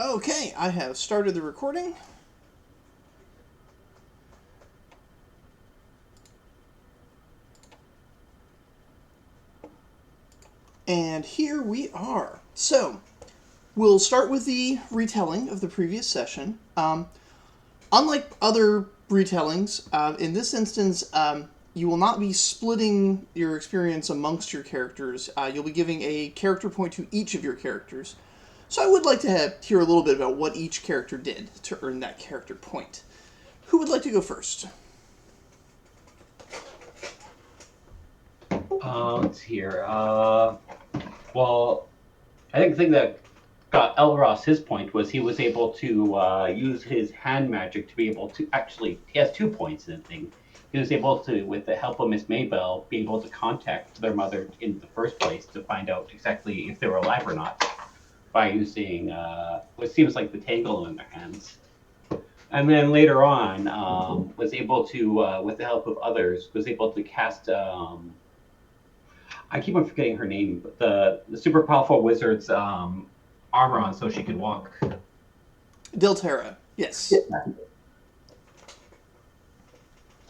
Okay, I have started the recording. And here we are. So, we'll start with the retelling of the previous session. Unlike other retellings, in this instance, you will not be splitting your experience amongst your characters. You'll be giving a character point to each of your characters. So I would like to hear a little bit about what each character did to earn that character point. Who would like to go first? Let's see here. Well, I think the thing that got Elros his point was he was able to use his hand magic to be able to actually. He has 2 points in the thing. He was able to, with the help of Miss Maybell, be able to contact their mother in the first place to find out exactly if they were alive or not by using what seems like the tangle in their hands. And then later on, was able to, with the help of others, was able to cast I keep on forgetting her name, but the super powerful wizard's armor on so she could walk. Delterra, yes.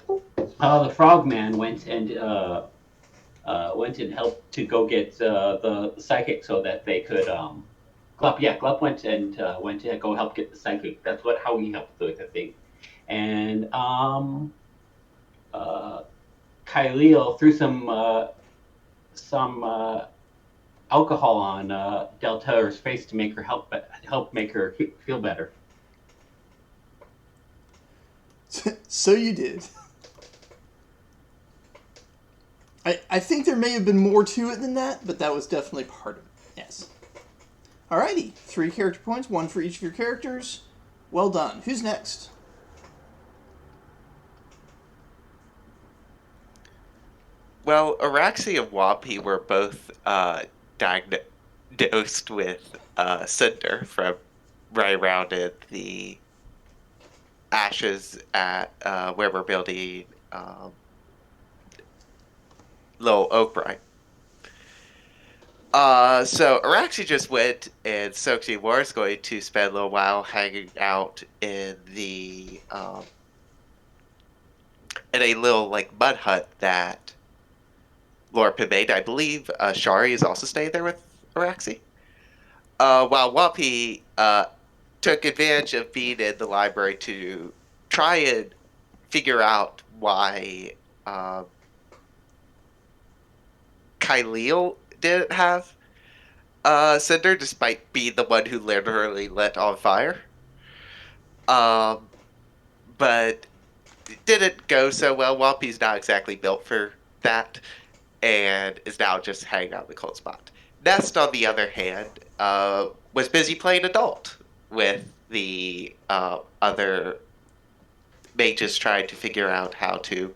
The frogman went and helped to go get the psychic so that they could. Glup went to go help get the psychic. That's how he helped with the thing. And Kyleel threw some alcohol on Delta's face to make her help make her feel better. So you did. I think there may have been more to it than that, but that was definitely part of it. Yes. Alrighty, 3 character points, 1 for each of your characters. Well done. Who's next? Well, Araxi and Wampy were both diagnosed with cinder from right around in the ashes at where we're building Little Oakbright. So Araxi just went, and Soxy was going to spend a little while hanging out in the in a little like mud hut that Laura made. I believe Shari is also staying there with Araxi. While Wampy took advantage of being in the library to try and figure out why Kyleel didn't have Cinder, despite being the one who literally lit on fire. But it didn't go so well. Wampy's not exactly built for that, and is now just hanging out in the cold spot. Nest, on the other hand, was busy playing adult with the other mages trying to figure out how to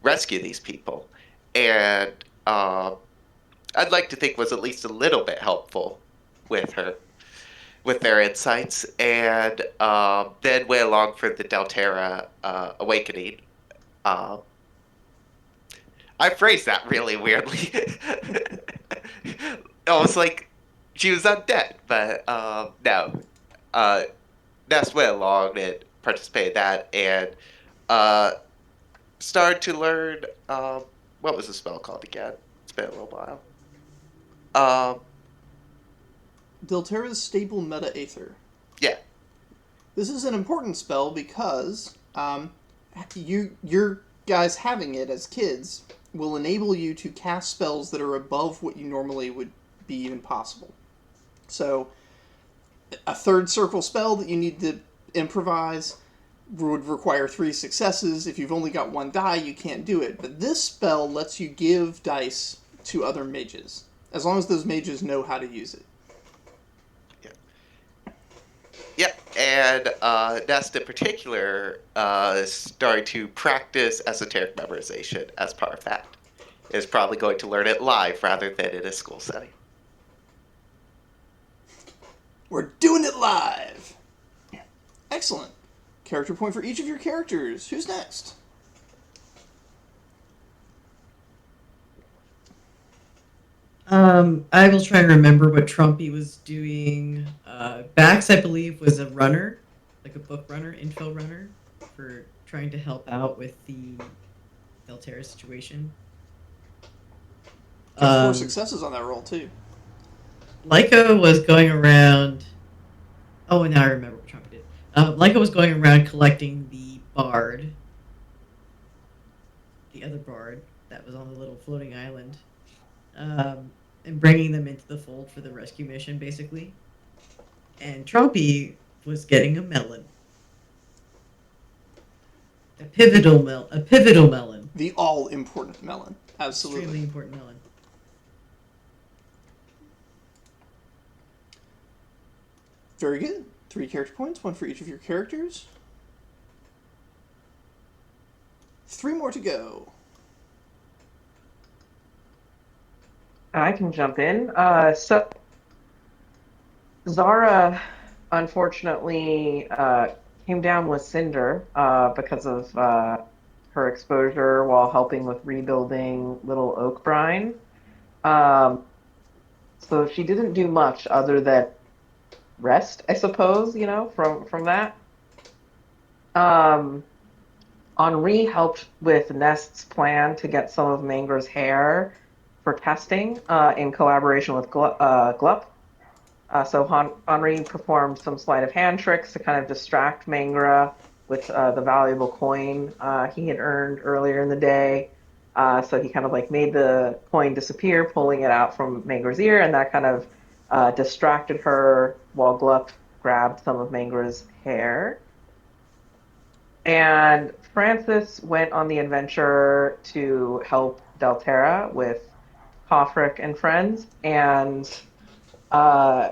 rescue these people. And I'd like to think was at least a little bit helpful with with their insights, and then went along for the Delterra awakening. I phrased that really weirdly. Almost like she was undead, but no. Ness went along and participated in that, and started to learn. What was the spell called again? It's been a little while. Um, Delterra's Stable Meta Aether. yeah, This is an important spell because your guys having it as kids will enable you to cast spells that are above what you normally would be even possible. So, a third circle spell that you need to improvise would require 3 successes. If you've only got 1 die, you can't do it. But this spell lets you give dice to other mages, as long as those mages know how to use it. yeah, and Nest in particular started to practice esoteric memorization as part of that. Is probably going to learn it live rather than in a school setting. We're doing it live! Excellent. Character point for each of your characters. Who's next? I will try and remember what Trumpy was doing. Bax, I believe, was a runner, like a book runner, info runner, for trying to help out with the Delterra situation. Got 4 Um, successes on that roll, too. Leica was going around. Oh, and now I remember what Trumpy did. Leica was going around collecting the bard, the other bard that was on the little floating island, and bringing them into the fold for the rescue mission, basically. And Trumpy was getting a melon. A pivotal melon. The all-important melon. Absolutely. Extremely important melon. Very good. 3 character points, 1 for each of your characters. 3 more to go. I can jump in. So Zara, unfortunately, came down with Cinder because of her exposure while helping with rebuilding Little Oak Brine. Um, so she didn't do much other than rest, I suppose, from that. Um, Henri helped with Nest's plan to get some of Manger's hair for testing in collaboration with Glup. So Henri performed some sleight of hand tricks to kind of distract Mangra with the valuable coin he had earned earlier in the day. So he kind of like made the coin disappear, pulling it out from Mangra's ear, and that kind of distracted her while Glup grabbed some of Mangra's hair. And Francis went on the adventure to help Delterra with Kofric and friends, and uh,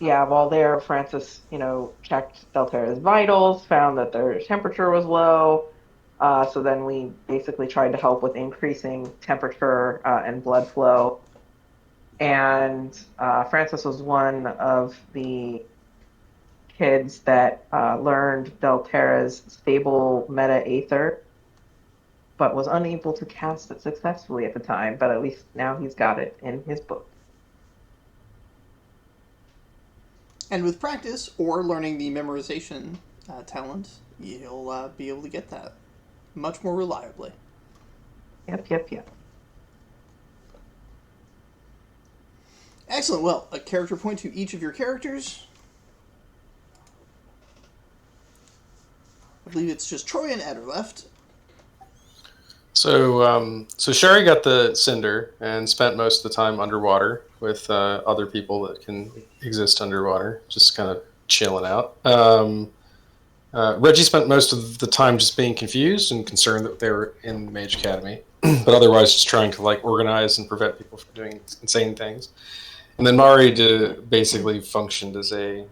yeah, while there, Francis, checked Delterra's vitals, found that their temperature was low. So then we basically tried to help with increasing temperature and blood flow. And Francis was one of the kids that learned Delterra's stable meta aether, but was unable to cast it successfully at the time. But at least now he's got it in his book. And with practice or learning the memorization talent, you'll be able to get that much more reliably. Yep. Excellent. Well, a character point to each of your characters. I believe it's just Troy and Ed are left. So Sherry got the cinder and spent most of the time underwater with other people that can exist underwater, just kind of chilling out. Reggie spent most of the time just being confused and concerned that they were in the Mage Academy, but otherwise just trying to organize and prevent people from doing insane things. And then Mari basically functioned as a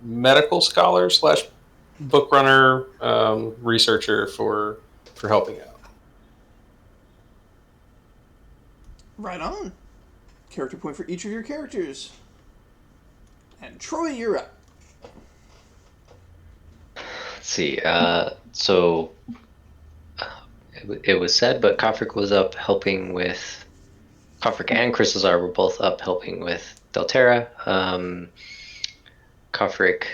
medical scholar / book runner, researcher for helping out. Right on. Character point for each of your characters. And Troy, you're up. Let's see. So it was said, but Kofric was up helping with. Kofric and Crystazar were both up helping with Delterra. Kofric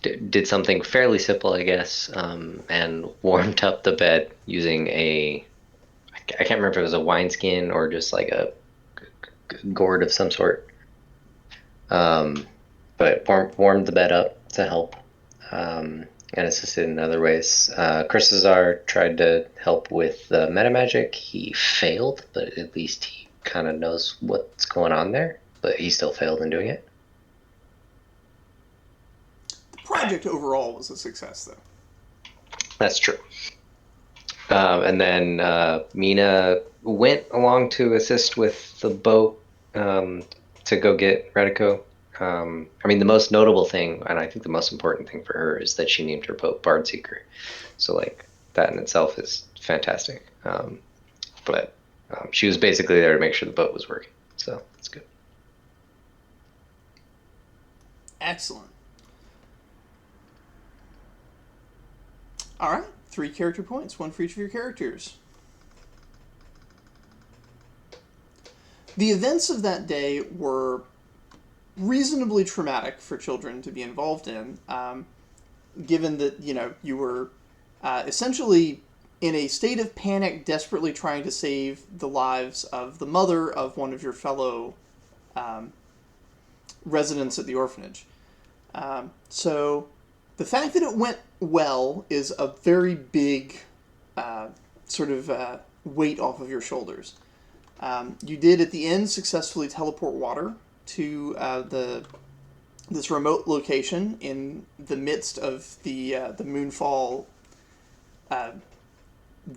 did something fairly simple, I guess, and warmed up the bed using I can't remember if it was a wineskin or just like a gourd of some sort. But warmed the bed up to help, and assisted in other ways. Crystazar tried to help with the metamagic. He failed, but at least he kind of knows what's going on there. But he still failed in doing it. The project overall was a success, though. That's true. And then Mina went along to assist with the boat to go get Radico. The most notable thing, and I think the most important thing for her, is that she named her boat Bardseeker. So, that in itself is fantastic. But she was basically there to make sure the boat was working. So, that's good. Excellent. All right. 3 character points, 1 for each of your characters. The events of that day were reasonably traumatic for children to be involved in, given that, you were essentially in a state of panic, desperately trying to save the lives of the mother of one of your fellow residents at the orphanage. So the fact that it went well is a very big weight off of your shoulders. You did at the end successfully teleport water to this remote location in the midst of the Moonfall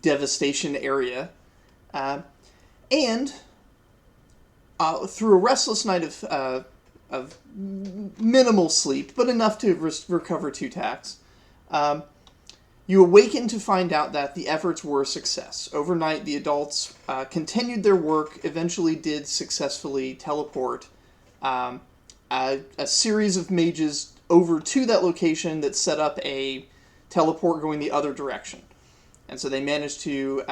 devastation area, and through a restless night of minimal sleep, but enough to recover 2 tacks, you awaken to find out that the efforts were a success. Overnight, the adults continued their work, eventually did successfully teleport a series of mages over to that location that set up a teleport going the other direction. And so they managed to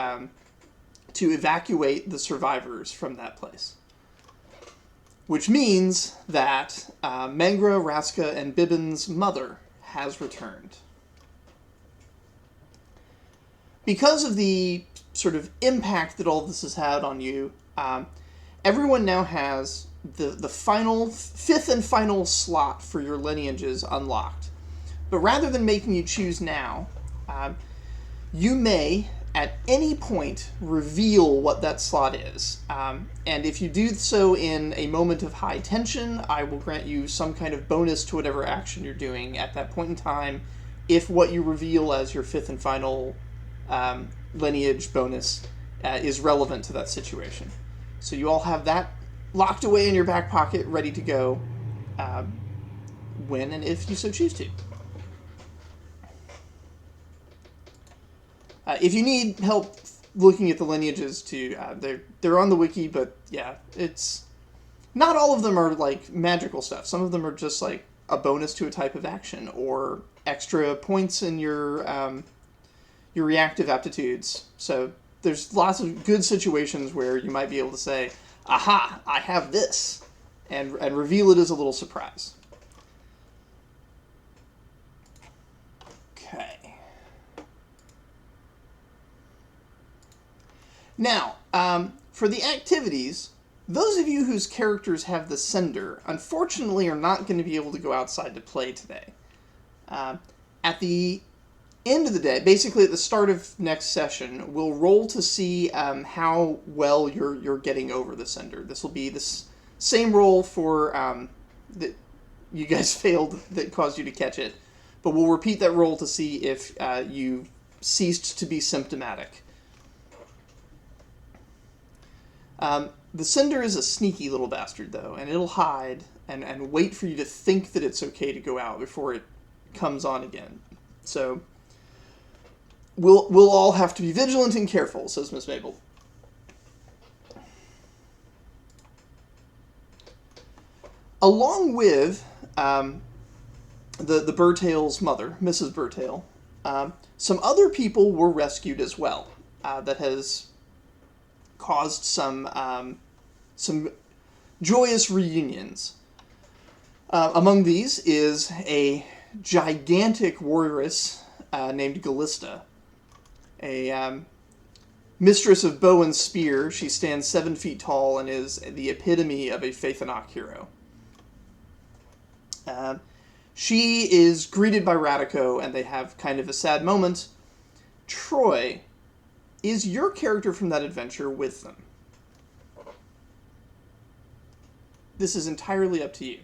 evacuate the survivors from that place. Which means that Mangra, Raska, and Bibbin's mother has returned. Because of the sort of impact that all this has had on you, everyone now has the final, 5th and final slot for your lineages unlocked. But rather than making you choose now, you may, at any point, reveal what that slot is. And if you do so in a moment of high tension, I will grant you some kind of bonus to whatever action you're doing at that point in time, if what you reveal as your 5th and final lineage bonus is relevant to that situation. So you all have that locked away in your back pocket, ready to go when and if you so choose to. If you need help looking at the lineages too, they're on the wiki, but yeah, it's not all of them are like magical stuff. Some of them are just like a bonus to a type of action or extra points in your reactive aptitudes. So there's lots of good situations where you might be able to say, "Aha, I have this," and reveal it as a little surprise. Okay. Now, for the activities, those of you whose characters have the sender, unfortunately, are not going to be able to go outside to play today. At the end of the day, basically at the start of next session, we'll roll to see how well you're getting over the sender. This will be the same roll for that you guys failed that caused you to catch it, but we'll repeat that roll to see if you ceased to be symptomatic. The sender is a sneaky little bastard, though, and it'll hide and wait for you to think that it's okay to go out before it comes on again. So we'll all have to be vigilant and careful, says Miss Mabel. Along with the Burtail's mother, Mrs. Burtail, some other people were rescued as well. That has caused some joyous reunions. Among these is a gigantic warrioress named Galista, a mistress of bow and spear. She stands 7 feet tall and is the epitome of a Faithanok hero. She is greeted by Radico, and they have kind of a sad moment. Troy, is your character from that adventure with them? This is entirely up to you.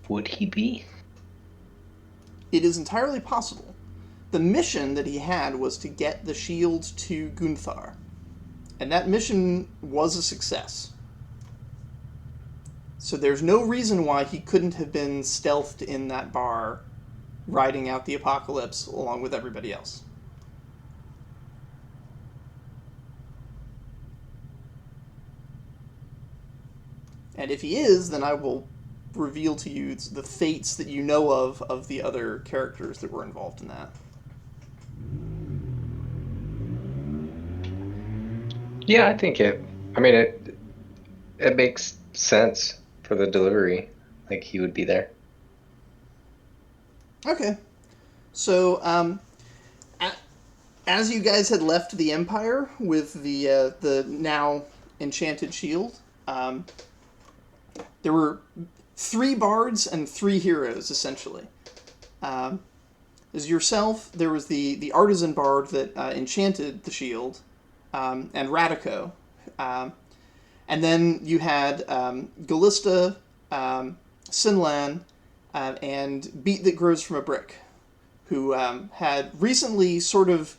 Would he be? It is entirely possible. The mission that he had was to get the shield to Gunthar, and that mission was a success. So there's no reason why he couldn't have been stealthed in that bar, riding out the apocalypse along with everybody else. And if he is, then I will reveal to you the fates that you know of the other characters that were involved in that. Yeah, I think it. I mean, it makes sense for the delivery. Like he would be there. Okay. So, as you guys had left the Empire with the now enchanted shield, there were 3 bards and 3 heroes essentially. As yourself, there was the artisan bard that enchanted the shield, and Radico, and then you had Galista, Sinlan, and Beat That Grows from a Brick, who had recently sort of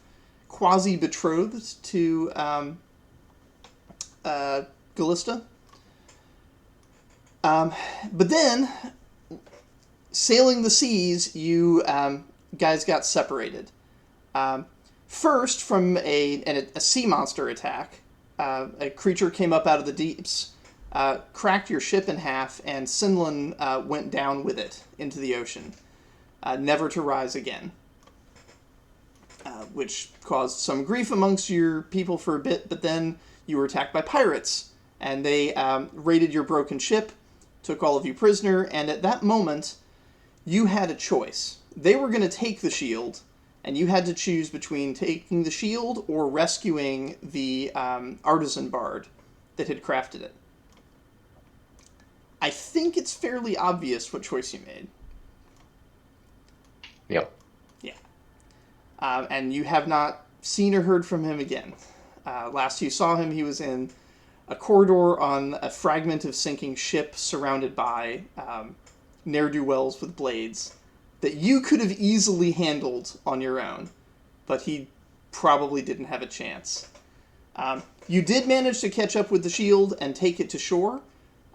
quasi-betrothed to Galista. But then, sailing the seas, you guys got separated. First, from a sea monster attack, a creature came up out of the deeps, cracked your ship in half, and Sinlan went down with it into the ocean, never to rise again. Which caused some grief amongst your people for a bit, but then you were attacked by pirates, and they raided your broken ship, took all of you prisoner, and at that moment, you had a choice. They were going to take the shield, and you had to choose between taking the shield or rescuing the artisan bard that had crafted it. I think it's fairly obvious what choice you made. Yep. Yeah. And you have not seen or heard from him again. Last you saw him, he was in a corridor on a fragment of sinking ship surrounded by ne'er-do-wells with blades that you could have easily handled on your own, but he probably didn't have a chance. You did manage to catch up with the shield and take it to shore,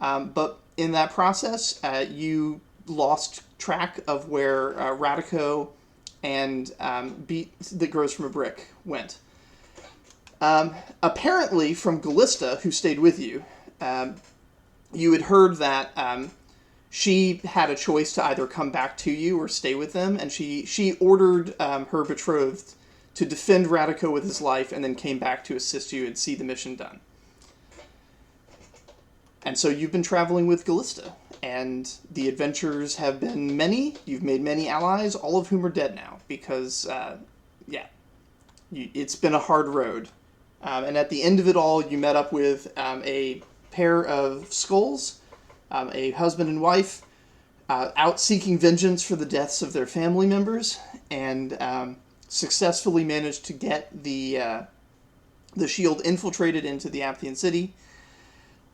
but in that process, you lost track of where Radico and Beat That Grows from a Brick went. Apparently, from Galista, who stayed with you, you had heard that she had a choice to either come back to you or stay with them, and she ordered her betrothed to defend Radico with his life, and then came back to assist you and see the mission done. And so you've been traveling with Galista, and the adventures have been many. You've made many allies, all of whom are dead now, because, it's been a hard road. And at the end of it all, you met up with a pair of skulls, a husband and wife, out seeking vengeance for the deaths of their family members, and successfully managed to get the shield infiltrated into the Apthian city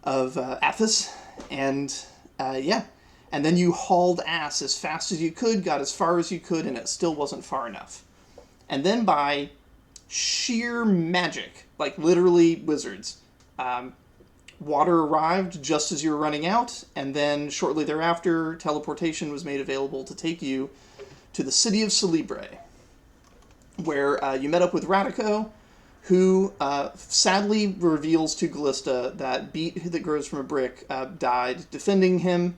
of Athos, and and then you hauled ass as fast as you could, got as far as you could, and it still wasn't far enough. And then by sheer magic, like literally wizards, water arrived just as you were running out, and then shortly thereafter, teleportation was made available to take you to the city of Celebre, where you met up with Radico, who sadly reveals to Galista that Beat That Grows from a Brick died defending him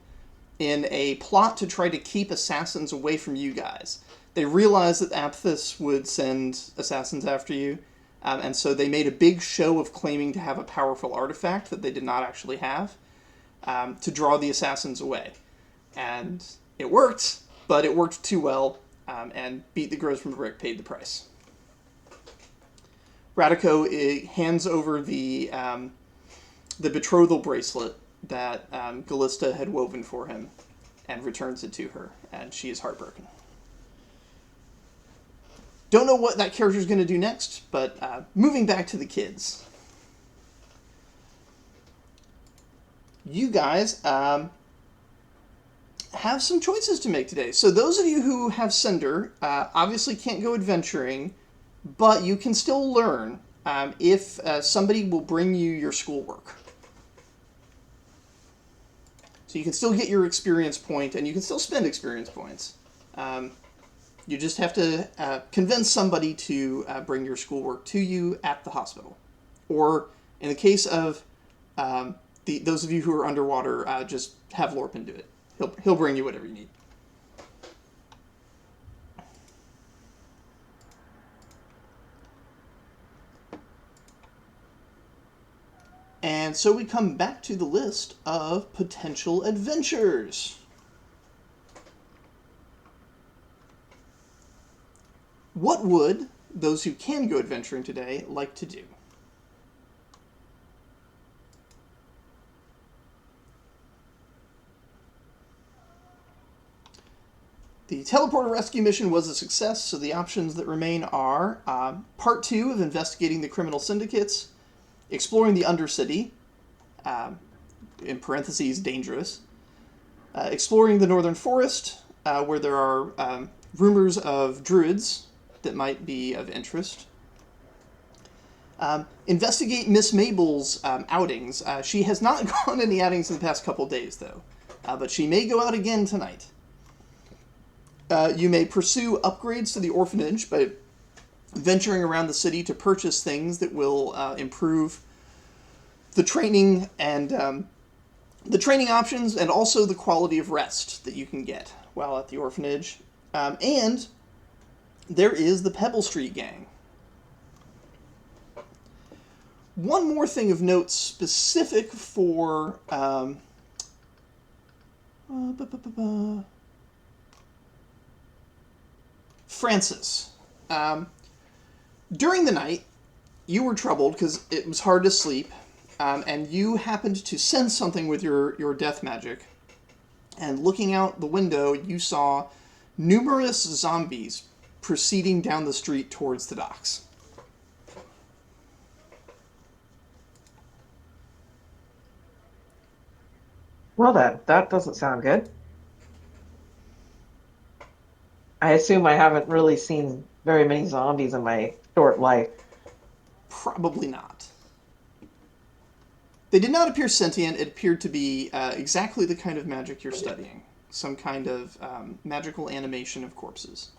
in a plot to try to keep assassins away from you guys. They realized that Aphthis would send assassins after you, and so they made a big show of claiming to have a powerful artifact that they did not actually have, to draw the assassins away. And it worked, but it worked too well, and Beat That Grows from a Brick paid the price. Radico hands over the betrothal bracelet that Galista had woven for him, and returns it to her, and she is heartbroken. Don't know what that character is going to do next, but moving back to the kids. You guys have some choices to make today. So those of you who have Cinder obviously can't go adventuring, but you can still learn if somebody will bring you your schoolwork. So you can still get your experience point, and you can still spend experience points. You just have to convince somebody to bring your schoolwork to you at the hospital. Or, in the case of those of you who are underwater, just have Lorpin do it. He'll bring you whatever you need. And so we come back to the list of potential adventures. What would those who can go adventuring today like to do? The teleporter rescue mission was a success, so the options that remain are Part 2 of investigating the criminal syndicates, exploring the Undercity, in parentheses, dangerous, exploring the Northern Forest, where there are rumors of druids that might be of interest. Investigate Miss Mabel's outings. She has not gone any outings in the past couple days, though, but she may go out again tonight. You may pursue upgrades to the orphanage by venturing around the city to purchase things that will improve the training and the training options, and also the quality of rest that you can get while at the orphanage. And there is the Pebble Street Gang. One more thing of note specific for Francis. During the night, you were troubled because it was hard to sleep, and you happened to sense something with your death magic. And looking out the window, you saw numerous zombies proceeding down the street towards the docks. Well then, that doesn't sound good. I assume I haven't really seen very many zombies in my short life. Probably not. They did not appear sentient. It appeared to be exactly the kind of magic you're studying. Some kind of magical animation of corpses.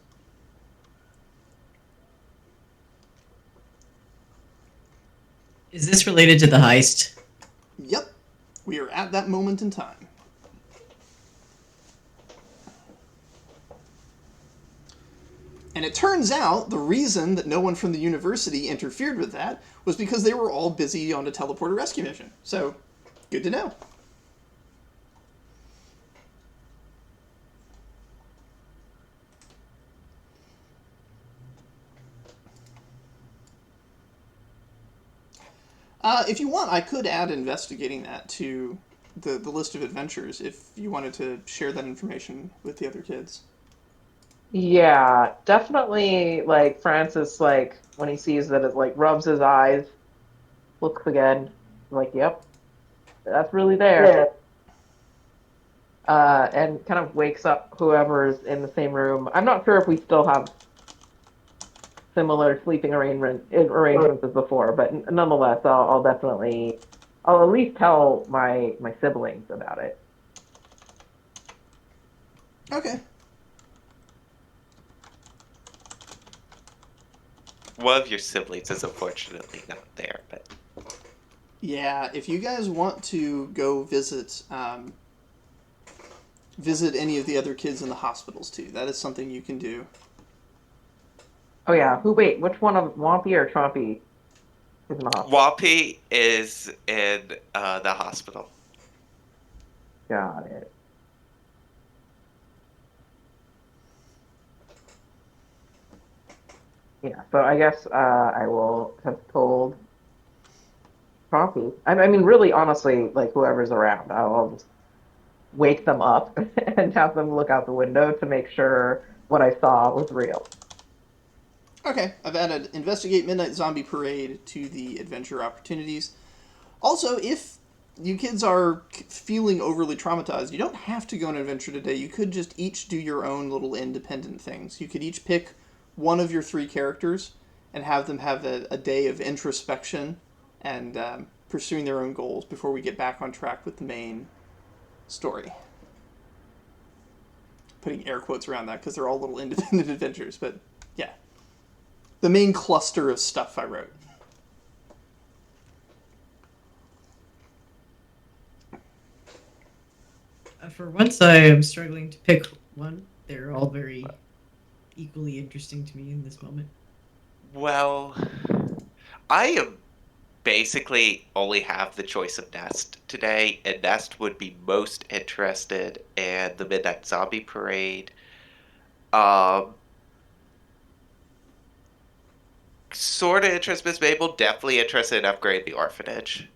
Is this related to the heist? Yep. We are at that moment in time. And it turns out the reason that no one from the university interfered with that was because they were all busy on a teleporter rescue mission. So, good to know. If you want, I could add investigating that to the list of adventures if you wanted to share that information with the other kids. Yeah, definitely. Like Francis, like when he sees that, it like rubs his eyes, looks again, like, yep, that's really there. And kind of wakes up whoever's in the same room. I'm not sure if we still have similar sleeping arrangements as before, but nonetheless, I'll definitely, I'll at least tell my siblings about it. Okay. One of your siblings is unfortunately not there, but Yeah, if you guys want to go visit visit any of the other kids in the hospitals too, that is something you can do. Oh yeah, wait, which one of Wompy or Chompy is in the hospital? Wampy is in the hospital. Got it. Yeah, so I guess I will have told Chompy. I mean, really, honestly, like whoever's around, I'll just wake them up and have them look out the window to make sure what I saw was real. Okay, I've added Investigate Midnight Zombie Parade to the adventure opportunities. Also, if you kids are feeling overly traumatized, you don't have to go on an adventure today. You could just each do your own little independent things. You could each pick one of your three characters and have them have a day of introspection and pursuing their own goals before we get back on track with the main story. Putting air quotes around that because they're all little independent adventures, but yeah. The main cluster of stuff I wrote. For once, I am struggling to pick one. They're all very equally interesting to me in this moment. Well, I am basically only have the choice of Nest today, and Nest would be most interested in the Midnight Zombie Parade. Sort of interested in Miss Mabel, definitely interested in upgrading the orphanage.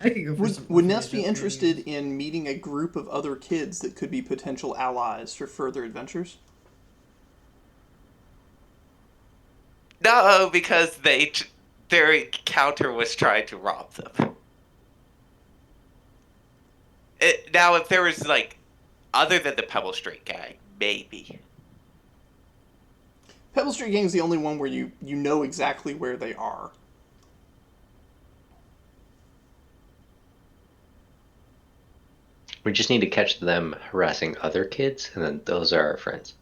I could go for some. Would Ness orphanage be upgrades. interested in meeting a group of other kids that could be potential allies for further adventures? No, because their encounter was trying to rob them. Now, if there was like other than the Pebble Street gang, maybe. Pebble Street Gang is the only one where you know exactly where they are. We just need to catch them harassing other kids, and then those are our friends.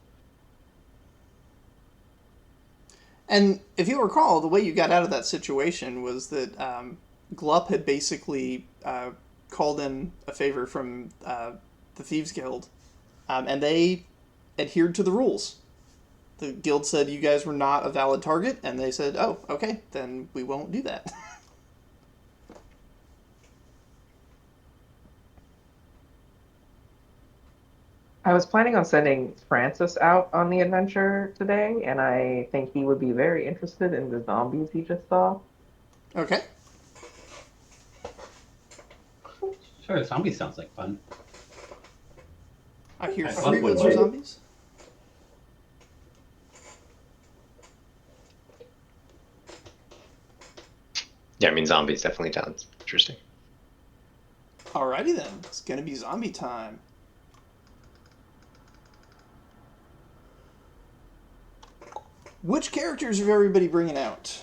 And if you recall, the way you got out of that situation was that Glup had basically called in a favor from the Thieves Guild, and they adhered to the rules. The guild said you guys were not a valid target, and they said, oh, okay, then we won't do that. I was planning on sending Francis out on the adventure today, and I think he would be very interested in the zombies he just saw. Okay. Sure, zombie sounds like fun. I hear I 3 love votes wood. for zombies. Yeah, I mean, zombies definitely sounds interesting. Alrighty then, it's gonna be zombie time. Which characters are everybody bringing out?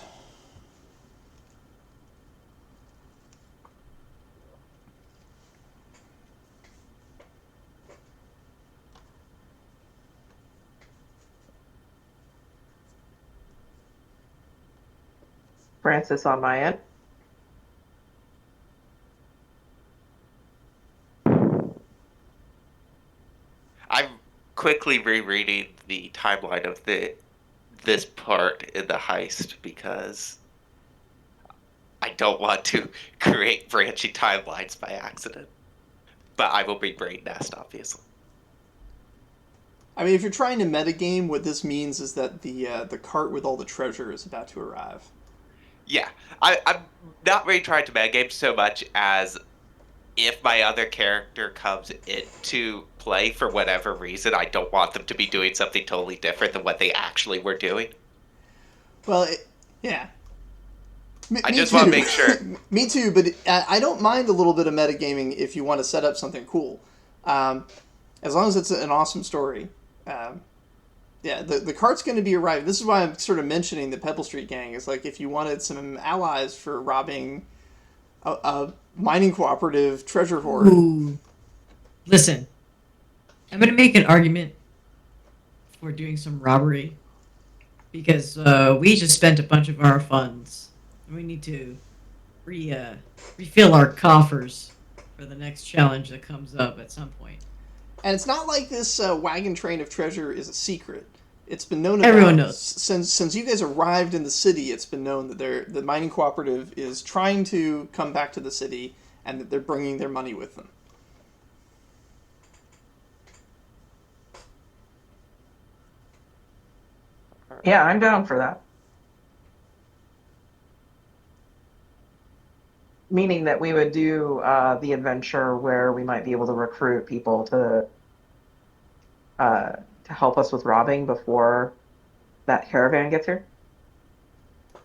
Francis on my end. I'm quickly rereading the timeline of this part in the heist because I don't want to create branching timelines by accident. But I will be Brain Nest, obviously. I mean, if you're trying to metagame, what this means is that the cart with all the treasure is about to arrive. Yeah, I'm not really trying to metagame so much as if my other character comes into play for whatever reason, I don't want them to be doing something totally different than what they actually were doing. Well, yeah. I just want to make sure. Me too, but I don't mind a little bit of metagaming if you want to set up something cool. As long as it's an awesome story. Yeah, the cart's going to be arriving. This is why I'm sort of mentioning the Pebble Street Gang. Is like if you wanted some allies for robbing a mining cooperative treasure hoard. Ooh. Listen, I'm going to make an argument for doing some robbery because we just spent a bunch of our funds. And we need to refill our coffers for the next challenge that comes up at some point. And it's not like this wagon train of treasure is a secret. It's been known about, Everyone knows. Since you guys arrived in the city. It's been known that the mining cooperative is trying to come back to the city, and that they're bringing their money with them. Yeah, I'm down for that. Meaning that we would do the adventure where we might be able to recruit people to help us with robbing before that caravan gets here.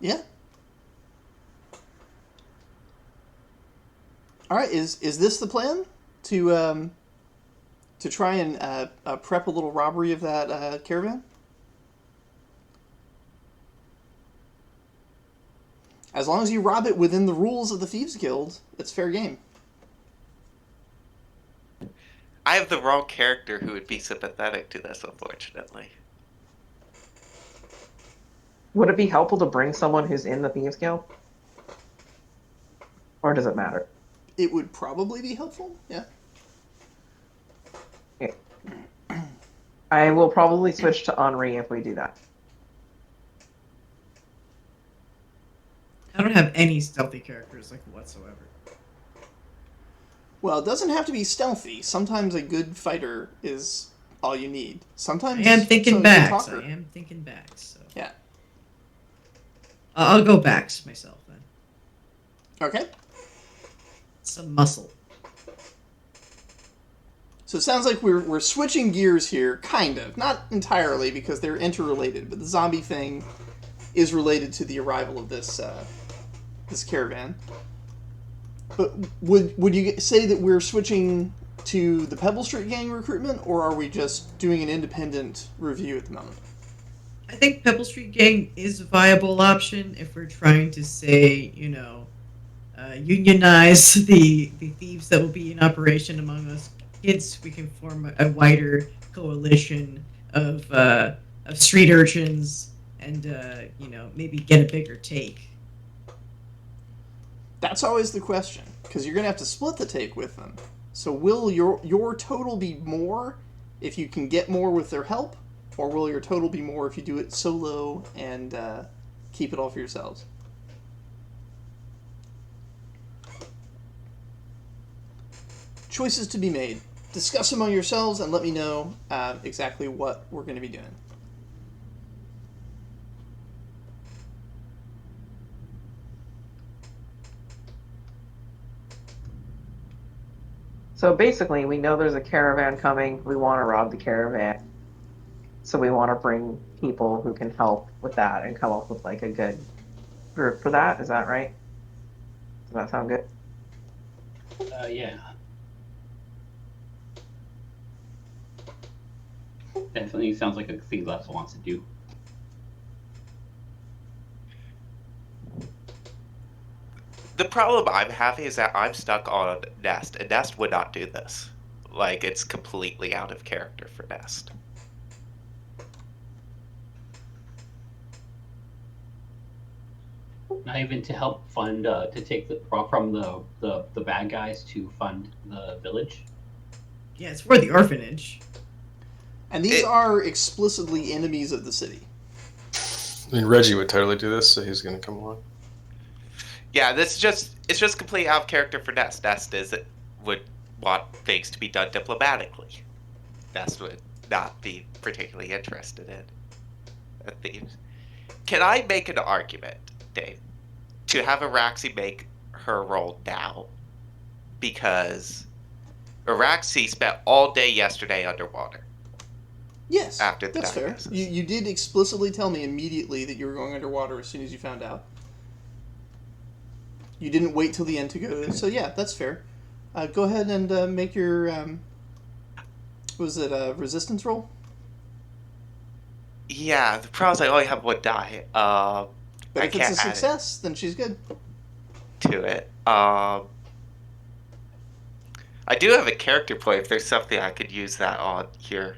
Yeah. All right. Is this the plan to try and prep a little robbery of that caravan? As long as you rob it within the rules of the Thieves Guild, it's fair game. I have the wrong character who would be sympathetic to this, unfortunately. Would it be helpful to bring someone who's in the Thieves Guild? Or does it matter? It would probably be helpful, yeah. Okay. I will probably switch to Henri if we do that. I don't have any stealthy characters like whatsoever. Well, it doesn't have to be stealthy. Sometimes a good fighter is all you need. I Sometimes am thinking a good backs. talker. So Yeah. I'll go backs myself then. Okay. Some muscle. So it sounds like we're switching gears here, kind of. Not entirely, because they're interrelated, but the zombie thing is related to the arrival of this this caravan. But would you say that we're switching to the Pebble Street gang recruitment, or are we just doing an independent review at the moment? I think Pebble Street Gang is a viable option if we're trying to say, unionize the thieves that will be in operation among us kids. We can form a wider coalition of street urchins and maybe get a bigger take. That's always the question, because you're going to have to split the take with them. So will your total be more if you can get more with their help, or will your total be more if you do it solo and keep it all for yourselves? Choices to be made. Discuss among yourselves and let me know exactly what we're going to be doing. So basically, we know there's a caravan coming. We want to rob the caravan. So we want to bring people who can help with that and come up with like a good group for that. Is that right? Does that sound good? Yeah. Definitely sounds like a thing Les wants to do. The problem I'm having is that I'm stuck on Nest, and Nest would not do this. Like, it's completely out of character for Nest. Not even to help fund to take from the bad guys to fund the village. Yeah, it's for the orphanage. And these are explicitly enemies of the city. I mean, Reggie would totally do this, so he's going to come along. Yeah, it's just completely out of character for Nest. Nest would want things to be done diplomatically. Nest would not be particularly interested in thieves. Can I make an argument, Dave, to have Araxi make her role now? Because Araxi spent all day yesterday underwater. Yes, After the that's fair. diagnosis. You did explicitly tell me immediately that you were going underwater as soon as you found out. You didn't wait till the end to go. So yeah, that's fair. Go ahead and make your was it a resistance roll? Yeah, the problem is I only have one die. But I if it's a can't add it success, then she's good. to it. I do have a character point if there's something I could use that on here.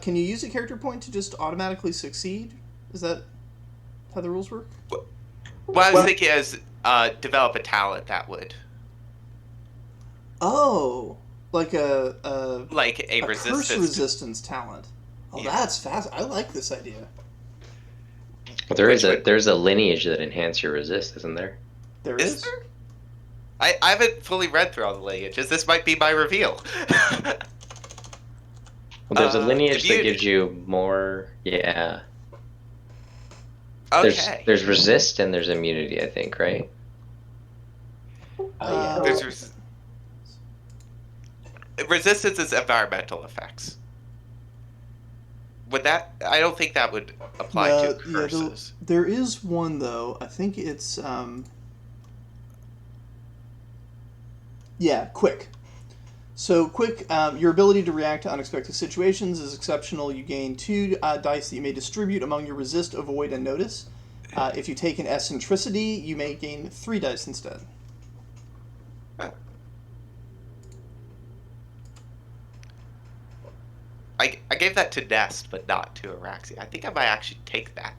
Can you use a character point to just automatically succeed? Is that how the rules work? What I was thinking is develop a talent that would. Oh, like a Resistance. curse resistance talent. Oh, Yeah. that's fast. I like this idea. Well, there's a lineage that enhance your resist, isn't there? There Is is. there? I haven't fully read through all the lineages. This might be my reveal. Well, there's a lineage that immunity. gives you more. Yeah. Okay. There's resist and there's immunity, I think, right? Yeah. There's resistance is environmental effects. Would that? I don't think that would apply to curses. There is one though. I think it's quick. So quick, your ability to react to unexpected situations is exceptional. You gain 2 dice that you may distribute among your resist, avoid, and notice. If you take an eccentricity, you may gain 3 dice instead. I gave that to Nest, but not to Araxi. I think I might actually take that.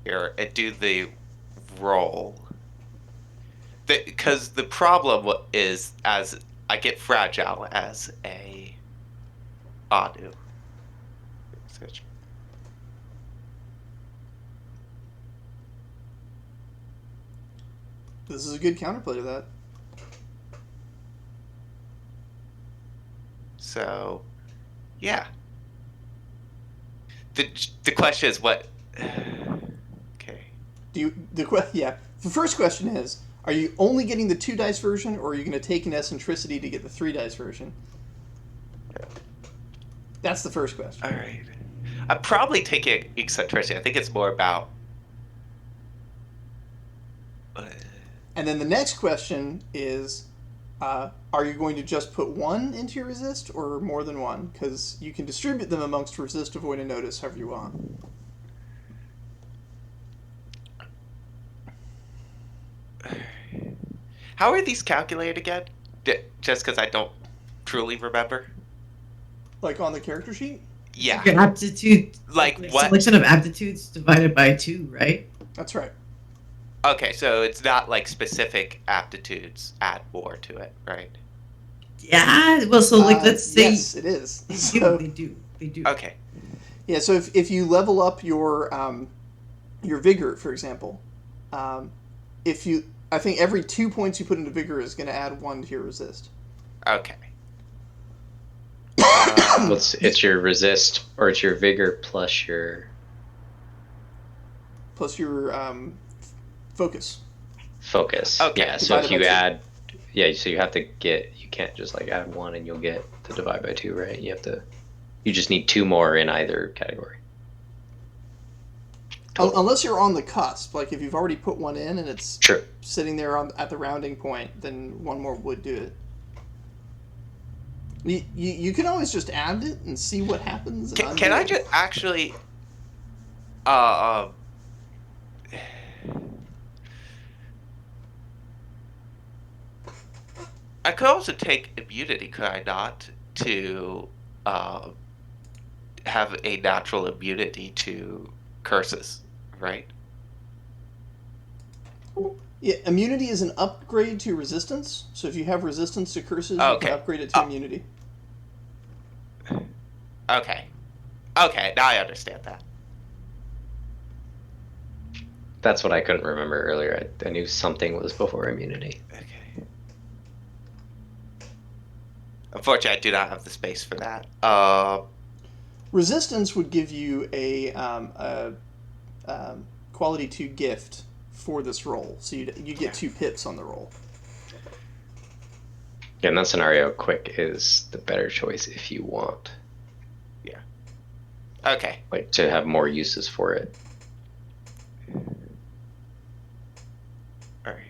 Here, and do the roll. Because the problem is, as I get fragile as a Anu. switch. This is a good counterplay to that. So, yeah. The question is what? Okay. Yeah. The first question is: are you only getting the 2 dice version, or are you going to take an eccentricity to get the 3 dice version? That's the first question. All right. I'd probably take eccentricity. I think it's more about. And then the next question is: are you going to just put 1 into your resist, or more than 1? Because you can distribute them amongst resist, avoid, and notice however you want. How are these calculated again? Just because I don't truly remember. Like on the character sheet? Yeah. Your aptitude, Like what? selection of aptitudes divided by 2, right? That's right. Okay, so it's not like specific aptitudes add more to it, right? Yeah. Well, so like let's say yes, it is. they So, do. Okay. yeah. So if you level up your vigor, for example, I think every 2 points you put into vigor is going to add 1 to your resist. Okay. It's your resist, or it's your vigor plus your Focus. focus. Okay. Yeah, so if Divided you by 2. add, so you have to you can't just like add 1 and you'll get to divide by 2, right? You just need 2 more in either category. Unless you're on the cusp, like if you've already put 1 in and it's True. sitting there at the rounding point, then 1 more would do it. You can always just add it and see what happens. Can I just actually I could also take immunity, could I not, to have a natural immunity to curses, right? Yeah, immunity is an upgrade to resistance. So if you have resistance to curses, you Okay. can upgrade it to immunity. Okay. Okay, now I understand that. That's what I couldn't remember earlier. I knew something was before immunity. Okay. Unfortunately, I do not have the space for that. Resistance would give you a quality 2 gift for this roll, so you get 2 pips on the roll. Yeah, in that scenario, quick is the better choice if you want. Yeah. Okay. Like to have more uses for it. All right.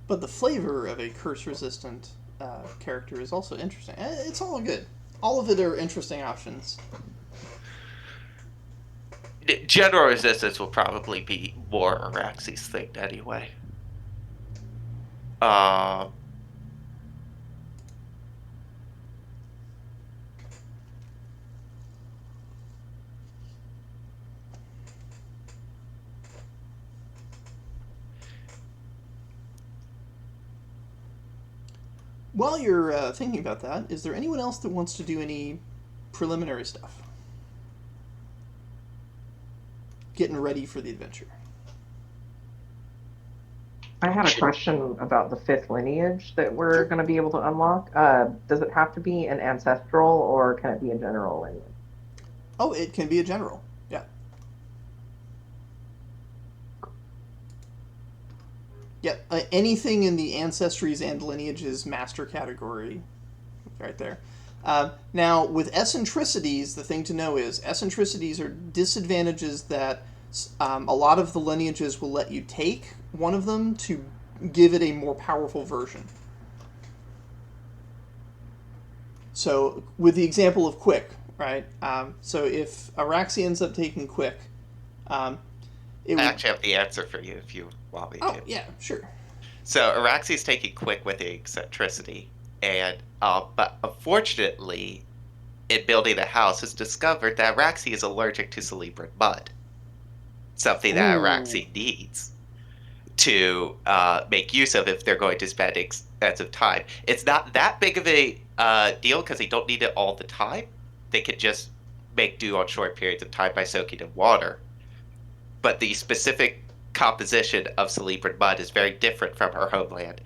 But the flavor of a curse-resistant character is also interesting. It's all good. All of it are interesting options. General resistance will probably be more Araxes thing anyway. While you're thinking about that, is there anyone else that wants to do any preliminary stuff? Getting ready for the adventure. I had a question about the 5th lineage that we're Sure. going to be able to unlock. Does it have to be an ancestral, or can it be a general lineage? Oh, it can be a general. Yeah. Yeah, anything in the ancestries and lineages master category, right there. Now, with eccentricities, the thing to know is eccentricities are disadvantages that a lot of the lineages will let you take one of them to give it a more powerful version. So, with the example of quick, right? So, if Araxi ends up taking quick, it I would... actually have the answer for you if you want me to. Oh, yeah, sure. So Araxi's taking quick with the eccentricity, and but unfortunately, in building the house, has discovered that Araxi is allergic to Celebrid mud, something that Ooh. Araxi needs. to make use of if they're going to spend expensive time. It's not that big of a deal because they don't need it all the time. They can just make do on short periods of time by soaking in water. But the specific composition of Celebrid mud is very different from her homeland,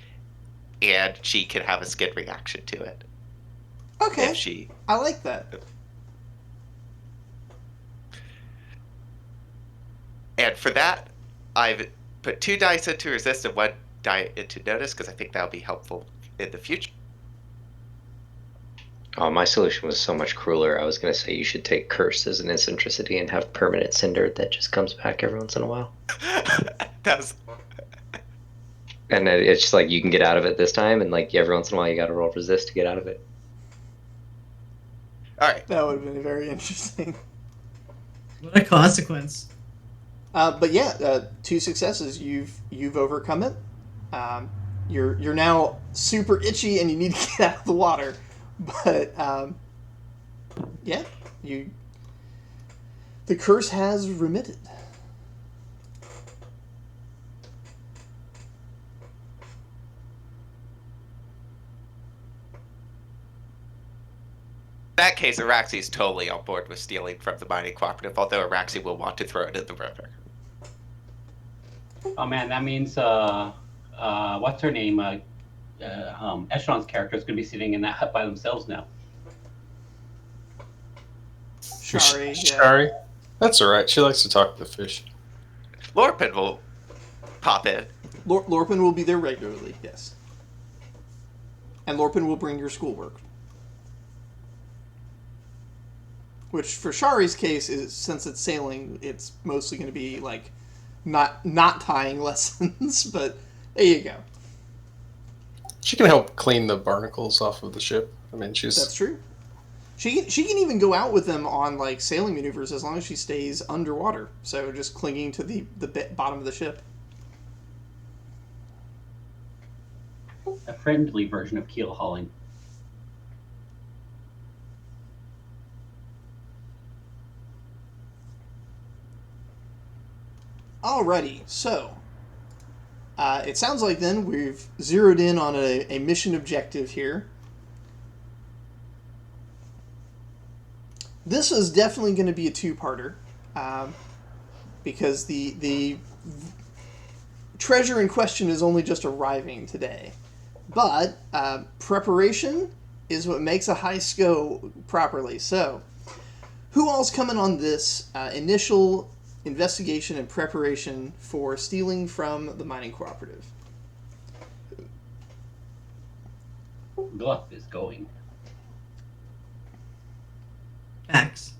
and she can have a skin reaction to it. Okay, If she, I like that. and for that, I've put 2 dice into resist and 1 die into notice because I think that'll be helpful in the future. Oh, my solution was so much crueler. I was going to say you should take Curse as an eccentricity and have permanent Cinder that just comes back every once in a while. That was And it's just like you can get out of it this time, and like every once in a while you got to roll resist to get out of it. all right. That would have been very interesting. What a consequence. But yeah, 2 successes. You've overcome it. You're now super itchy and you need to get out of the water. But yeah, the curse has remitted. In that case, Araxi is totally on board with stealing from the mining cooperative, although Araxi will want to throw it in the river. Oh man, that means what's her name? Echelon's character is going to be sitting in that hut by themselves now. Shari, yeah. Shari? That's alright. She likes to talk to the fish. Lorpin will pop in. Lorpin will be there regularly, yes. And Lorpin will bring your schoolwork. Which, for Shari's case, is since it's sailing, it's mostly going to be like not tying lessons. But there you go. She can help clean the barnacles off of the ship. I mean, That's true. She can even go out with them on like sailing maneuvers as long as she stays underwater. So just clinging to the bottom of the ship. A friendly version of keel hauling. Alrighty, so it sounds like then we've zeroed in on a mission objective here. This is definitely going to be a 2-parter because the treasure in question is only just arriving today. But preparation is what makes a heist go properly. So, who all's coming on this initial investigation and preparation for stealing from the mining cooperative? Bluff is going. Facts.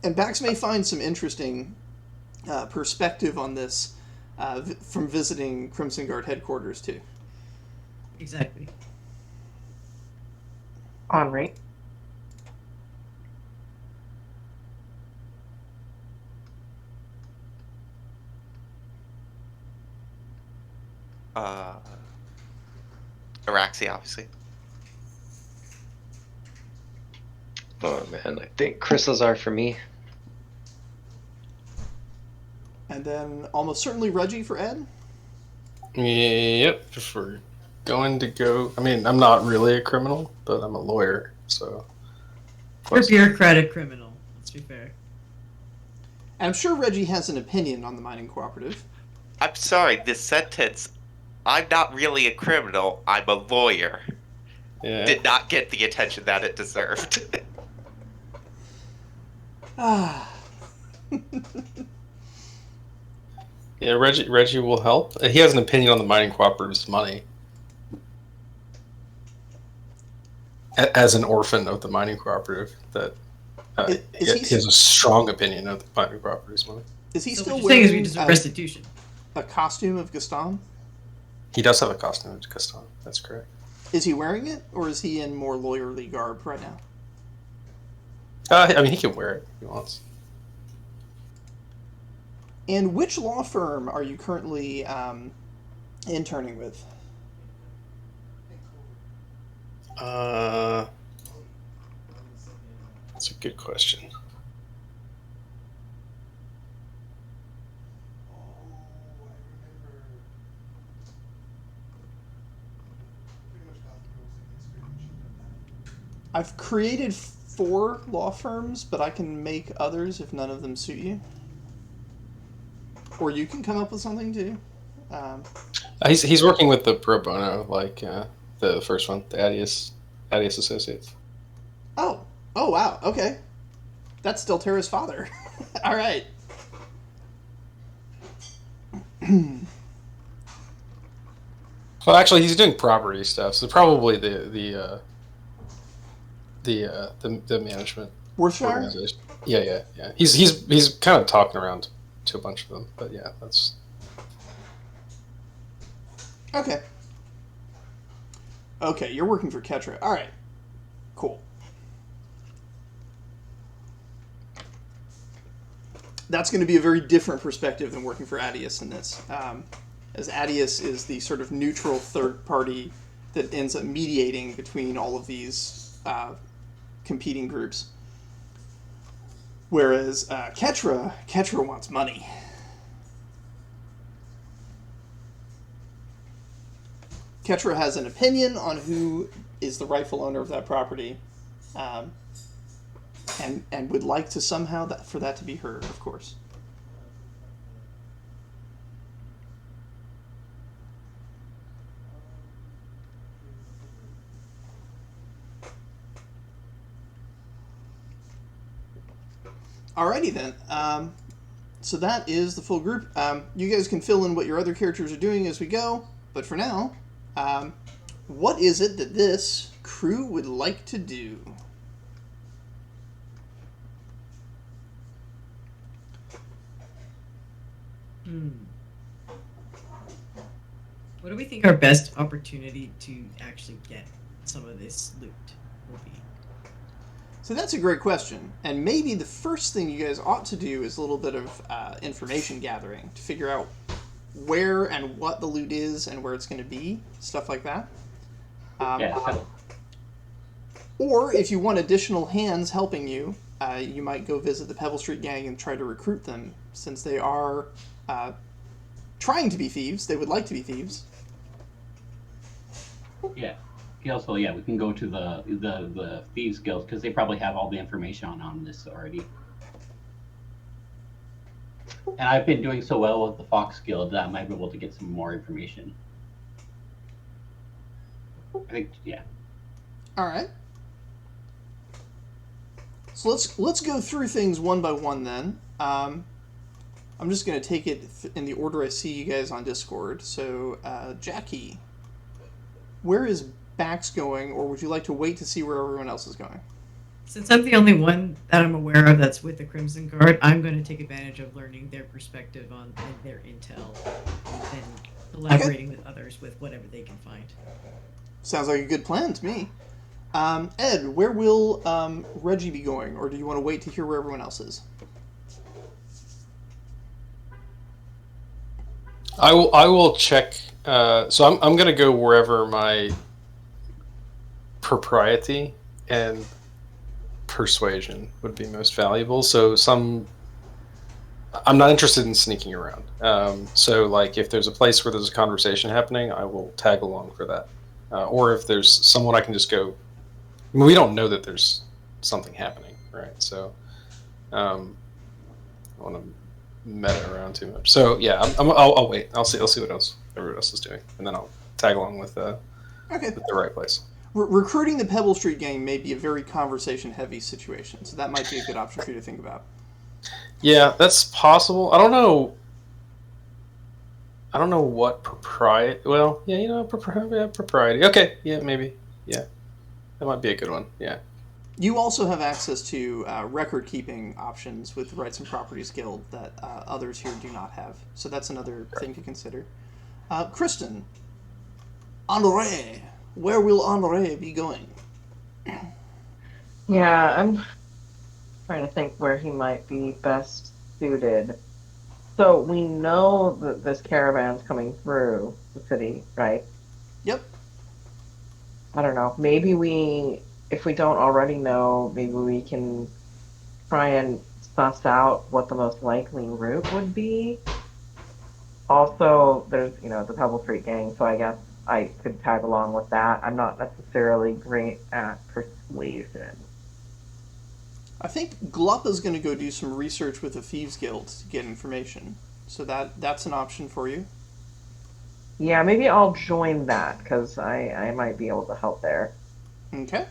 And Bax may find some interesting perspective on this from visiting Crimson Guard headquarters too. Exactly. Henri. Araxi, obviously. Oh man, I think crystals are for me. And then almost certainly Reggie for Ed. Yep, if we're going to go... I mean, I'm not really a criminal, but I'm a lawyer, so... You're a bureaucratic criminal, let's be fair. And I'm sure Reggie has an opinion on the mining cooperative. I'm sorry, this sentence, I'm not really a criminal, I'm a lawyer, Yeah. did not get the attention that it deserved. Ah. Yeah, Reggie will help. He has an opinion on the mining cooperative's money. As an orphan of the mining cooperative, that he has a strong opinion of the mining cooperative's money. Is he So still what you're saying is we wearing deserve restitution. a costume of Gaston? He does have a costume of Gaston. That's correct. Is he wearing it, or is he in more lawyerly garb right now? I mean, he can wear it if he wants. And which law firm are you currently interning with? That's a good question. I've created 4 law firms, but I can make others if none of them suit you. Or you can come up with something too. He's working with the pro bono, like the first one, the Adius Associates. Oh wow, okay. That's Delterra's father. All right. Well, actually, he's doing property stuff, so probably the management Worthshire? organization. Yeah. He's kind of talking around to a bunch of them, but yeah, that's Okay. Okay, you're working for Ketra. All right. Cool. That's going to be a very different perspective than working for Adius in this. As Adius is the sort of neutral third party that ends up mediating between all of these competing groups. Whereas Ketra wants money. Ketra has an opinion on who is the rightful owner of that property, and would like to somehow for that to be her, of course. Alrighty then. So that is the full group. You guys can fill in what your other characters are doing as we go, but for now, what is it that this crew would like to do? What do we think our best opportunity to actually get some of this loot will be? So that's a great question. And maybe the first thing you guys ought to do is a little bit of information gathering to figure out where and what the loot is and where it's going to be, stuff like that. Or if you want additional hands helping you, you might go visit the Pebble Street gang and try to recruit them, since they are trying to be thieves. They would like to be thieves. Yeah. Also, yeah, we can go to the Thieves Guild, because they probably have all the information on this already. And I've been doing so well with the Fox Guild that I might be able to get some more information. I think, yeah. All right. So let's go through things one by one then. I'm just going to take it in the order I see you guys on Discord. So, Jackie, where is Bax going, or would you like to wait to see where everyone else is going? Since I'm the only one that I'm aware of that's with the Crimson Guard, I'm going to take advantage of learning their perspective on their intel and collaborating with others with whatever they can find. Sounds like a good plan to me. Ed, where will Reggie be going, or do you want to wait to hear where everyone else is? I will check. So I'm going to go wherever my propriety and persuasion would be most valuable. So I'm not interested in sneaking around. So like if there's a place where there's a conversation happening, I will tag along for that. Or if there's someone I can just go. I mean, we don't know that there's something happening, right? So I don't want to meta around too much. So yeah, I'll wait. I'll see what else everyone else is doing, and then I'll tag along with the right place. Recruiting the Pebble Street gang may be a very conversation-heavy situation, so that might be a good option for you to think about. Yeah, that's possible. I don't know what propriety. Well, yeah, propriety. Okay, yeah, maybe. Yeah, that might be a good one. Yeah. You also have access to record-keeping options with the Rights and Properties Guild that others here do not have. So that's another thing to consider. Kristen, Andre, where will Andre be going? Yeah, I'm trying to think where he might be best suited. So we know that this caravan's coming through the city, right? Yep. I don't know. Maybe if we don't already know, maybe we can try and suss out what the most likely route would be. Also, there's, the Pebble Street gang, so I guess I could tag along with that. I'm not necessarily great at persuasion. I think Gluppa's going to go do some research with the Thieves Guild to get information. So that's an option for you. Yeah, maybe I'll join that because I might be able to help there. Okay.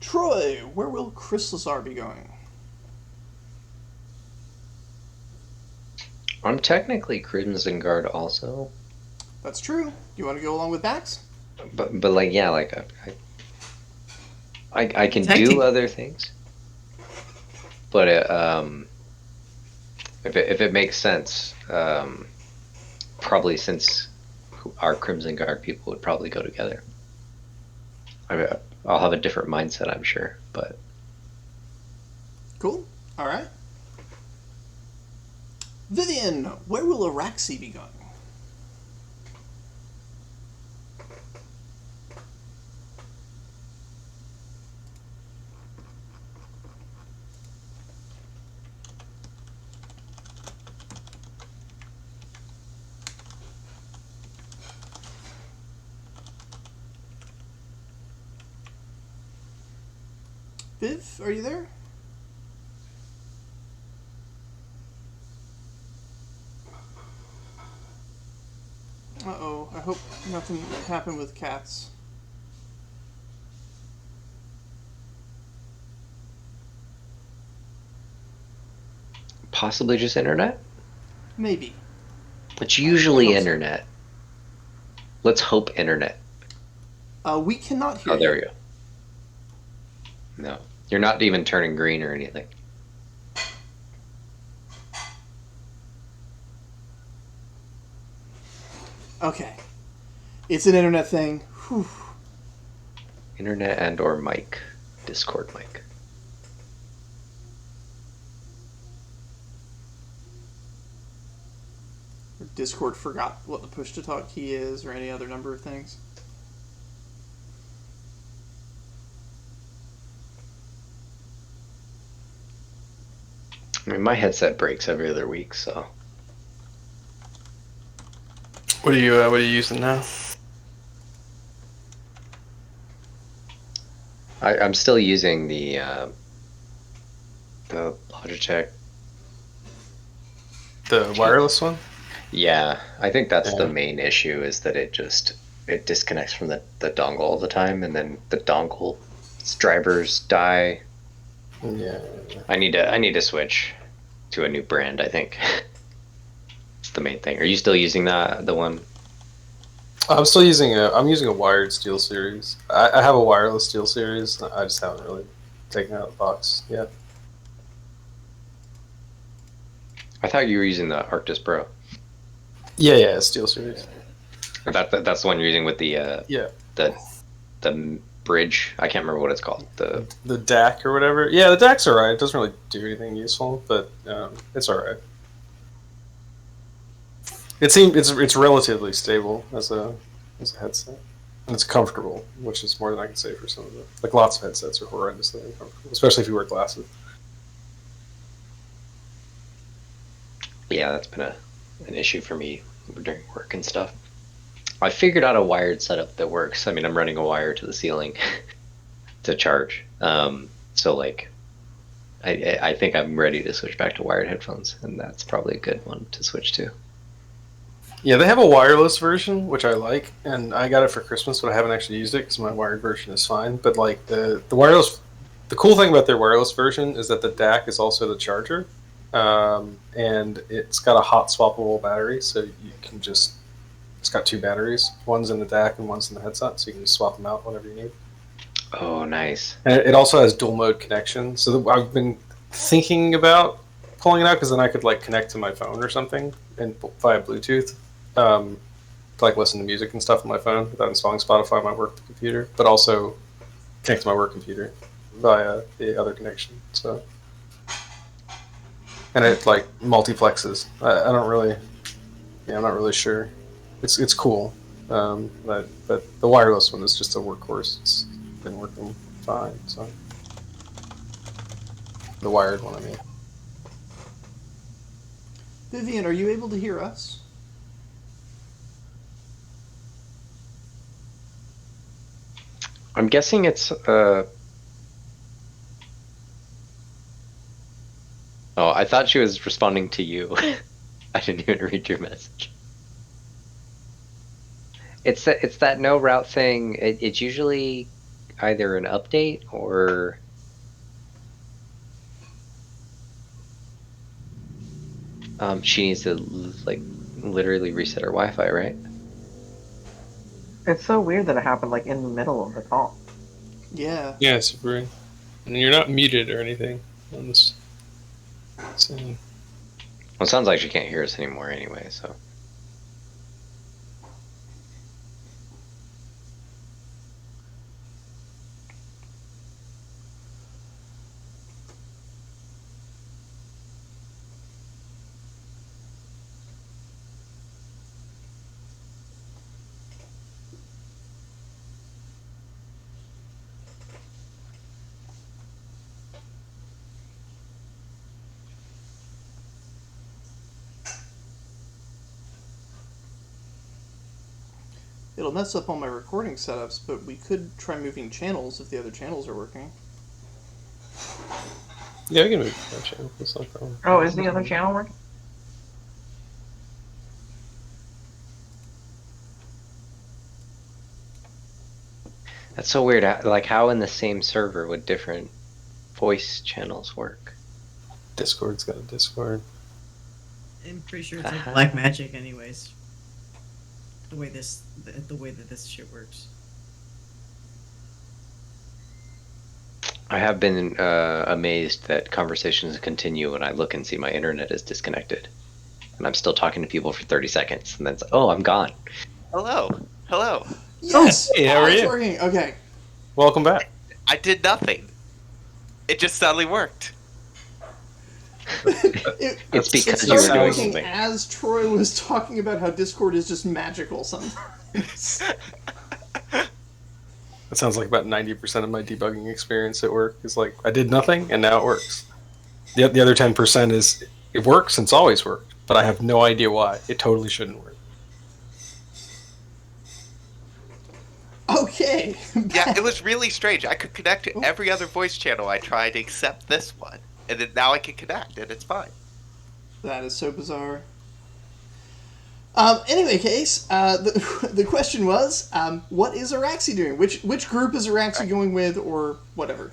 Troy, where will Chrysalisar be going? I'm technically Crimson Guard also, That's true. You want to go along with Bax? but like yeah, like I can Protecting. do other things, but if it makes sense, probably since our Crimson Guard people would probably go together. I'll have a different mindset, I'm sure, but Cool. All right. Vivian, where will Araxi be going? Viv, are you there? Uh-oh, I hope nothing happened with cats. possibly just internet. Maybe. It's usually I hope so. internet. Let's hope internet. We cannot hear Oh, there you. we go. No, you're not even turning green or anything. Okay. It's an internet thing. Whew. Internet and or mic, Discord mic. Discord forgot what the push-to-talk key is or any other number of things. I mean, my headset breaks every other week, so What are you using now? I'm still using the Logitech. The wireless one? Yeah, I think that's Yeah. the main issue is that it disconnects from the dongle all the time, and then the dongle drivers die. Yeah. I need to switch to a new brand, I think. It's the main thing. Are you still using the one? I'm still using I'm using a wired Steel Series. I have a wireless Steel Series. I just haven't really taken it out of the box yet. I thought you were using the Arctis Pro. Yeah, Steel Series. That's the one you're using with the Yeah. the bridge. I can't remember what it's called. The DAC or whatever. Yeah, the DAC's alright. It doesn't really do anything useful, but it's alright. It seems it's relatively stable as a headset, and it's comfortable, which is more than I can say for some of it. Like lots of headsets are horrendously uncomfortable, especially if you wear glasses. Yeah, that's been an issue for me during work and stuff. I figured out a wired setup that works. I mean, I'm running a wire to the ceiling to charge. So like, I think I'm ready to switch back to wired headphones, and that's probably a good one to switch to. Yeah, they have a wireless version, which I like, and I got it for Christmas, but I haven't actually used it because my wired version is fine. But like the wireless, the cool thing about their wireless version is that the DAC is also the charger, and it's got a hot swappable battery, so you can just it's got two batteries, one's in the DAC and one's in the headset, so you can just swap them out whenever you need. Oh, nice. And it also has dual mode connection, so I've been thinking about pulling it out because then I could like connect to my phone or something and via Bluetooth. To like listen to music and stuff on my phone without installing Spotify on my work computer, but also connect to my work computer via the other connection. So, and it like multiplexes. I don't really, I'm not really sure. It's cool, but the wireless one is just a workhorse. It's been working fine. So, the wired one, I mean. Vivian, are you able to hear us? I'm guessing it's Oh, I thought she was responding to you. I didn't even read your message. It's that no route thing. It's usually either an update or she needs to like literally reset her Wi-Fi, right? It's so weird that it happened like in the middle of the call. Yeah. Yeah, super weird. And you're not muted or anything on this. So, Well, it sounds like she can't hear us anymore anyway, so. It'll mess up all my recording setups, but we could try moving channels if the other channels are working. yeah, we can move that channel. That's no problem. Oh, is the other channel working? That's so weird. Like, how in the same server would different voice channels work? Discord's got a Discord. I'm pretty sure it's like black magic, anyways. The way that this shit works. I have been amazed that conversations continue when I look and see my internet is disconnected. And I'm still talking to people for 30 seconds. And then it's like, oh, I'm gone. Hello. Hello. Yes! hey, how are it's you? working. Okay. Welcome back. I did nothing. It just suddenly worked. It's because it you were started doing working something. as Troy was talking about how Discord is just magical sometimes. That sounds like about 90% of my debugging experience at work is like, I did nothing and now it works. The other 10% is, it works and it's always worked, but I have no idea why. It totally shouldn't work. Okay. Yeah, it was really strange. I could connect to every other voice channel I tried except this one. And then now I can connect and it's fine. That is so bizarre. Anyway, case, the question was, what is Araxi doing? Which group is Araxi going with, or whatever?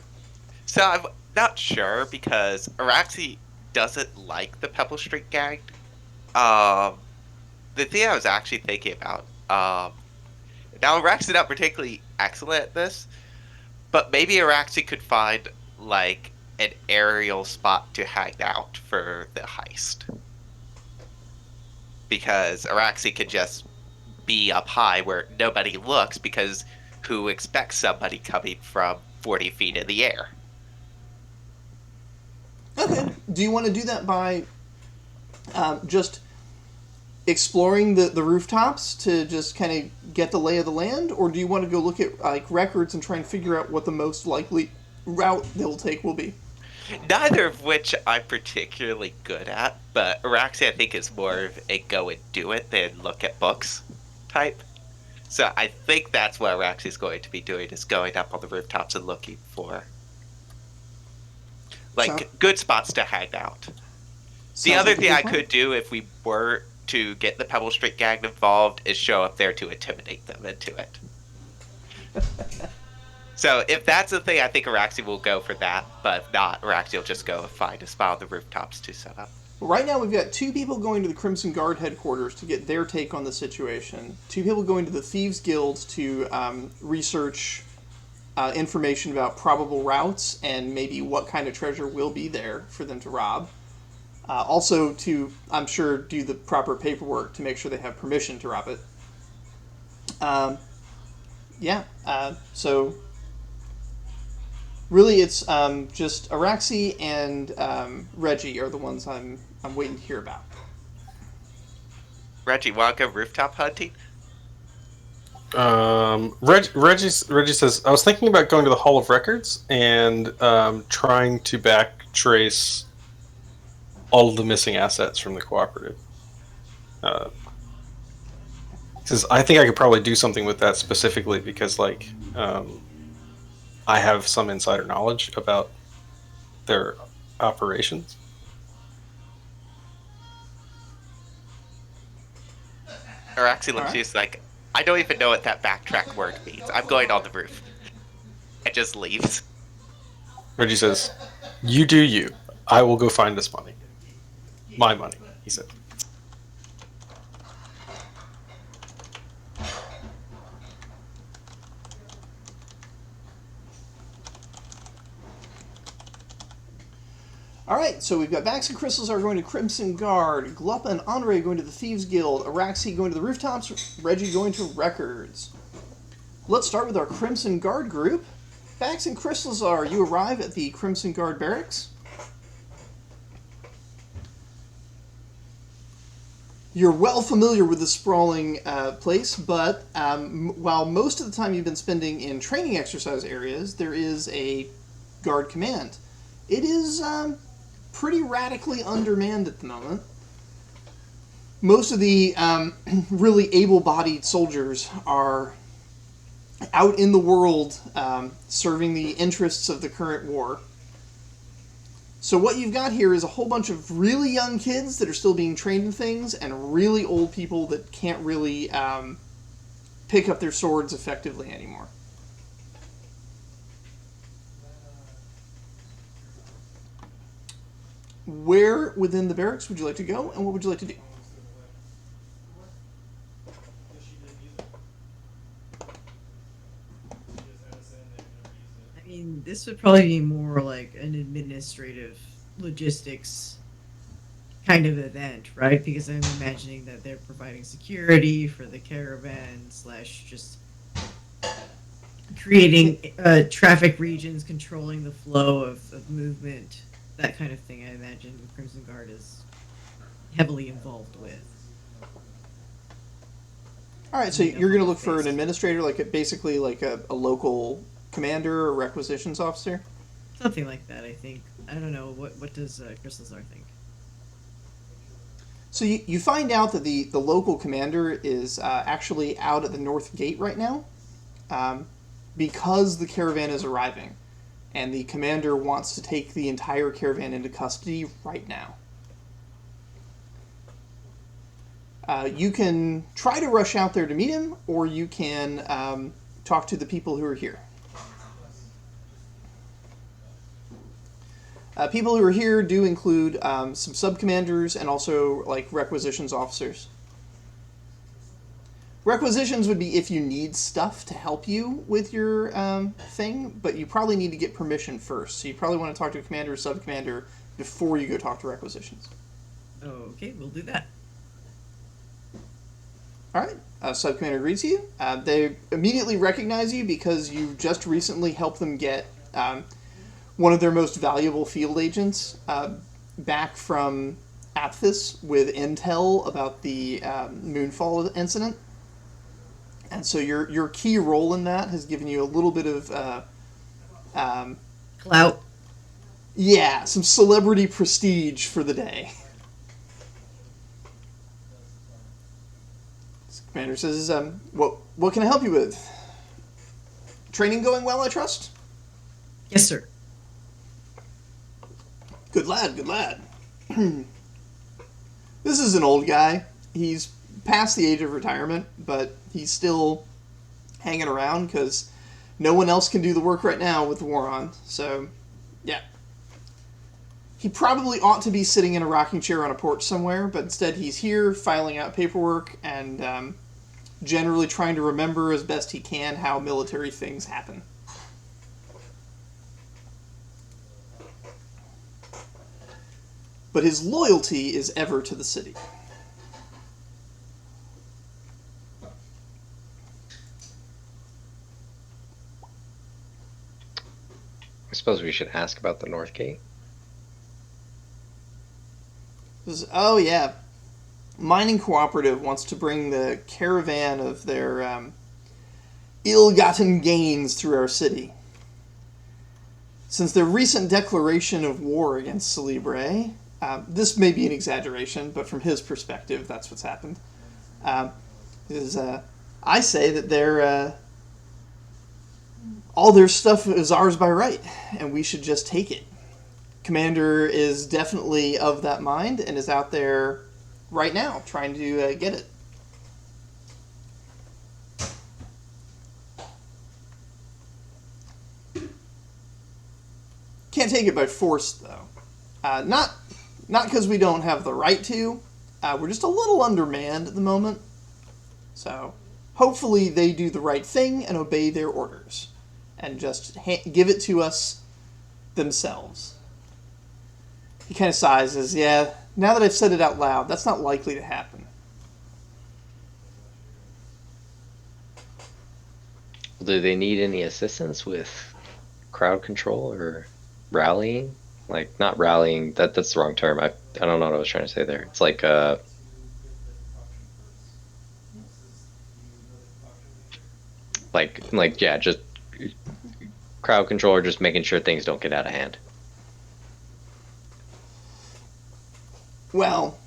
So I'm not sure because Araxi doesn't like the Pebble Street gang. The thing I was actually thinking about, now Araxi not particularly excellent at this, but maybe Araxi could find like an aerial spot to hang out for the heist. Because Araxi could just be up high where nobody looks because who expects somebody coming from 40 feet in the air? Okay. Do you want to do that by just exploring the rooftops to just kind of get the lay of the land, or do you want to go look at like records and try and figure out what the most likely route they'll take will be? Neither of which I'm particularly good at, but Araxi I think is more of a go and do it than look at books type. So I think that's what Araxi is going to be doing, is going up on the rooftops and looking for like good spots to hang out. The other thing I could do if we were to get the Pebble Street gang involved is show up there to intimidate them into it. So if that's the thing, I think Araxi will go for that, but if not, Araxi will just go and find a spot on the rooftops to set up. Right now we've got 2 people going to the Crimson Guard headquarters to get their take on the situation. 2 people going to the Thieves Guild to research information about probable routes and maybe what kind of treasure will be there for them to rob. Also to, I'm sure, do the proper paperwork to make sure they have permission to rob it. So really it's just Araxi and Reggie are the ones I'm waiting to hear about. Reggie, want to go rooftop hunting? Reggie says, I was thinking about going to the Hall of Records and trying to backtrace all of the missing assets from the cooperative. Says, I think I could probably do something with that specifically because, like, I have some insider knowledge about their operations. Araxi looks All at you, right. is like, I don't even know what that backtrack word means. I'm going on the roof. And just leaves. Reggie says, "You do you. I will go find this money. My money," he said. All right, so we've got Vax and Crystals are going to Crimson Guard, Gluppa and Andre going to the Thieves Guild, Araxi going to the Rooftops, Reggie going to Records. Let's start with our Crimson Guard group. Vax and Crystals are, you arrive at the Crimson Guard barracks. You're well familiar with the sprawling place, but while most of the time you've been spending in training exercise areas, there is a guard command. It is pretty radically undermanned at the moment. Most of the really able-bodied soldiers are out in the world serving the interests of the current war. So what you've got here is a whole bunch of really young kids that are still being trained in things, and really old people that can't really pick up their swords effectively anymore. Where within the barracks would you like to go, and what would you like to do? I mean, this would probably be more like an administrative logistics kind of event, right? Because I'm imagining that they're providing security for the caravan slash just creating traffic regions, controlling the flow of movement, that kind of thing. I imagine Crimson Guard is heavily involved with. All right, so you're going to look for an administrator, basically like a local commander or requisitions officer? Something like that, I think. I don't know. What does Crystalzar think? So you find out that the local commander is actually out at the north gate right now because the caravan is arriving. And the commander wants to take the entire caravan into custody right now. You can try to rush out there to meet him, or you can talk to the people who are here. People who are here do include some sub-commanders and also requisitions officers. Requisitions would be if you need stuff to help you with your thing, but you probably need to get permission first. So you probably want to talk to a commander or sub-commander before you go talk to requisitions. Okay, we'll do that. All right. Sub-commander greets you. They immediately recognize you because you just recently helped them get one of their most valuable field agents back from Aphthis with intel about the Moonfall incident. And so your key role in that has given you a little bit of Clout. Yeah, some celebrity prestige for the day. Commander says, what can I help you with? Training going well, I trust? Yes, sir. Good lad, good lad. This is an old guy. He's past the age of retirement, but he's still hanging around because no one else can do the work right now with the war on. So, yeah. He probably ought to be sitting in a rocking chair on a porch somewhere, but instead he's here filing out paperwork and generally trying to remember as best he can how military things happen. But his loyalty is ever to the city. I suppose we should ask about the North Gate. Oh, yeah. Mining Cooperative wants to bring the caravan of their ill-gotten gains through our city. Since their recent declaration of war against Celebre, this may be an exaggeration, but from his perspective, that's what's happened. I say that all their stuff is ours by right, and we should just take it. Commander is definitely of that mind and is out there right now trying to get it. Can't take it by force, though. Not because we don't have the right to. We're just a little undermanned at the moment. So, hopefully they do the right thing and obey their orders. And just give it to us themselves. He kind of sighs as, yeah, now that I've said it out loud, that's not likely to happen. Do they need any assistance with crowd control or rallying? Like, not rallying, that's the wrong term. I don't know what I was trying to say there. It's like yeah, just crowd control or just making sure things don't get out of hand. Well,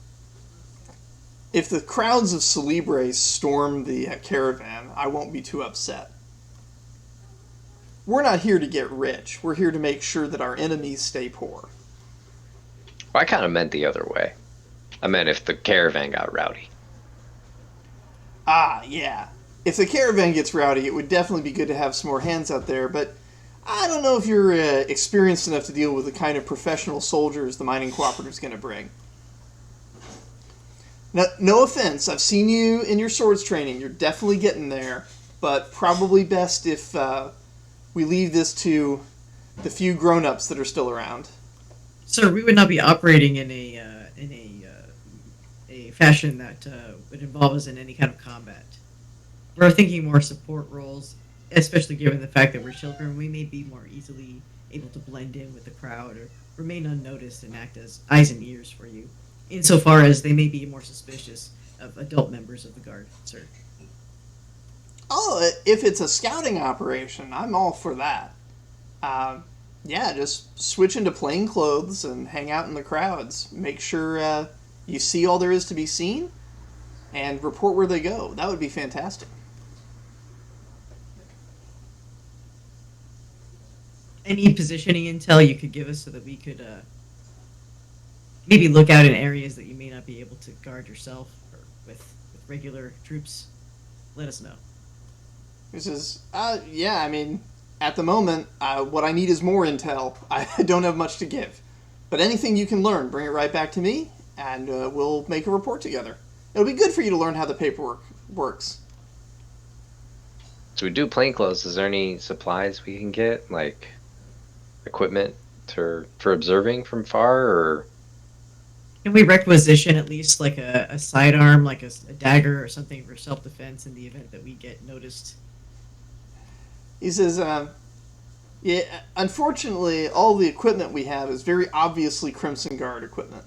if the crowds of Celebres storm the caravan, I won't be too upset. We're not here to get rich. We're here to make sure that our enemies stay poor. Well, I kind of meant the other way. I meant if the caravan got rowdy. Ah, yeah. If the caravan gets rowdy, it would definitely be good to have some more hands out there, but I don't know if you're experienced enough to deal with the kind of professional soldiers the mining cooperative's going to bring. Now, no offense, I've seen you in your swords training. You're definitely getting there, but probably best if we leave this to the few grown-ups that are still around. Sir, we would not be operating in a fashion that would involve us in any kind of combat. We're thinking more support roles, especially given the fact that we're children. We may be more easily able to blend in with the crowd or remain unnoticed and act as eyes and ears for you, insofar as they may be more suspicious of adult members of the guard, sir. Oh, if it's a scouting operation, I'm all for that. Yeah, just switch into plain clothes and hang out in the crowds. Make sure you see all there is to be seen and report where they go. That would be fantastic. Any positioning intel you could give us so that we could maybe look out in areas that you may not be able to guard yourself or with regular troops, let us know. He says, yeah, I mean, at the moment, what I need is more intel. I don't have much to give. But anything you can learn, bring it right back to me, and we'll make a report together. It'll be good for you to learn how the paperwork works. So we do plainclothes. Is there any supplies we can get, like equipment for observing from far, or Can we requisition at least like a sidearm, like a dagger or something for self-defense in the event that we get noticed? He says, yeah, unfortunately, all the equipment we have is very obviously Crimson Guard equipment.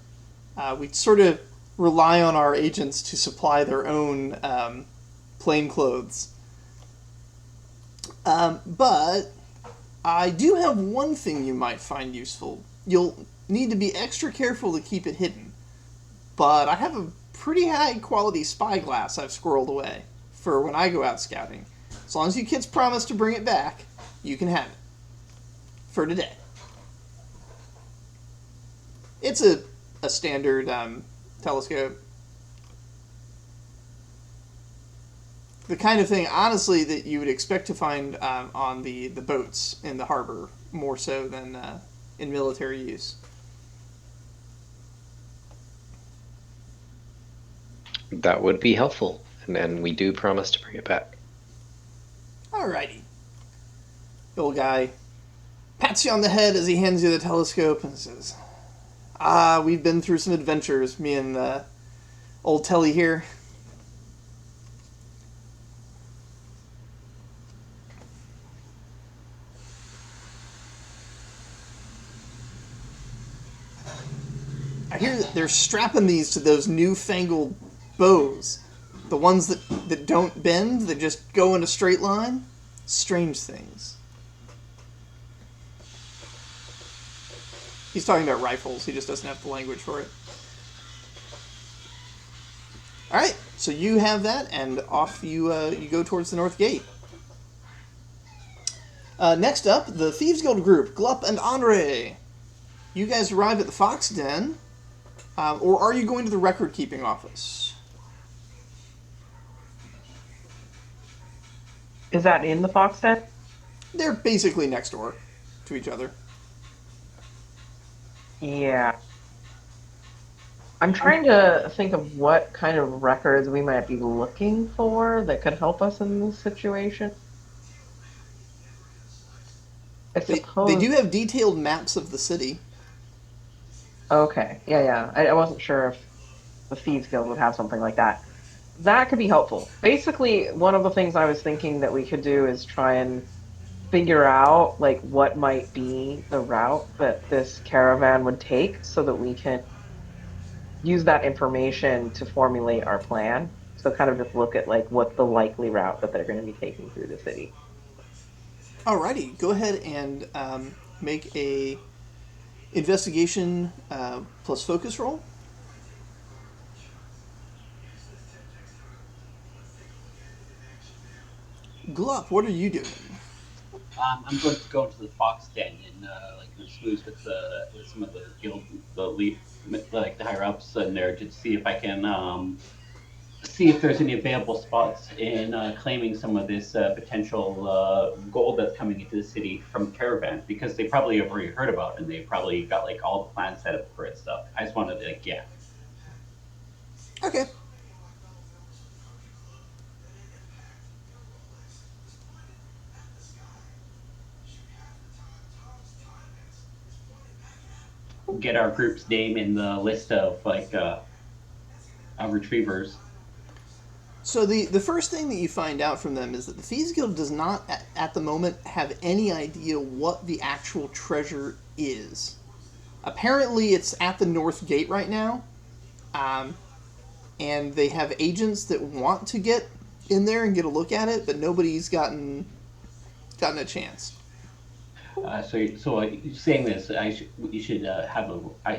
We sort of rely on our agents to supply their own plainclothes. But I do have one thing you might find useful. You'll need to be extra careful to keep it hidden. But I have a pretty high quality spyglass I've squirreled away for when I go out scouting. As long as you kids promise to bring it back, you can have it. For today. It's a standard telescope. The kind of thing, honestly, that you would expect to find on the boats in the harbor, more so than in military use. that would be helpful. And we do promise to bring it back. Alrighty. The old guy pats you on the head as he hands you the telescope and says, we've been through some adventures, me and old Telly here. I hear that they're strapping these to those newfangled bows. The ones that don't bend, that just go in a straight line. Strange things. He's talking about rifles. He just doesn't have the language for it. Alright, so you have that, and off you go towards the north gate. Next up, the Thieves Guild group, Glup and Andre. You guys arrive at the Fox Den, or are you going to the record-keeping office? Is that in the Fox Den? They're basically next door to each other. Yeah. I'm trying to think of what kind of records we might be looking for that could help us in this situation. I They suppose. do have detailed maps of the city. Okay, yeah. I wasn't sure if the Thieves Guild would have something like that. That could be helpful. Basically, one of the things I was thinking that we could do is try and figure out like what might be the route that this caravan would take so that we can use that information to formulate our plan. So kind of just look at like what's the likely route that they're going to be taking through the city. Alrighty, go ahead and make a investigation plus focus roll. Glup, what are you doing? I'm going to go into the Fox Den and schmooze with some of the guild, like the higher ups in there, to see if I can see if there's any available spots in claiming some of this potential gold that's coming into the city from caravan, because they probably have already heard about it and they probably got like all the plans set up for it stuff. I just wanted to Okay. get our group's name in the list of retrievers. So the first thing that you find out from them is that the Thieves Guild does not, at the moment, have any idea what the actual treasure is. Apparently, it's at the North Gate right now, and they have agents that want to get in there and get a look at it, but nobody's gotten a chance. So saying this, you should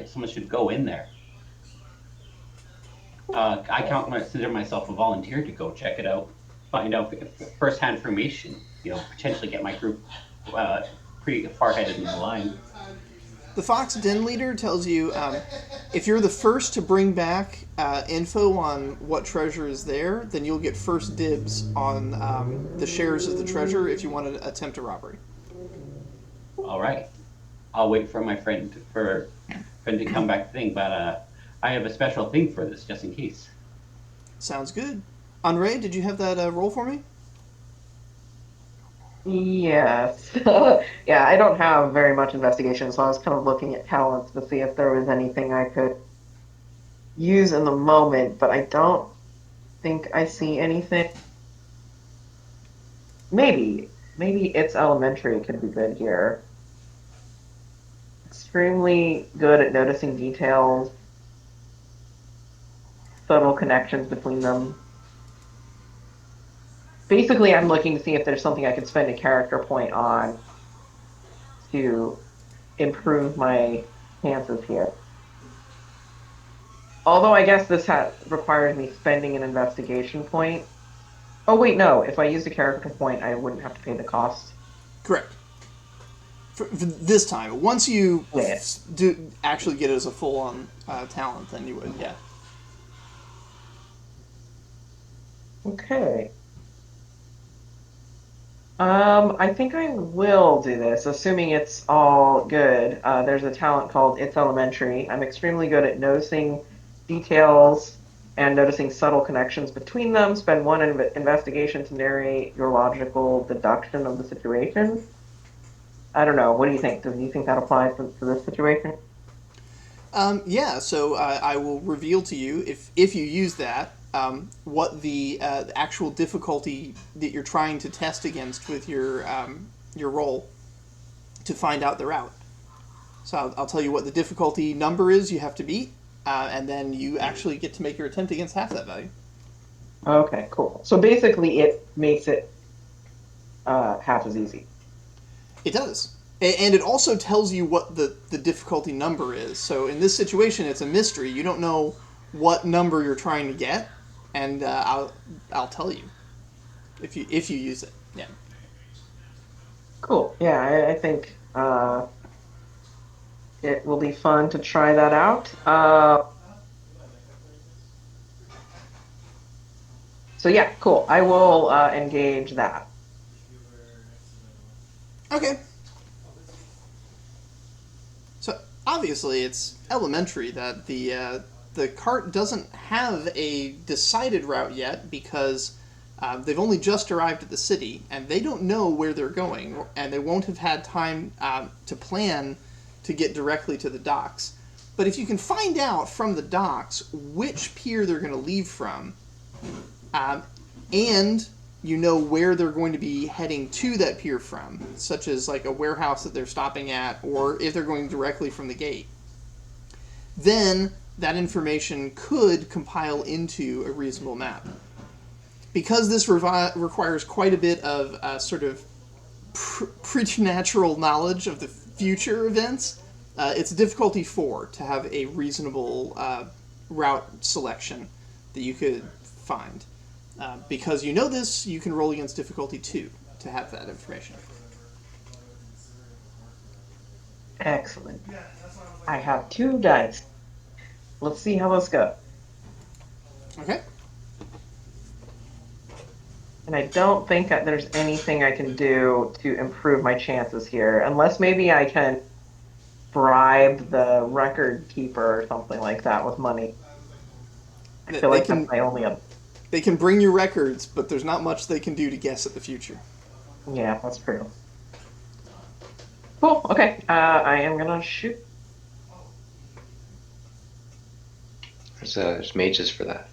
someone should go in there. I consider myself a volunteer to go check it out, find out first-hand information. Potentially get my group pretty far ahead in the line. The Fox Den leader tells you if you're the first to bring back info on what treasure is there, then you'll get first dibs on the shares of the treasure if you want to attempt a robbery. All right, I'll wait for my friend to come back thing, but I have a special thing for this just in case. Sounds good. Andre, did you have that roll for me? Yes. Yeah, I don't have very much investigation, so I was kind of looking at talents to see if there was anything I could use in the moment, but I don't think I see anything. Maybe it's elementary could be good here. Extremely good at noticing details, subtle connections between them. Basically, I'm looking to see if there's something I could spend a character point on to improve my chances here. Although I guess this requires me spending an investigation point. Oh wait, no. If I used a character point, I wouldn't have to pay the cost. Correct. For this time, once you do actually get it as a full-on talent, then you would, yeah. Okay. I think I will do this, assuming it's all good. There's a talent called It's Elementary. I'm extremely good at noticing details and noticing subtle connections between them. Spend one investigation to narrate your logical deduction of the situation. I don't know. What do you think? Do you think that applies to this situation? Yeah, so I will reveal to you, if you use that, what the actual difficulty that you're trying to test against with your roll to find out the route. So I'll tell you what the difficulty number is you have to beat, and then you actually get to make your attempt against half that value. Okay, cool. So basically it makes it half as easy. It does. And it also tells you what the difficulty number is. So in this situation, it's a mystery. You don't know what number you're trying to get, and I'll tell you if you use it. Yeah. Cool. Yeah, I think it will be fun to try that out. So yeah, cool. I will engage that. Okay. So obviously, it's elementary that the cart doesn't have a decided route yet because they've only just arrived at the city and they don't know where they're going, and they won't have had time to plan to get directly to the docks. But if you can find out from the docks which pier they're going to leave from, and you know where they're going to be heading to that pier from, such as like a warehouse that they're stopping at, or if they're going directly from the gate, then that information could compile into a reasonable map. Because this requires quite a bit of sort of preternatural knowledge of the future events, it's difficulty 4 to have a reasonable route selection that you could find. Because you know this, you can roll against difficulty 2 to have that information. Excellent. I have 2 dice. Let's see how this goes. Okay. And I don't think that there's anything I can do to improve my chances here, unless maybe I can bribe the record keeper or something like that with money. I feel like that's my only other. They can bring you records, but there's not much they can do to guess at the future. Yeah, that's true. Cool. Okay. I am gonna shoot. There's mages for that.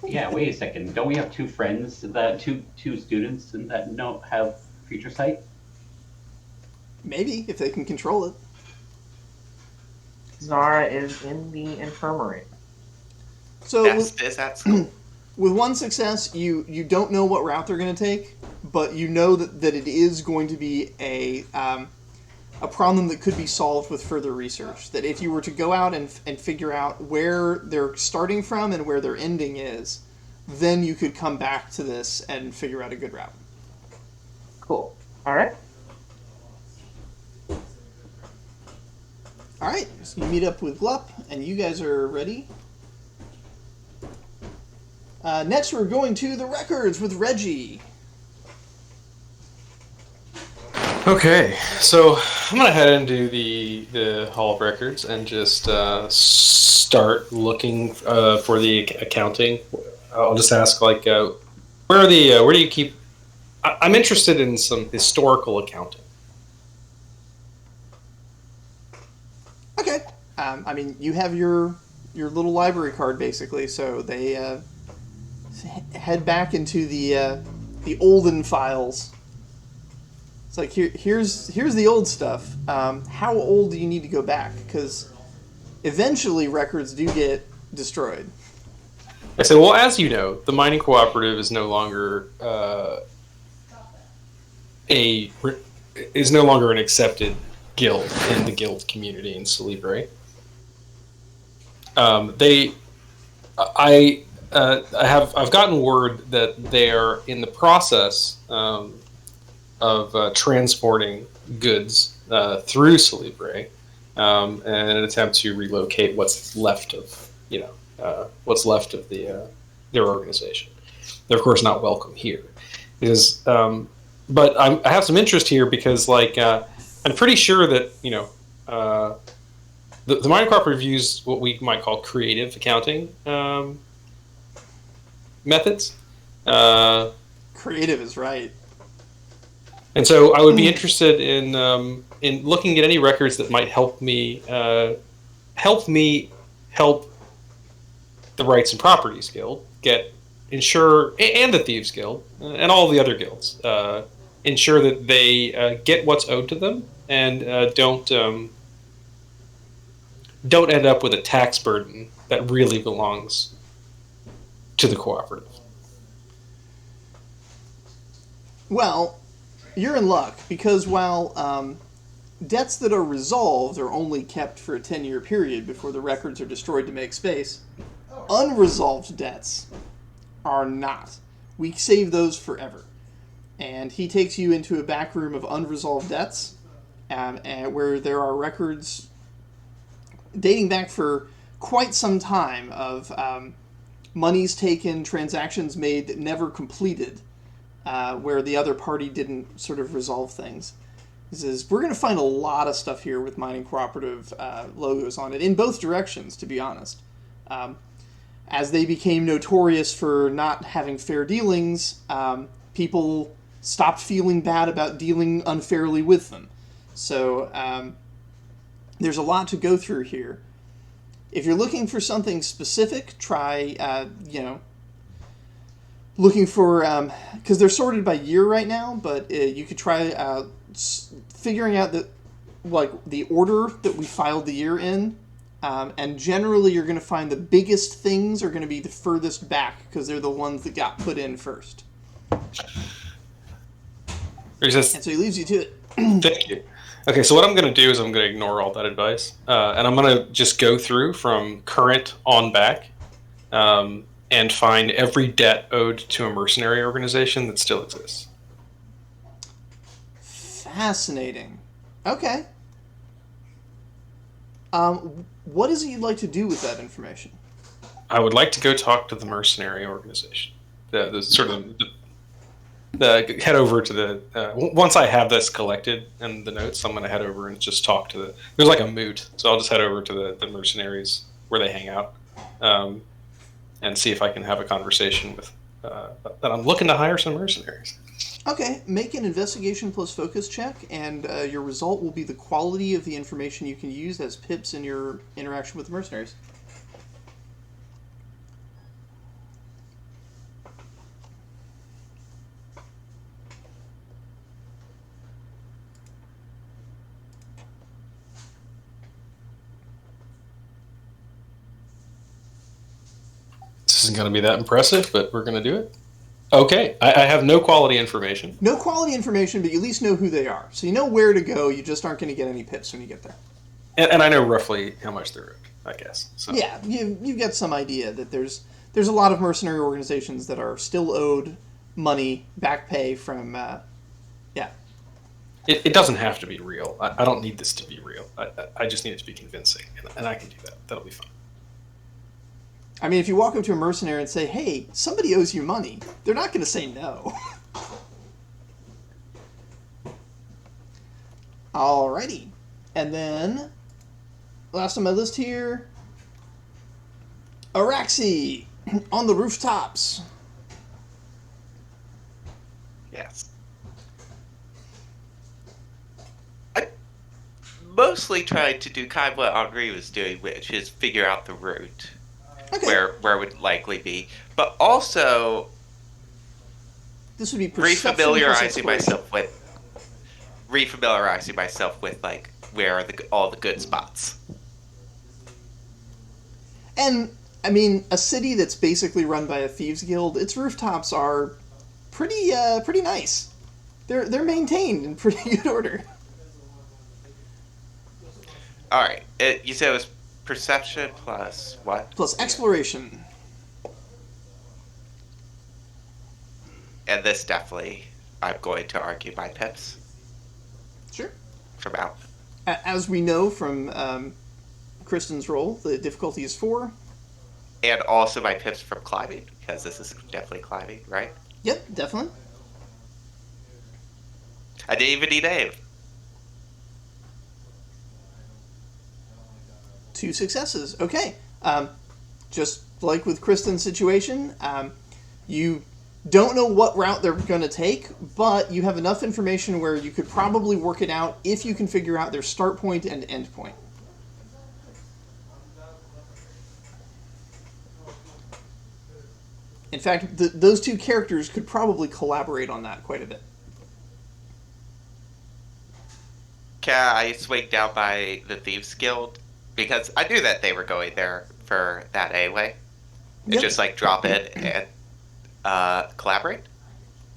Yeah, wait a second. Don't we have 2 friends that two students that don't have future sight? Maybe if they can control it. Zara is in the infirmary. So Nest is at school. with 1 success, you don't know what route they're going to take, but you know that it is going to be a problem that could be solved with further research. That if you were to go out and figure out where they're starting from and where their ending is, then you could come back to this and figure out a good route. Cool. All right. All right, so you meet up with Glup, and you guys are ready. Next, we're going to the records with Reggie. Okay, so I'm gonna head into the Hall of Records and just start looking for the accounting. I'll just ask like, where do you keep? I'm interested in some historical accounting. Okay. I mean, you have your little library card basically, so they head back into the olden files. It's like here's the old stuff. How old do you need to go back? Because eventually records do get destroyed. I said, well, as you know, the mining cooperative is no longer an accepted guild in the guild community in Celebre. I've gotten word that they're in the process of transporting goods through Celebre in an attempt to relocate what's left of their organization. They're of course not welcome here, because but I have some interest here because I'm pretty sure that the mining cooperative use what we might call creative accounting methods. Creative is right. And so I would be interested in looking at any records that might help me help the Rights and Properties Guild ensure, and the Thieves Guild and all the other guilds ensure that they get what's owed to them and don't end up with a tax burden that really belongs to the cooperative. Well, you're in luck, because while debts that are resolved are only kept for a 10-year period before the records are destroyed to make space, unresolved debts are not. We save those forever. and he takes you into a back room of unresolved debts, and where there are records dating back for quite some time of monies taken, transactions made that never completed, where the other party didn't sort of resolve things. He says, we're going to find a lot of stuff here with mining cooperative logos on it, in both directions, to be honest. As they became notorious for not having fair dealings, people stopped feeling bad about dealing unfairly with them. So there's a lot to go through here. If you're looking for something specific, try, looking for, because they're sorted by year right now, but you could try figuring out the order that we filed the year in. And generally, you're going to find the biggest things are going to be the furthest back because they're the ones that got put in first. And so he leaves you to it. Thank you. Okay, so what I'm going to do is I'm going to ignore all that advice, and I'm going to just go through from current on back, and find every debt owed to a mercenary organization that still exists. Fascinating. Okay. What is it you'd like to do with that information? I would like to go talk to the mercenary organization. The sort of the head over to the once I have this collected and the notes, I'm going to head over and just talk to there's like a moot, so I'll just head over to the mercenaries where they hang out, and see if I can have a conversation with that I'm looking to hire some mercenaries. Okay, make an investigation plus focus check, and your result will be the quality of the information you can use as pips in your interaction with the mercenaries. This isn't going to be that impressive, but we're going to do it. Okay, I have no quality information. No quality information, but you at least know who they are. So you know where to go, you just aren't going to get any pips when you get there. And I know roughly how much they're owed, I guess. So. Yeah, you've got some idea that there's a lot of mercenary organizations that are still owed money, back pay from, yeah. It doesn't have to be real. I don't need this to be real. I just need it to be convincing, and I can do that. That'll be fun. I mean, if you walk up to a mercenary and say, hey, somebody owes you money, they're not going to say no. Alrighty. And then, last on my list here, Araxi on the rooftops. Yes. I mostly tried to do kind of what Henri was doing, which is figure out the route. Okay. Where it would likely be, but also this would be perception refamiliarizing myself with like where are all the good spots. And I mean, a city that's basically run by a thieves guild, its rooftops are pretty nice. They're maintained in pretty good order. All right, you said it was perception plus what? Plus exploration. And this definitely, I'm going to argue my pips. Sure. From out. As we know from Kristen's roll, the difficulty is 4. And also my pips from climbing, because this is definitely climbing, right? Yep, definitely. I didn't even need aim. 2 successes. Okay. Just like with Kristen's situation, you don't know what route they're going to take, but you have enough information where you could probably work it out if you can figure out their start point and end point. In fact, those 2 characters could probably collaborate on that quite a bit. Can I swing down by the Thieves Guild? Because I knew that they were going there for that anyway. And Yep. just like drop in and collaborate?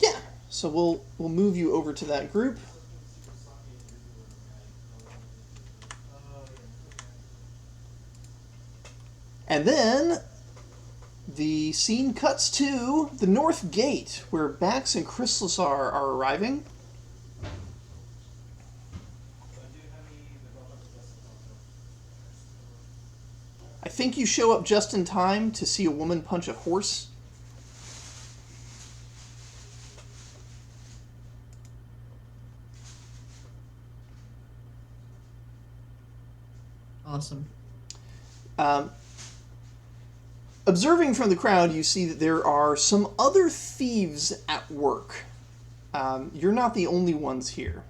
Yeah. So we'll move you over to that group. And then The scene cuts to the North Gate, where Bax and Chrysalis are arriving. I think you show up just in time to see a woman punch a horse. Awesome. Observing from the crowd, you see that there are some other thieves at work. You're not the only ones here.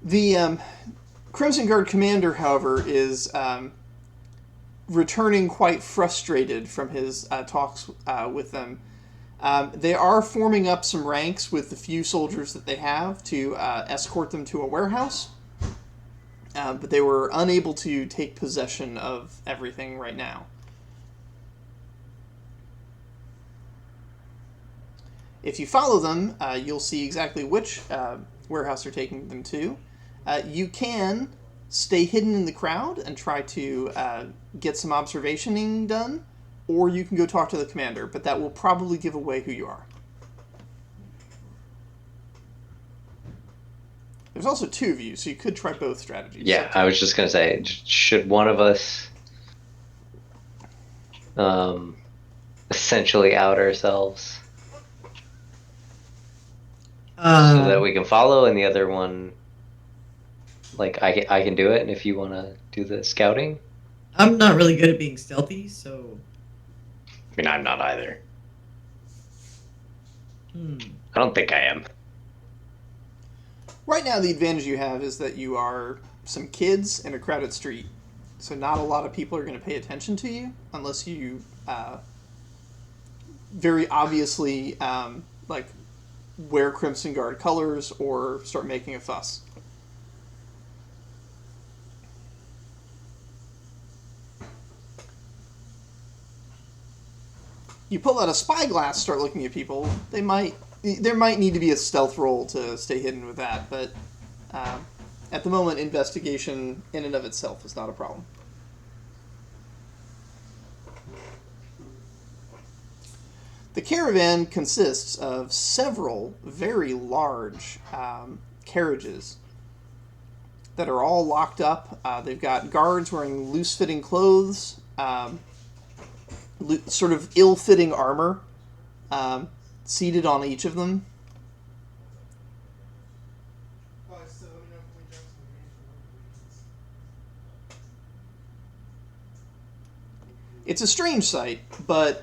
The Crimson Guard commander, however, is returning quite frustrated from his talks with them. They are forming up some ranks with the few soldiers that they have to escort them to a warehouse, but they were unable to take possession of everything right now. If you follow them, you'll see exactly which warehouse they're taking them to. You can stay hidden in the crowd and try to get some observationing done, or you can go talk to the commander, but that will probably give away who you are. There's also two of you, so you could try both strategies. Yeah, I was just gonna say, should one of us essentially out ourselves so that we can follow, and the other one, like, I can do it, and if you want to do the scouting? I'm not really good at being stealthy, so... I mean, I'm not either. Hmm. I don't think I am. Right now, the advantage you have is that you are some kids in a crowded street, so not a lot of people are going to pay attention to you unless you very obviously like wear Crimson Guard colors or start making a fuss. You pull out a spyglass, start looking at people. There might need to be a stealth roll to stay hidden with that, but at the moment, investigation in and of itself is not a problem. The caravan consists of several very large carriages that are all locked up. They've got guards wearing loose-fitting clothes, sort of ill-fitting armor, seated on each of them. It's a strange sight, but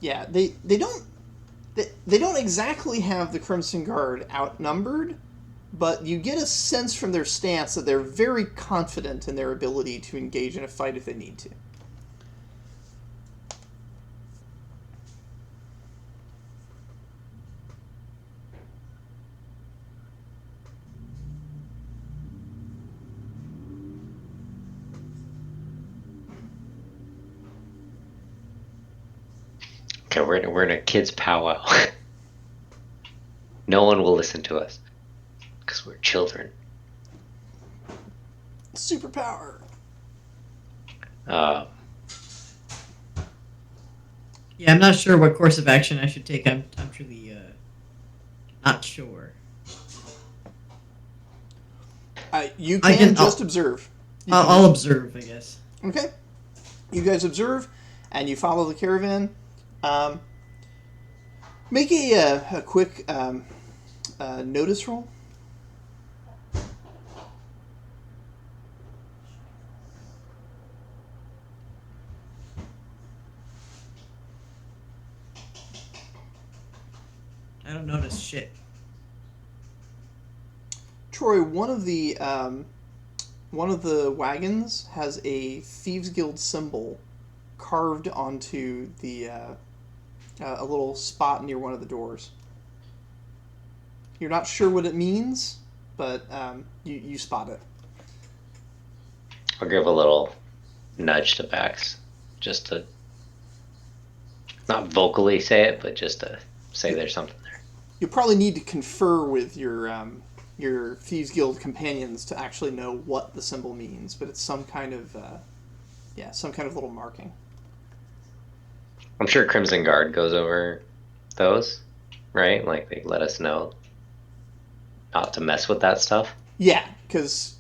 yeah, they don't exactly have the Crimson Guard outnumbered, but you get a sense from their stance that they're very confident in their ability to engage in a fight if they need to. Okay, we're in a kids' powwow. No one will listen to us because we're children. Superpower. Yeah, I'm not sure what course of action I should take. I'm truly not sure. You can just observe. I'll observe, I guess. Okay. You guys observe, and you follow the caravan. Make a quick notice roll. I don't notice shit. Troy, one of the wagons has a Thieves Guild symbol carved onto the a little spot near one of the doors. You're not sure what it means, but you spot it. I'll give a little nudge to Bax, just to not vocally say it, but just to say there's something there. You'll probably need to confer with your your Thieves Guild companions to actually know what the symbol means, but it's some kind of some kind of little marking. I'm sure Crimson Guard goes over those, right? Like they let us know not to mess with that stuff. Yeah, because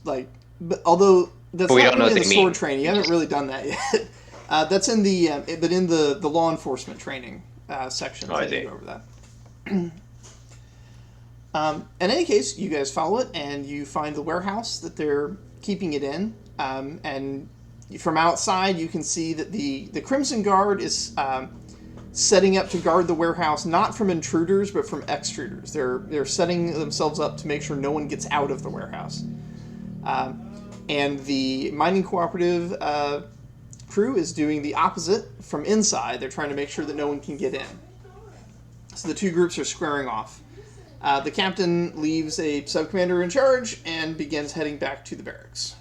although that's But we not don't know really in what the they sword mean. training, you haven't really done that yet. That's in the but in the law enforcement training sections. Oh, I they see. go over that. In any case, you guys follow it, and you find the warehouse that they're keeping it in. And from outside, you can see that the Crimson Guard is setting up to guard the warehouse, not from intruders, but from extruders. They're setting themselves up to make sure no one gets out of the warehouse. And the mining cooperative crew is doing the opposite from inside. They're trying to make sure that no one can get in. So the two groups are squaring off. The captain leaves a sub-commander in charge and begins heading back to the barracks.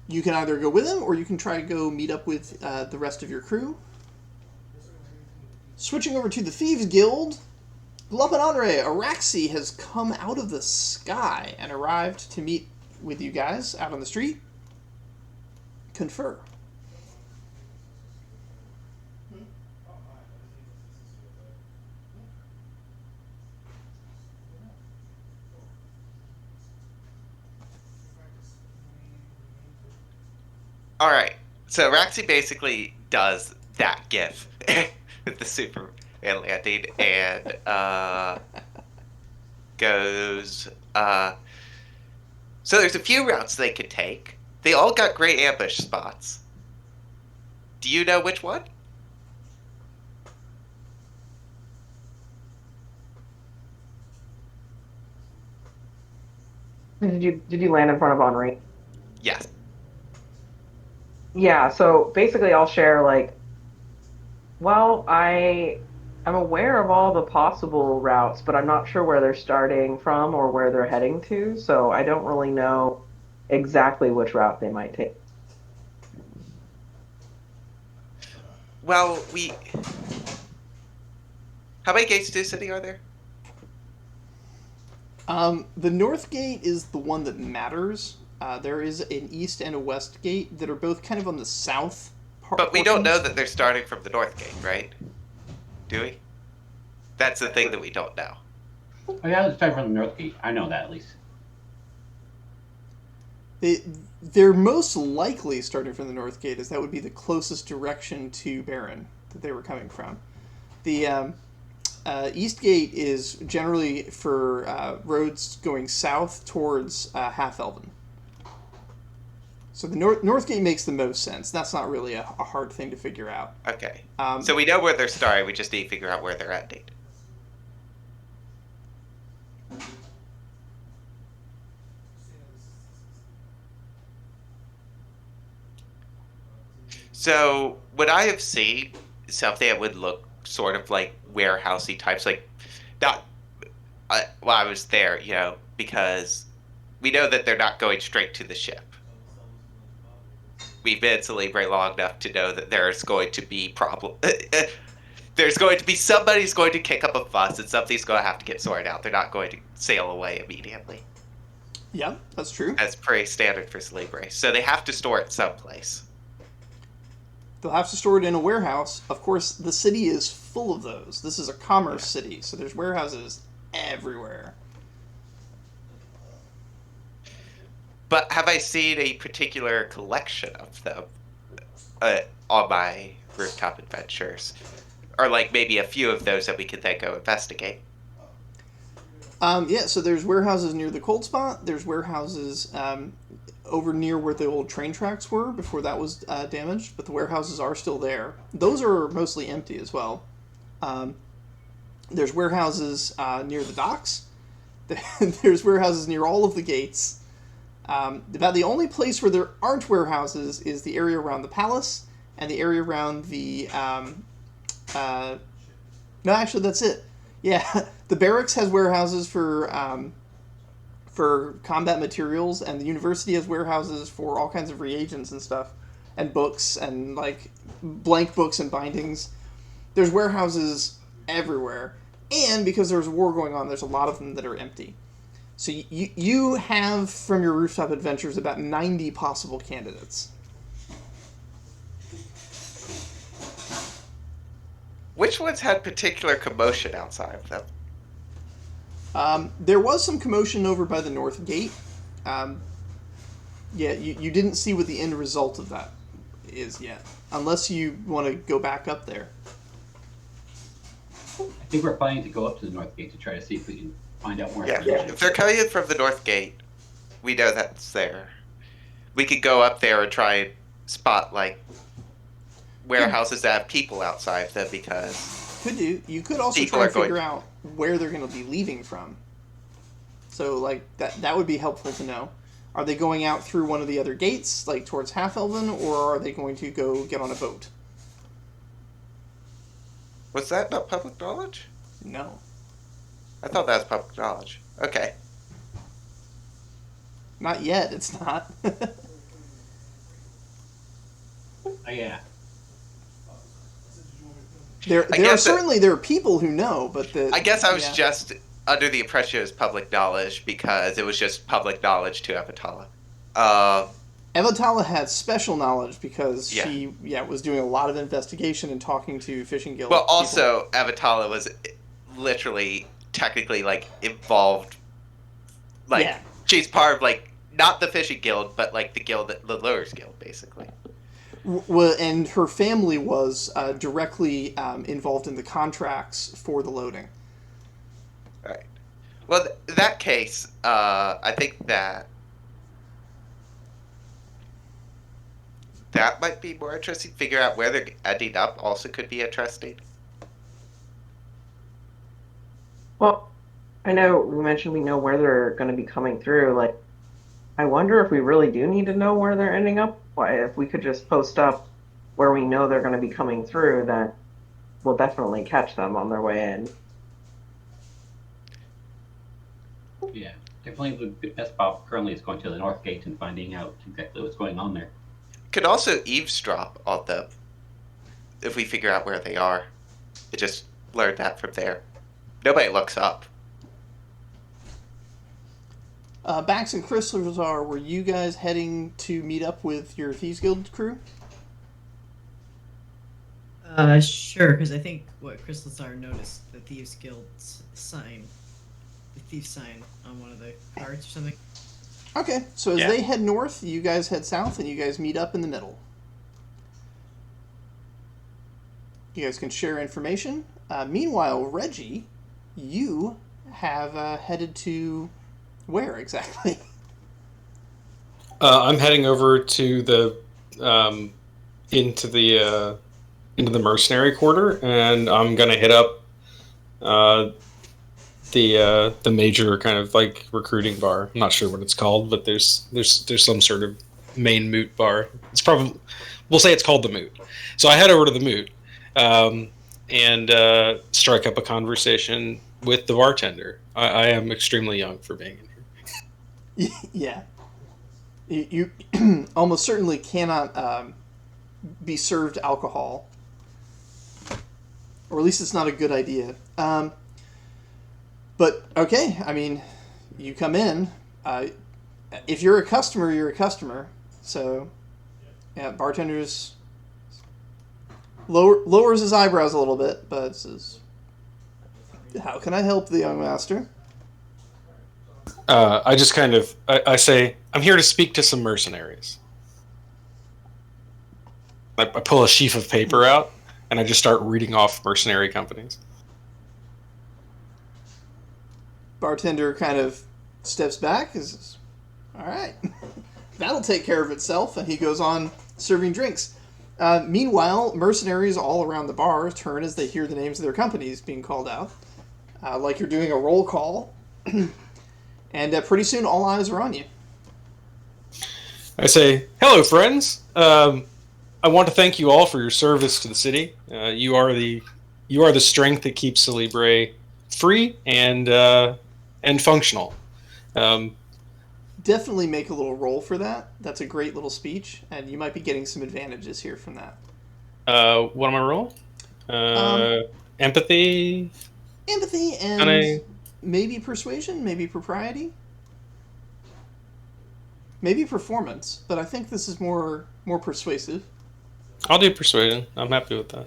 You can either go with him, or you can try to go meet up with the rest of your crew. Switching over to the Thieves Guild, Glopananre Araxi has come out of the sky and arrived to meet with you guys out on the street. Confer. All right. So Raxi basically does that gif with the Superman landing and goes. So there's a few routes they could take. They all got great ambush spots. Do you know which one? Did you land in front of Henri? Yes. Yeah, so basically I'll share I'm aware of all the possible routes, but I'm not sure where they're starting from or where they're heading to, so I don't really know exactly which route they might take. Well, how many gates to the city are there? The north gate is the one that matters. There is an east and a west gate that are both kind of on the south part. But we don't know that they're starting from the north gate, right? Do we? That's the thing that we don't know. Oh yeah, let's start from the north gate. I know that at least. They're most likely starting from the north gate, as that would be the closest direction to Baron that they were coming from. The east gate is generally for roads going south towards Half Elven. So the north gate makes the most sense. That's not really a hard thing to figure out. Okay. So we know where they're starting. We just need to figure out where they're ending. So what I have seen is something that would look sort of like warehousey types, like not. Well, I was there, because we know that they're not going straight to the ship. We've been in Celebre long enough to know that there's going to be there's going to be somebody's going to kick up a fuss and something's going to have to get sorted out. They're not going to sail away immediately. Yeah, that's true. That's pretty standard for Celebre. So they have to store it someplace. They'll have to store it in a warehouse. Of course, the city is full of those. This is a commerce city, so there's warehouses everywhere. But have I seen a particular collection of them on my rooftop adventures? Or maybe a few of those that we could then go investigate? Yeah, so there's warehouses near the cold spot. There's warehouses over near where the old train tracks were before that was damaged, but the warehouses are still there. Those are mostly empty as well. There's warehouses near the docks. There's warehouses near all of the gates. About the only place where there aren't warehouses is the area around the palace and the area around the... no, actually, that's it. Yeah, the barracks has warehouses for combat materials, and the university has warehouses for all kinds of reagents and stuff, and books, and blank books and bindings. There's warehouses everywhere. And because there's a war going on, there's a lot of them that are empty. So you have, from your rooftop adventures, about 90 possible candidates. Which ones had particular commotion outside of them? There was some commotion over by the north gate. Yeah, you didn't see what the end result of that is yet, unless you want to go back up there. I think we're planning to go up to the north gate to try to see if we can find out more Yeah, information. if they're coming in from the north gate, we know that's there. We could go up there and try and spot, like, warehouses that have people outside them, because... Could do. You could also People try are and figure going- out where they're going to be leaving from. So, like, that would be helpful to know. Are they going out through one of the other gates, like towards Half-Elven, or are they going to go get on a boat? Was that not public knowledge? No. I thought that was public knowledge. Okay. Not yet, it's not. Oh, yeah. There I are guess certainly there are people who know, but I guess I was yeah. just under the impression it was public knowledge because it was just public knowledge to Avatala. Evatala had special knowledge because Yeah. she was doing a lot of investigation and talking to fishing guild Well, people. also, Avatala was literally, technically, like, involved. Like, Yeah. she's part of, like, not the fishing guild, but, like, the guild, the lures guild, basically. Well, and her family was directly involved in the contracts for the loading. Right. Well, in that case, I think that might be more interesting. Figure out where they're ending up also could be interesting. Well, I know we mentioned we know where they're going to be coming through. Like, I wonder if we really do need to know where they're ending up. Why, if we could just post up where we know they're going to be coming through, that we'll definitely catch them on their way in. Yeah. Definitely the best spot currently is going to the north gate and finding out exactly what's going on there. Could also eavesdrop on them if we figure out where they are. And just learn that from there. Nobody looks up. Bax and Chrysler, were you guys heading to meet up with your Thieves Guild crew? Sure, because I think what Crystal Star noticed the Thieves Guild's sign, the thief sign on one of the cards or something. Okay, so as Yeah. they head north, you guys head south, and you guys meet up in the middle. You guys can share information. Meanwhile, Reggie, you have headed to where exactly? I'm heading over to the into the mercenary quarter, and I'm gonna hit up the major kind of like recruiting bar. I'm not sure what it's called, but there's some sort of main moot bar. It's probably, we'll say it's called the Moot. So I head over to the Moot and strike up a conversation with the bartender. I am extremely young for being in here. Yeah. You almost certainly cannot be served alcohol. Or at least it's not a good idea. But, okay, I mean, you come in. If you're a customer, you're a customer. So, yeah, bartender's lowers his eyebrows a little bit, but says, "How can I help the young master?" I just kind of I say, I'm here to speak to some mercenaries. I pull a sheaf of paper out and I just start reading off mercenary companies. Bartender kind of steps back. Says, "All right, that'll take care of itself," and he goes on serving drinks. Meanwhile, mercenaries all around the bar turn as they hear the names of their companies being called out, like you're doing a roll call. And pretty soon, all eyes are on you. I say, "Hello, friends. I want to thank you all for your service to the city. You are the strength that keeps Celebre free and functional." Definitely make a little roll for that. That's a great little speech, and you might be getting some advantages here from that. What am I roll? Empathy. Empathy and Cunning. maybe persuasion, maybe propriety, maybe performance. But I think this is more persuasive. I'll do persuasion. I'm happy with that.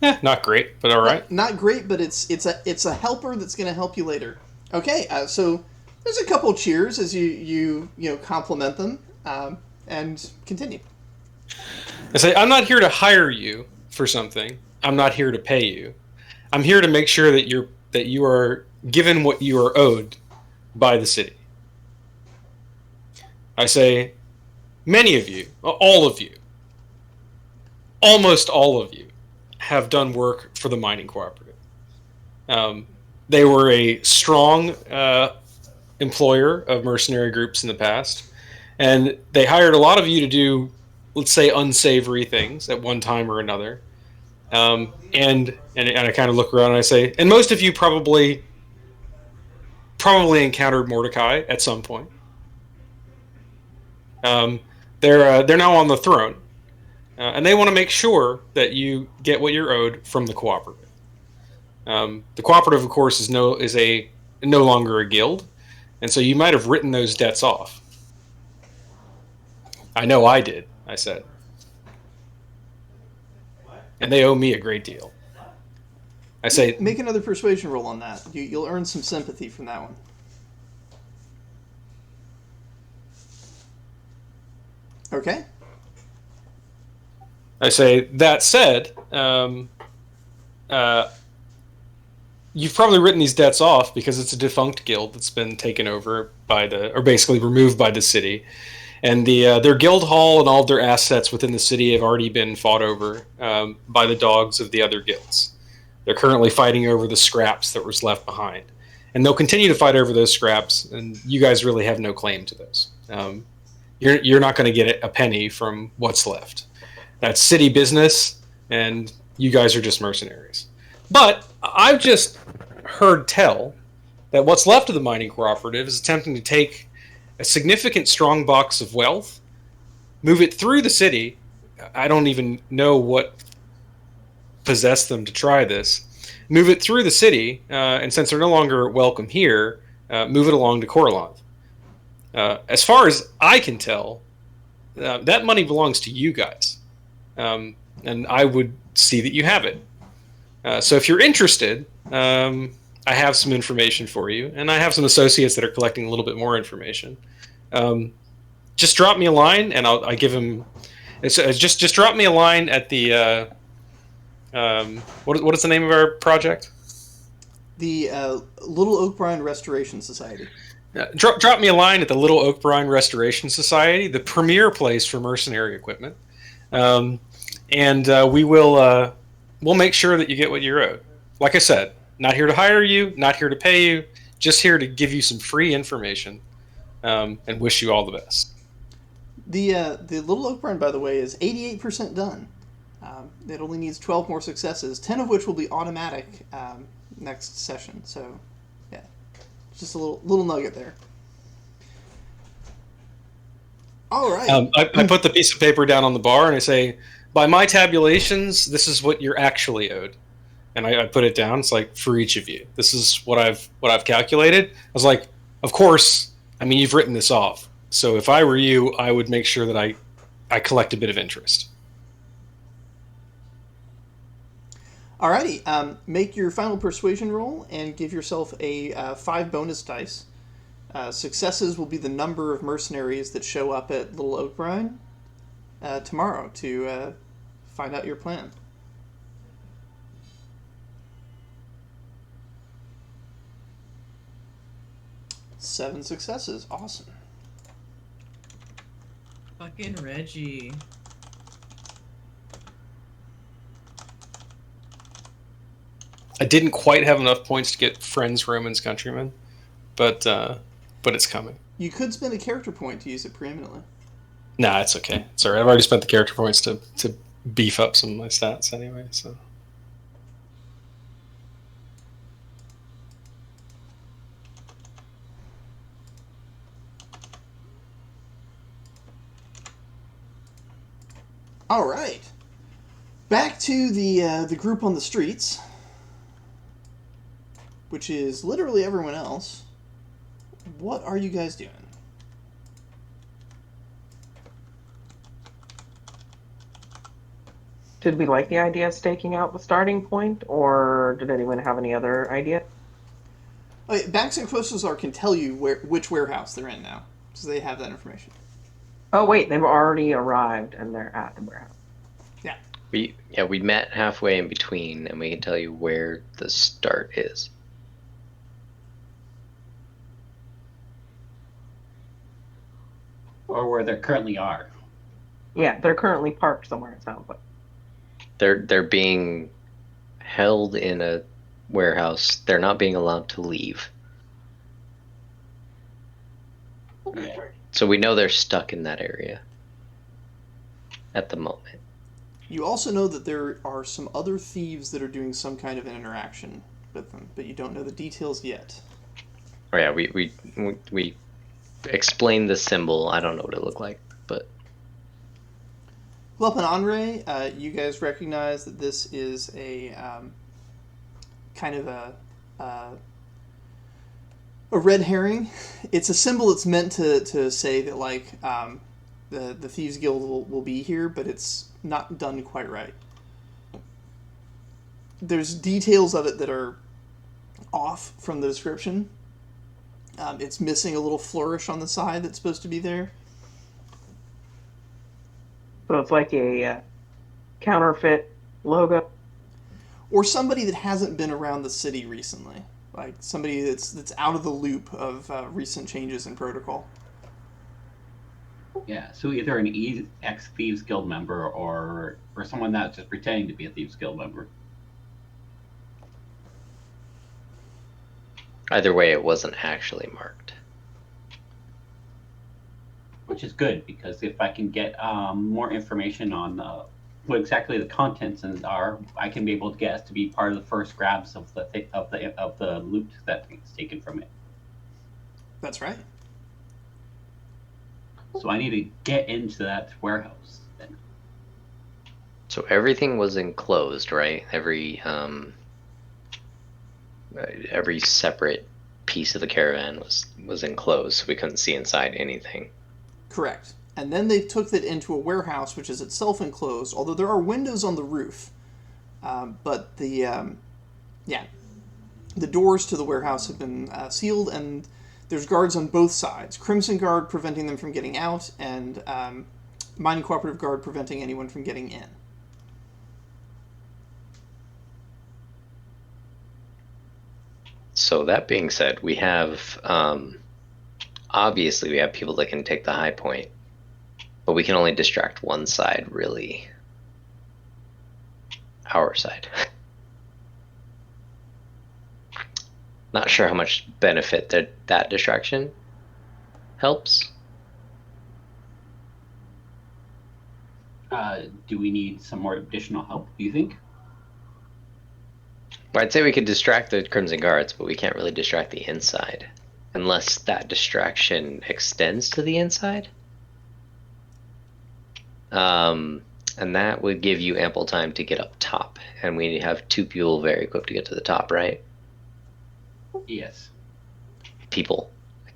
Yeah, not great, but all right. Not great, but it's a helper that's going to help you later. Okay, so there's a couple cheers as you compliment them and continue. I say, I'm not here to hire you for something. I'm not here to pay you. I'm here to make sure that you are given what you are owed by the city. I say, many of you, all of you, almost all of you, have done work for the mining cooperative. They were a strong employer of mercenary groups in the past, and they hired a lot of you to do, let's say, unsavory things at one time or another. And I kind of look around and I say, and most of you probably encountered Mordecai at some point. They're now on the throne, and they want to make sure that you get what you're owed from the cooperative. The cooperative, of course, is no longer a guild, and so you might have written those debts off. I know I did, I said. And they owe me a great deal. I say, make another persuasion roll on that. You'll earn some sympathy from that one. Okay. I say, that said, you've probably written these debts off because it's a defunct guild that's been taken over or basically removed by the city. And their guild hall and all of their assets within the city have already been fought over by the dogs of the other guilds. They're currently fighting over the scraps that was left behind. And they'll continue to fight over those scraps, and you guys really have no claim to those. You're not going to get a penny from what's left. That's city business, and you guys are just mercenaries. But I've just heard tell that what's left of the mining cooperative is attempting to take a significant strong box of wealth, move it through the city. I don't even know what possessed them to try this. Move it through the city, and since they're no longer welcome here, move it along to Coralon. As far as I can tell, that money belongs to you guys, and I would see that you have it. So if you're interested, I have some information for you, and I have some associates that are collecting a little bit more information. Just drop me a line, and I give him. Just drop me a line at the. What is the name of our project? The Little Oak Brine Restoration Society. Drop me a line at the Little Oak Brine Restoration Society, the premier place for mercenary equipment, and we'll make sure that you get what you're owed. Like I said, not here to hire you, not here to pay you, just here to give you some free information, and wish you all the best. The Little Oak Brine, by the way, is 88% done. It only needs 12 more successes, 10 of which will be automatic next session. So, yeah, just a little nugget there. All right. I put the piece of paper down on the bar and I say, by my tabulations, this is what you're actually owed. And I put it down. It's like, for each of you, this is what I've calculated. I was like, of course. I mean, you've written this off. So if I were you, I would make sure that I collect a bit of interest. Alrighty, make your final persuasion roll and give yourself a 5 bonus dice. Successes will be the number of mercenaries that show up at Little Oak Brine tomorrow to find out your plan. Seven successes, awesome. Fucking Reggie. I didn't quite have enough points to get Friends, Romans, Countrymen, but it's coming. You could spend a character point to use it preeminently. Nah, it's okay. It's alright. I've already spent the character points to beef up some of my stats anyway, so. All right. Back to the group on the streets, which is literally everyone else. What are you guys doing? Did we like the idea of staking out the starting point, or did anyone have any other idea? Okay, Bax and Quosazar can tell you which warehouse they're in now, because they have that information. Oh, wait, they've already arrived and they're at the warehouse. Yeah. We met halfway in between, and we can tell you where the start is. Or where they currently are. Yeah, they're currently parked somewhere, it sounds like. They're being held in a warehouse. They're not being allowed to leave. Yeah. So we know they're stuck in that area at the moment. You also know that there are some other thieves that are doing some kind of an interaction with them, but you don't know the details yet. Oh yeah, we explained the symbol. I don't know what it looked like, but Glup and Andre, you guys recognize that this is a kind of a red herring. It's a symbol that's meant to say that like the Thieves Guild will be here, but it's not done quite right. There's details of it that are off from the description. It's missing a little flourish on the side that's supposed to be there. So it's like a counterfeit logo. Or somebody that hasn't been around the city recently, like somebody that's out of the loop of recent changes in protocol. Yeah, so either an ex-Thieves Guild member or someone that's just pretending to be a Thieves Guild member. either way, it wasn't actually marked. Which is good, because if I can get more information on what exactly the contents are, I can be able to get us to be part of the first grabs of the loot that gets taken from it. That's right. So I need to get into that warehouse then. So everything was enclosed, right? Every separate piece of the caravan was enclosed, so we couldn't see inside anything. Correct. And then they took that into a warehouse, which is itself enclosed, although there are windows on the roof. But the doors to the warehouse have been sealed, and there's guards on both sides. Crimson Guard preventing them from getting out, and Mining Cooperative Guard preventing anyone from getting in. So that being said, we have obviously we have people that can take the high point, but we can only distract one side, really. Our side. Not sure how much benefit that distraction helps. Do we need some more additional help, do you think? Well, I'd say we could distract the Crimson Guards, but we can't really distract the inside. Unless that distraction extends to the inside. And that would give you ample time to get up top. And we have 2 people very equipped to get to the top, right? Yes. People.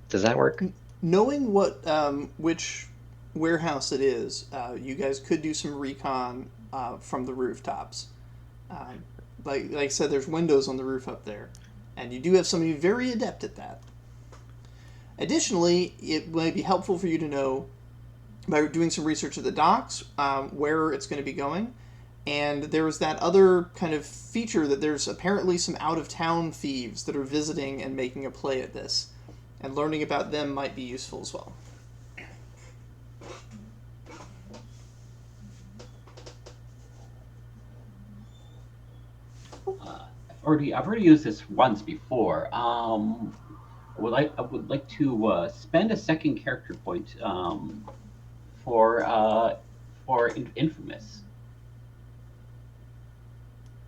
Does that work? Knowing what which warehouse it is, you guys could do some recon from the rooftops. Like I said, there's windows on the roof up there, and you do have somebody very adept at that. Additionally, it might be helpful for you to know, by doing some research at the docks, where it's going to be going. And there's that other kind of feature that there's apparently some out-of-town thieves that are visiting and making a play at this. And learning about them might be useful as well. I've already used this once before. I would like to spend a second character point for Infamous.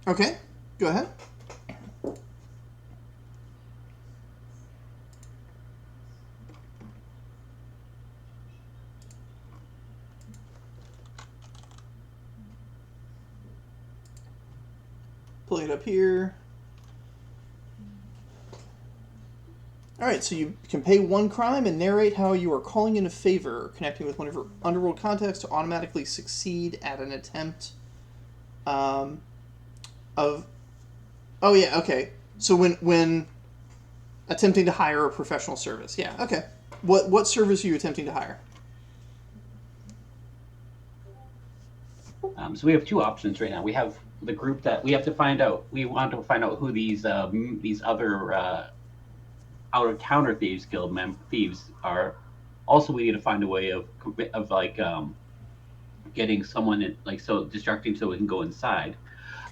Okay, go ahead. Pulling it up here. Alright, so you can pay 1 crime and narrate how you are calling in a favor or connecting with one of your underworld contacts to automatically succeed at an attempt of... Oh yeah, okay. So when attempting to hire a professional service. Yeah, okay. What service are you attempting to hire? So we have 2 options right now. We have the group that we have to find out. We want to find out who these other out-of-towner thieves guild thieves are. Also, we need to find a way of getting someone in, so distracting so we can go inside.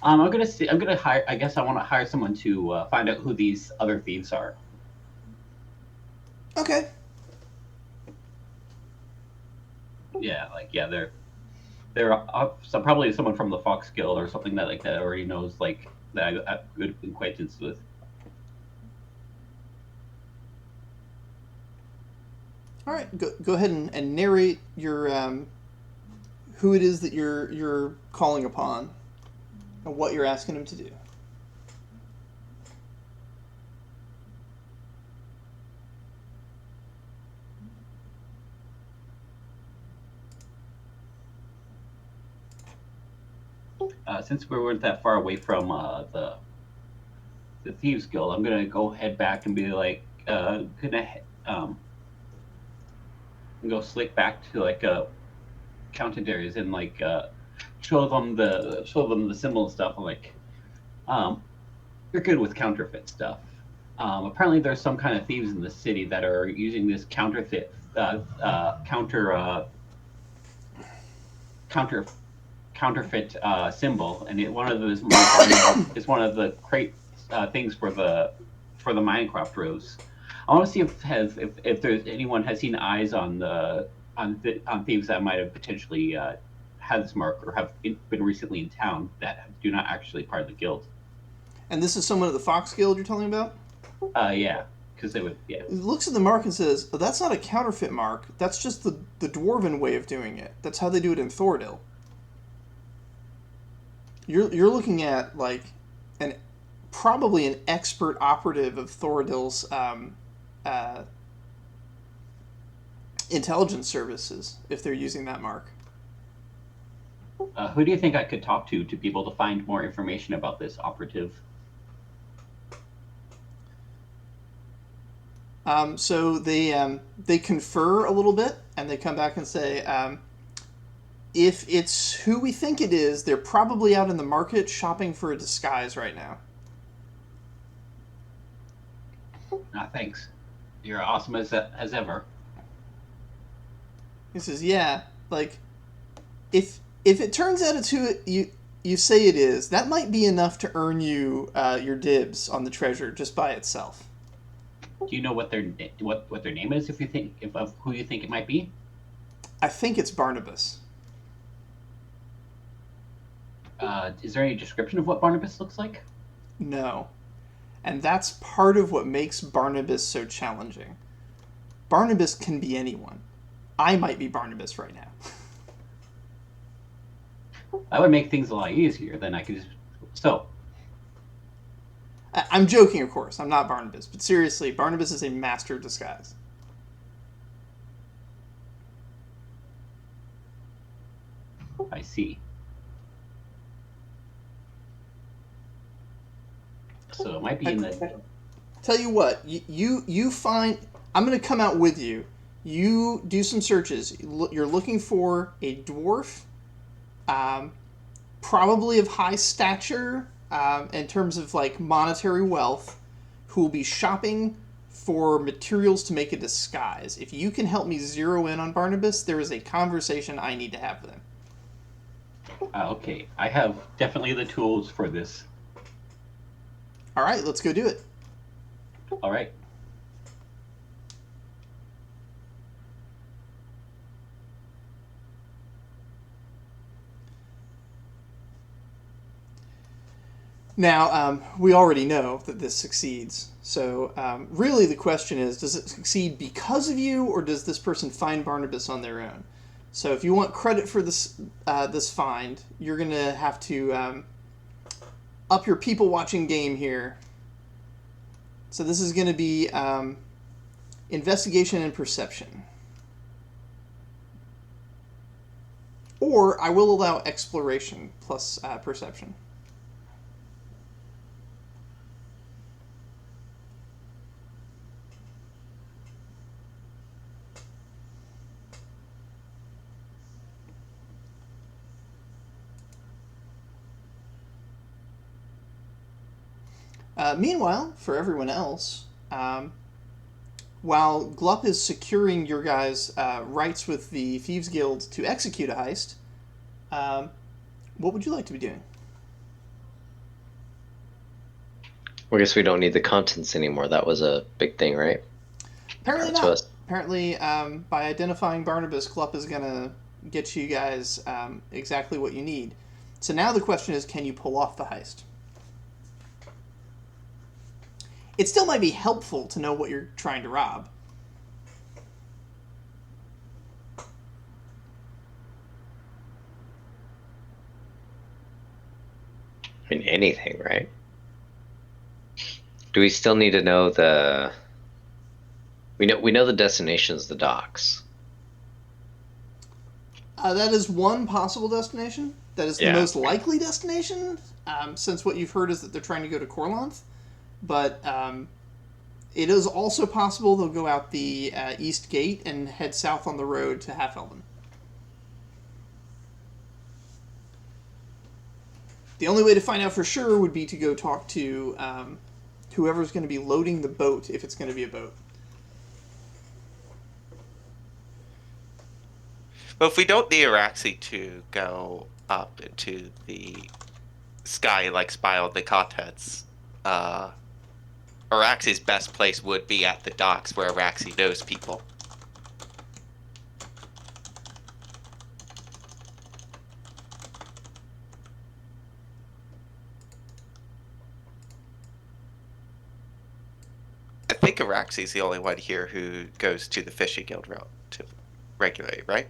I'm gonna hire. I guess I want to hire someone to find out who these other thieves are. Okay. Yeah, they're probably someone from the Fox Guild or something that already knows that I have good acquaintance with. All right, go ahead and narrate your who it is that you're calling upon and what you're asking him to do. Since we weren't that far away from the Thieves Guild, I'm gonna head back and be go slick back to counted areas and show them the symbol and stuff. You're good with counterfeit stuff. Apparently, there's some kind of thieves in the city that are using this counterfeit symbol, and one of those is one of the crate things for the Minecraft rows. I want to see if there's anyone has seen eyes on thieves that might have potentially had this mark or have been recently in town that do not actually part of the guild. And this is someone at the Fox Guild you're telling about? Yeah, because they would. Yeah. He looks at the mark and says, oh, "That's not a counterfeit mark. That's just the dwarven way of doing it. That's how they do it in Thordil." You're looking at probably an expert operative of Thoradil's intelligence services if they're using that mark. Who do you think I could talk to be able to find more information about this operative? So they confer a little bit and they come back and say, if it's who we think it is, they're probably out in the market shopping for a disguise right now. Thanks. You're awesome as ever. He says, yeah, if it turns out it's who you say it is, that might be enough to earn you your dibs on the treasure just by itself. Do you know what their name is? Of who you think it might be? I think it's Barnabas. Is there any description of what Barnabas looks like? No. And that's part of what makes Barnabas so challenging. Barnabas can be anyone. I might be Barnabas right now. That would make things a lot easier. Then I could just... So. I'm joking, of course. I'm not Barnabas. But seriously, Barnabas is a master of disguise. I see. So it might be in the... Tell you what, you find... I'm going to come out with you. You do some searches. You're looking for a dwarf, probably of high stature in terms of monetary wealth, who will be shopping for materials to make a disguise. If you can help me zero in on Barnabas, there is a conversation I need to have with him. Okay, I have definitely the tools for this. All right, let's go do it. All right. Now, we already know that this succeeds. So really the question is, does it succeed because of you, or does this person find Barnabas on their own? So if you want credit for this find, you're going to have to up your people watching game here. So this is going to be investigation and perception. Or I will allow exploration plus perception. Meanwhile, for everyone else, while Glup is securing your guys' rights with the Thieves Guild to execute a heist, what would you like to be doing? Well, I guess we don't need the contents anymore. That was a big thing, right? Apparently To not. us. Apparently, by identifying Barnabas, Glup is going to get you guys exactly what you need. So now the question is, can you pull off the heist? It still might be helpful to know what you're trying to rob. I mean, anything, right? Do we still need to know the? We know the destination's the docks. That is one possible destination. That is the Yeah. most likely destination, since what you've heard is that they're trying to go to Corlanth. But it is also possible they'll go out the east gate and head south on the road to Half-Elven. The only way to find out for sure would be to go talk to whoever's going to be loading the boat, if it's going to be a boat. But if we don't need Araxi to go up into the sky like spy on the contents, Araxi's best place would be at the docks where Araxi knows people. I think Araxi's the only one here who goes to the fishing guild route to regularly, right?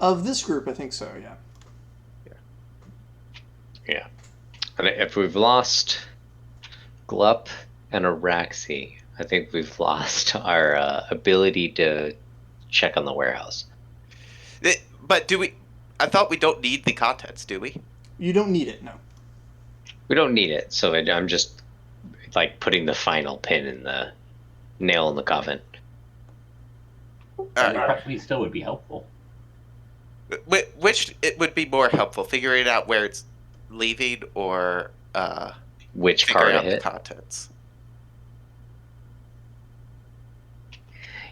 Of this group, I think so, yeah. Yeah. And if we've lost Glup and Araxi, I think we've lost our ability to check on the warehouse. But do we? I thought we don't need the contents, do we? You don't need it, no. We don't need it, so I'm just like putting the final pin in the nail in the coffin. It probably still would be helpful. Which it would be more helpful, figuring out where it's leaving or Which car figuring to out the hit? contents.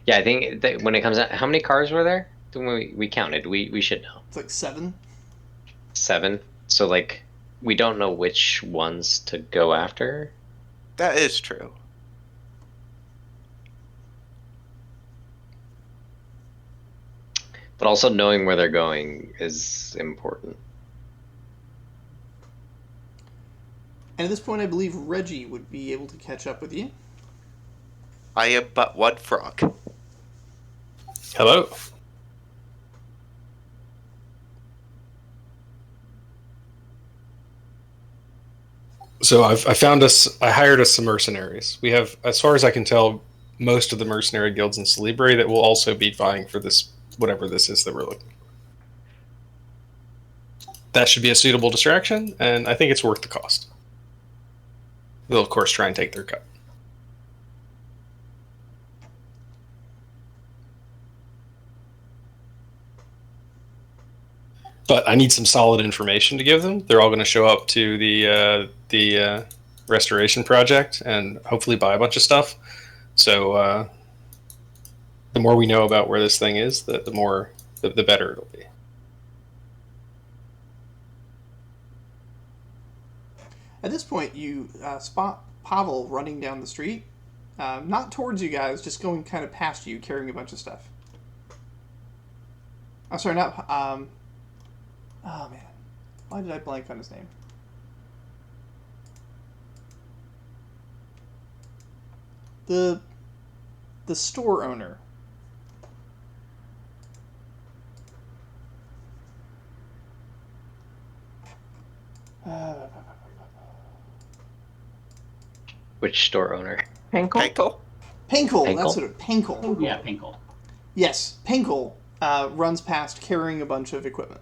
Yeah, I think that when it comes out, how many cars were there? We counted. We should know. It's like 7. 7. So like we don't know which ones to go after. That is true. But also knowing where they're going is important. And at this point, I believe Reggie would be able to catch up with you. I am but one frog. Hello. So I found us. I hired us some mercenaries. We have, as far as I can tell, most of the mercenary guilds in Celebre that will also be vying for this, whatever this is that we're looking for. That should be a suitable distraction, and I think it's worth the cost. They'll, of course, try and take their cut. But I need some solid information to give them. They're all going to show up to the restoration project and hopefully buy a bunch of stuff. So the more we know about where this thing is, the better it'll be. At this point, you spot Pavel running down the street. Not towards you guys, just going kind of past you, carrying a bunch of stuff. I'm sorry, not... oh, man. Why did I blank on his name? The store owner. Which store owner? Pinkle? Pinkle? Pinkle, that's Pinkle? what it. Pinkle. Yeah, Pinkle. Yes, Pinkle runs past carrying a bunch of equipment.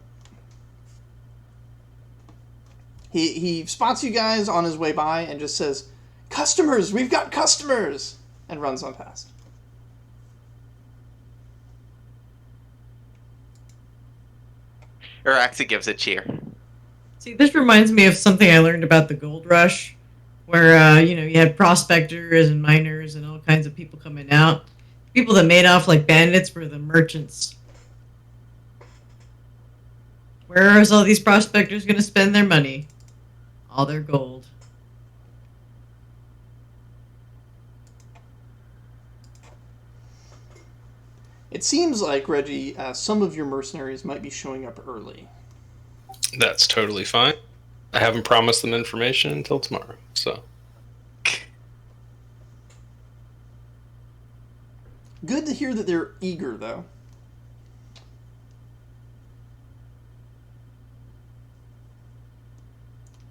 He spots you guys on his way by and just says, "Customers, we've got customers," and runs on past. Araxi gives a cheer. See, this reminds me of something I learned about the gold rush, where you had prospectors and miners and all kinds of people coming out. People that made off like bandits were the merchants. Where is all these prospectors going to spend their money? All their gold. It seems like, Reggie, some of your mercenaries might be showing up early. That's totally fine. I haven't promised them information until tomorrow, so. Good to hear that they're eager, though.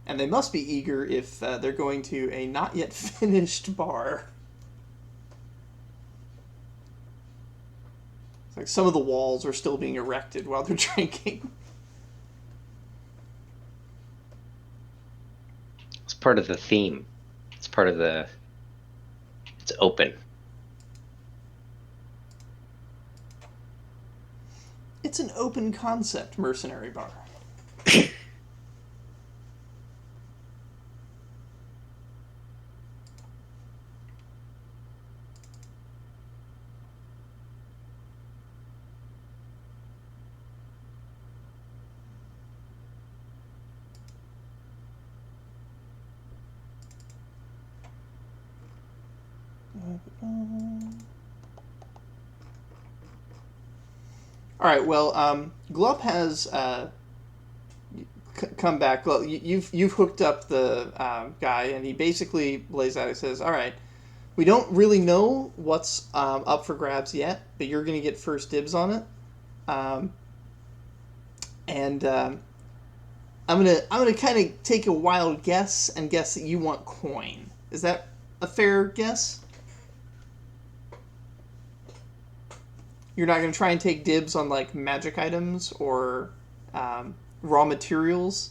And they must be eager if they're going to a not yet finished bar. It's like some of the walls are still being erected while they're drinking. It's part of the theme. It's part of the. It's open. It's an open concept mercenary bar. All right. Well, Glup has come back. Glup, you've hooked up the guy, and he basically lays out. He says, "All right, we don't really know what's up for grabs yet, but you're going to get first dibs on it. And I'm gonna kind of take a wild guess and guess that you want coin. Is that a fair guess? You're not going to try and take dibs on, like, magic items or raw materials?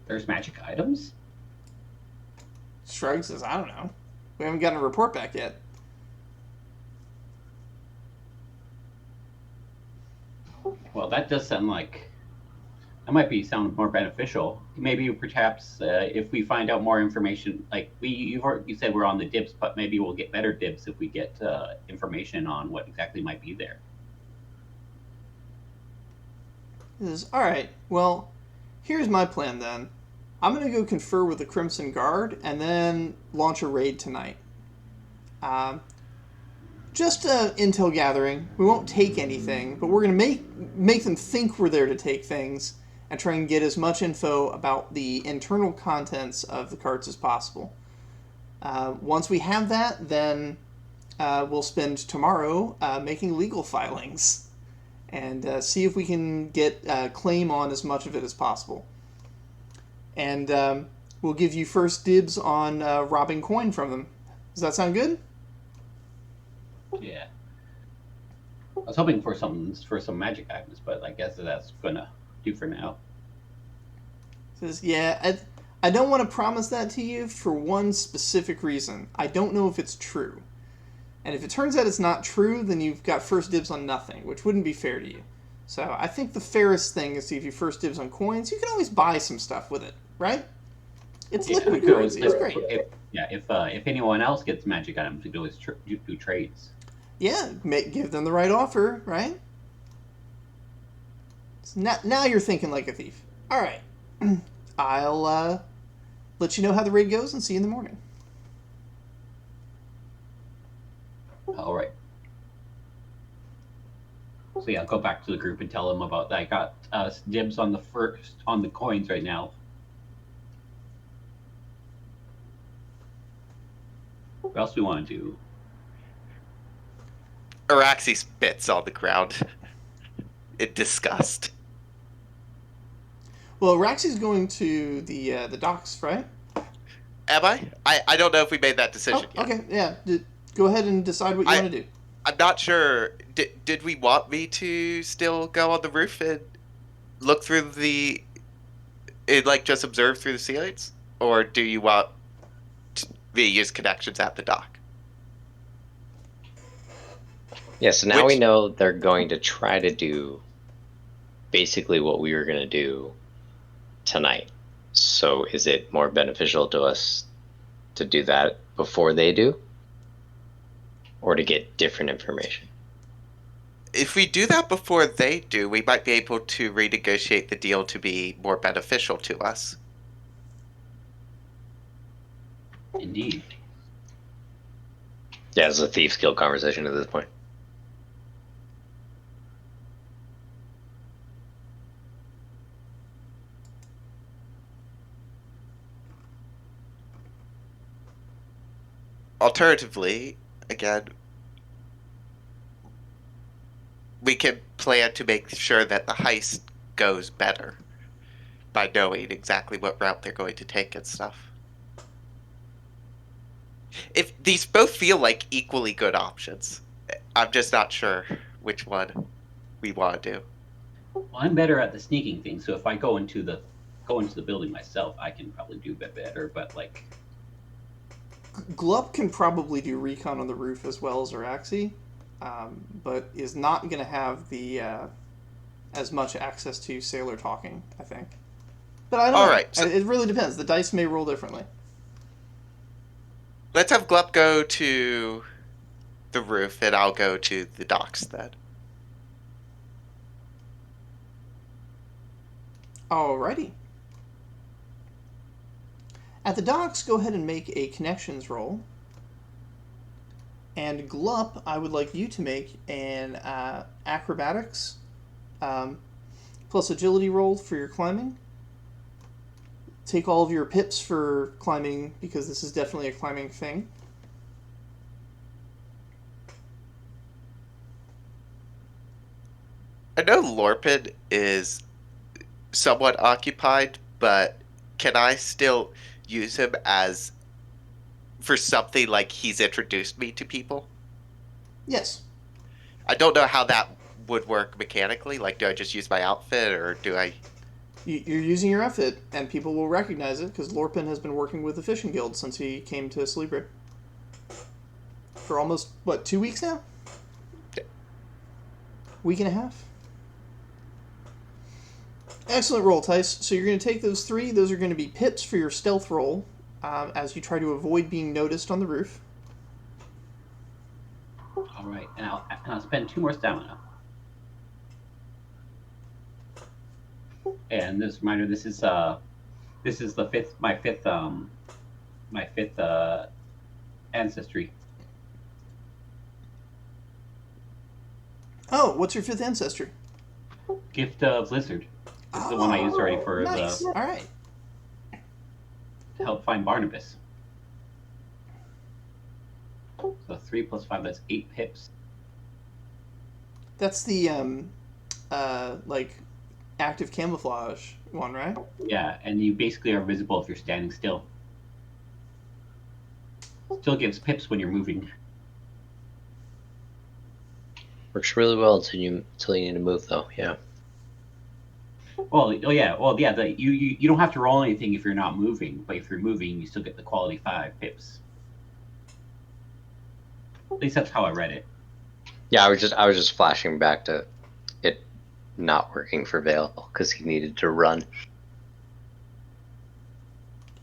There's magic items? Shrug says, I don't know. We haven't gotten a report back yet. Well, that does sound like... That might sound more beneficial. Maybe perhaps if we find out more information, like you said we're on the dibs, but maybe we'll get better dibs if we get information on what exactly might be there. He says, all right, well, here's my plan then. I'm going to go confer with the Crimson Guard and then launch a raid tonight. Just intel gathering. We won't take anything, but we're going to make them think we're there to take things and try and get as much info about the internal contents of the carts as possible. Once we have that, then we'll spend tomorrow making legal filings and see if we can get a claim on as much of it as possible. And we'll give you first dibs on robbing coin from them. Does that sound good? Yeah. I was hoping for some magic items, but I guess that's gonna do for now. Says, yeah, I don't want to promise that to you for one specific reason. I don't know if it's true. And if it turns out it's not true, then you've got first dibs on nothing, which wouldn't be fair to you. So I think the fairest thing is to give you first dibs on coins. You can always buy some stuff with it, right? It's liquid currency. It's great. If anyone else gets magic items, we could always do trades. Yeah, give them the right offer, right? So now you're thinking like a thief. All right. I'll let you know how the raid goes and see you in the morning. All right. So yeah, I'll go back to the group and tell them about that. I got dibs on the coins right now. What else do we want to do? Araxi spits on the ground in disgust. Well, Raxi's going to the docks, right? Am I? I don't know if we made that Oh, decision yet. okay, yeah. Go ahead and decide what you want to do. I'm not sure. Did we want me to still go on the roof and look through like just observe through the ceilings, or do you want me to use connections at the dock? Yeah, so now we Which- know they're going to try to do basically what we were going to do tonight. So is it more beneficial to us to do that before they do? Or to get different information? If we do that before they do, we might be able to renegotiate the deal to be more beneficial to us. Indeed. Yeah, it's a Thieves Guild conversation at this point. Alternatively, again, we can plan to make sure that the heist goes better by knowing exactly what route they're going to take and stuff. If these both feel like equally good options, I'm just not sure which one we want to do. Well, I'm better at the sneaking thing, so if I go into the building myself, I can probably do a bit better. But like, Glup can probably do recon on the roof as well as Araxi, but is not going to have the as much access to sailor talking, I think. But I don't know. Alright, so It really depends. The dice may roll differently. let's have Glup go to the roof and I'll go to the docks then. Alrighty. At the docks, go ahead and make a connections roll. And Glup, I would like you to make an acrobatics plus agility roll for your climbing. Take all of your pips for climbing because this is definitely a climbing thing. I know Lorpin is somewhat occupied, but can I still use him as for something like he's introduced me to people? Yes. I don't know how that would work mechanically. Like, do I just use my outfit or do I? You're using your outfit, and people will recognize it because Lorpin has been working with the Fishing Guild since he came to Sleeper. For almost, 2 weeks now? Week and a half? Excellent roll, Tice. So you're going to take those 3. Those are going to be pips for your stealth roll as you try to avoid being noticed on the roof. all right, and I'll spend 2 more stamina. And this reminder, this is my fifth ancestry. Oh, what's your 5th ancestry? Gift of Blizzard. This is the one I used already for Nice. All right. to help find Barnabas. So 3 plus 5, that's 8 pips. That's the active camouflage one, right? Yeah, and you basically are visible if you're standing still. Still gives pips when you're moving. Works really well until you need to move, though. Yeah. Well, you don't have to roll anything if you're not moving, but if you're moving, you still get the quality 5 pips. At least that's how I read it. Yeah, I was just flashing back to it not working for Vale because he needed to run.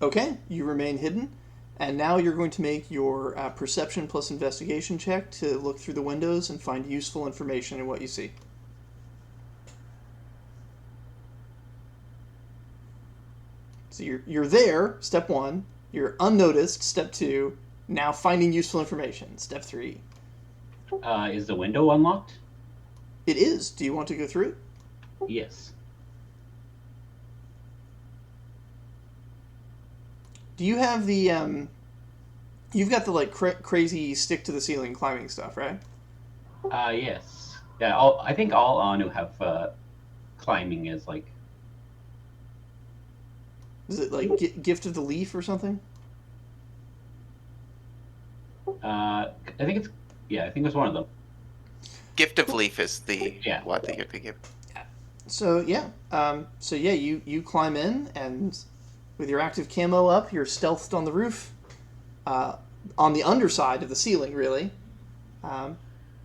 Okay, you remain hidden, and now you're going to make your perception plus investigation check to look through the windows and find useful information in what you see. So you're there, step 1. You're unnoticed, step 2. Now finding useful information, step 3. Is the window unlocked? It is. Do you want to go through it? Yes. Do you have the you've got the crazy stick to the ceiling climbing stuff, right? Yes. Yeah, I think all Anu have climbing as Is it like gift of the leaf or something? I think it's I think it's one of them. Gift of Leaf is the Yeah. one that you're thinking of. So you climb in, and with your active camo up, you're stealthed on the roof, on the underside of the ceiling, really.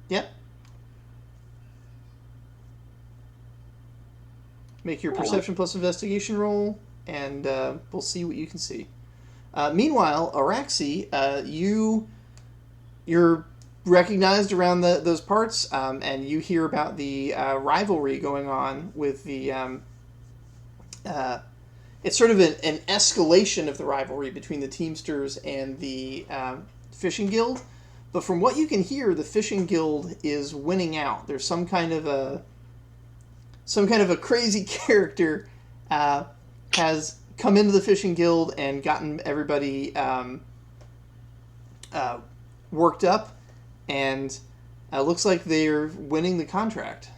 Yeah. Make your perception plus investigation roll, and we'll see what you can see. Meanwhile, Araxi, you're recognized around those parts, and you hear about the rivalry going on with the. It's sort of an escalation of the rivalry between the Teamsters and the Fishing Guild. But from what you can hear, the Fishing Guild is winning out. There's some kind of a crazy character has come into the Fishing Guild and gotten everybody worked up, and looks like they're winning the contract.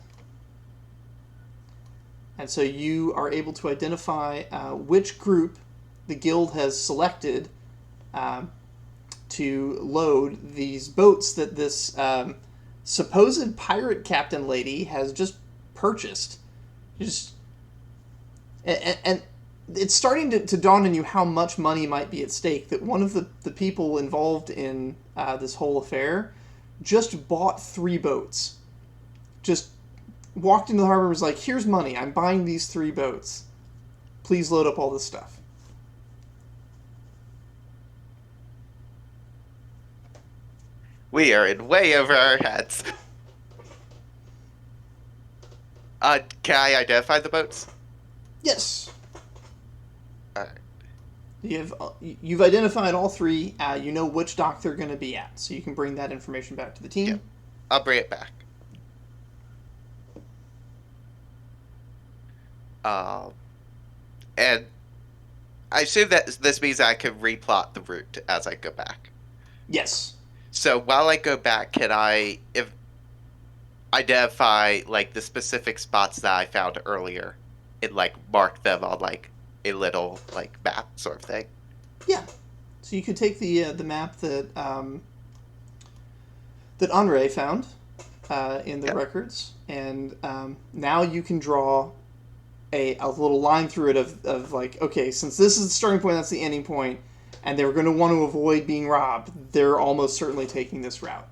And so you are able to identify which group the guild has selected to load these boats that this supposed pirate captain lady has just purchased. And it's starting to dawn on you how much money might be at stake, that one of the people involved in this whole affair just bought 3 boats. Just walked into the harbor and was like, here's money, I'm buying these 3 boats. Please load up all this stuff. We are in way over our heads. Can I identify the boats? Yes. Alright. You've identified all 3. You know which dock they're going to be at, so you can bring that information back to the team. Yep. I'll bring it back. And I assume that this means I can replot the route as I go back. Yes. So while I go back, can I identify like the specific spots that I found earlier and like mark them on like a little like map sort of thing? Yeah. So you could take the map that that Andre found in the records, and now you can draw a little line through it of like, okay, since this is the starting point, that's the ending point, and they're going to want to avoid being robbed, they're almost certainly taking this route.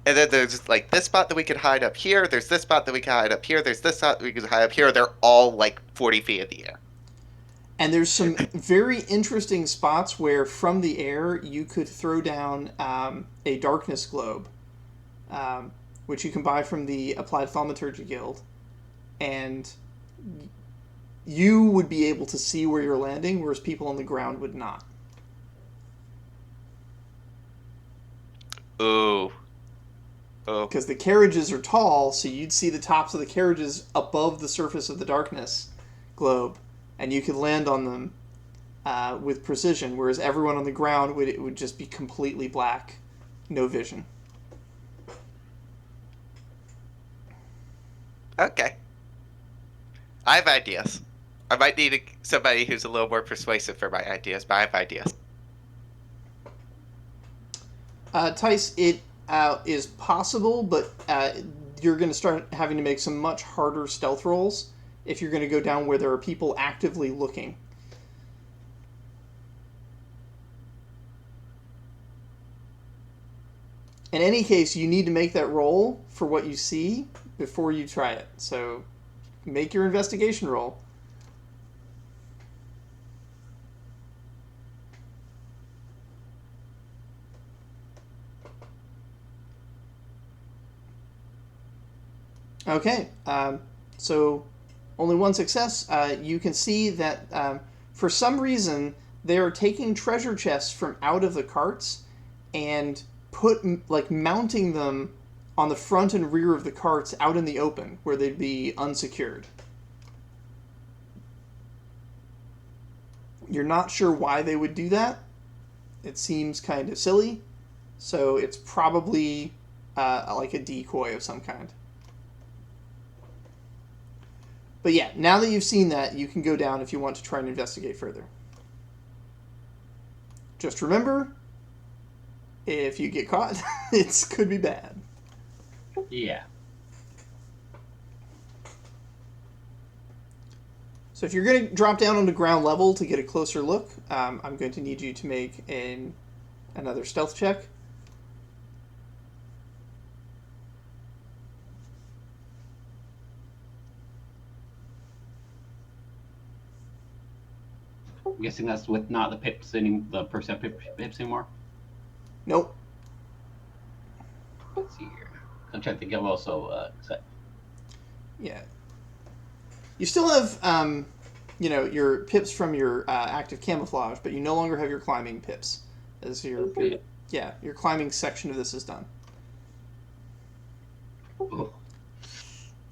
And then there's like this spot that we could hide up here, there's this spot that we can hide up here, there's this spot that we can hide up here, they're all like 40 feet in the air. And there's some very interesting spots where from the air you could throw down a darkness globe, which you can buy from the Applied Thaumaturgy Guild, and you would be able to see where you're landing, whereas people on the ground would not. Ooh. Oh. Because the carriages are tall, so you'd see the tops of the carriages above the surface of the darkness globe, and you could land on them with precision, whereas everyone on the ground would just be completely black, no vision. Okay. I have ideas. I might need somebody who's a little more persuasive for my ideas, but I have ideas. Tice, it is possible, but you're going to start having to make some much harder stealth rolls if you're going to go down where there are people actively looking. In any case, you need to make that roll for what you see before you try it. So make your investigation roll. Okay, so only one success. You can see that for some reason they are taking treasure chests from out of the carts and mounting them on the front and rear of the carts out in the open where they'd be unsecured. You're not sure why they would do that. It seems kind of silly, so it's probably like a decoy of some kind. But yeah, now that you've seen that, you can go down if you want to try and investigate further. Just remember, if you get caught, it could be bad. Yeah. So if you're going to drop down onto ground level to get a closer look, I'm going to need you to make another stealth check. I'm guessing that's with not the pips the percent pips anymore. Nope. Let's see here. I'm trying to think of also. Yeah. You still have, your pips from your active camouflage, but you no longer have your climbing pips, as your climbing section of this is done. Oh.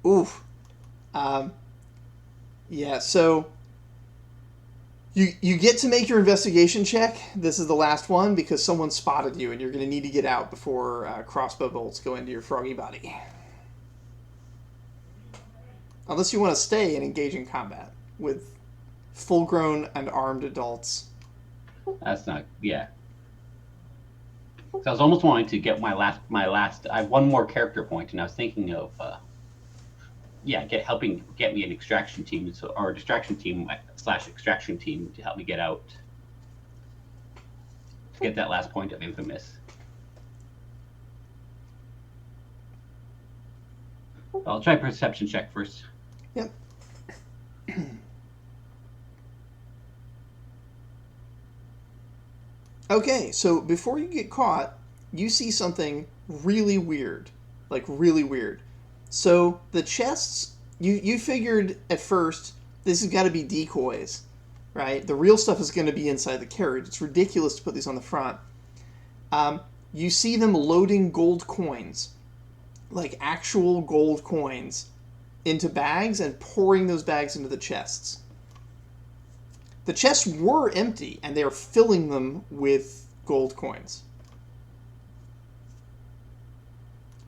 Oof. So you get to make your investigation check. This is the last one because someone spotted you, and you're going to need to get out before crossbow bolts go into your froggy body. Unless you want to stay and engage in combat with full-grown and armed adults. That's not. Yeah. So I was almost wanting to get my last. I have one more character point, and I was thinking of. Helping get me an extraction team, or a distraction team / extraction team to help me get out. To get that last point of infamous. I'll try perception check first. Yep. Okay, so before you get caught, you see something really weird. Like, really weird. So, the chests, you figured at first, this has got to be decoys, right? The real stuff is going to be inside the carriage. It's ridiculous to put these on the front. You see them loading gold coins, like actual gold coins, into bags and pouring those bags into the chests. The chests were empty, and they are filling them with gold coins.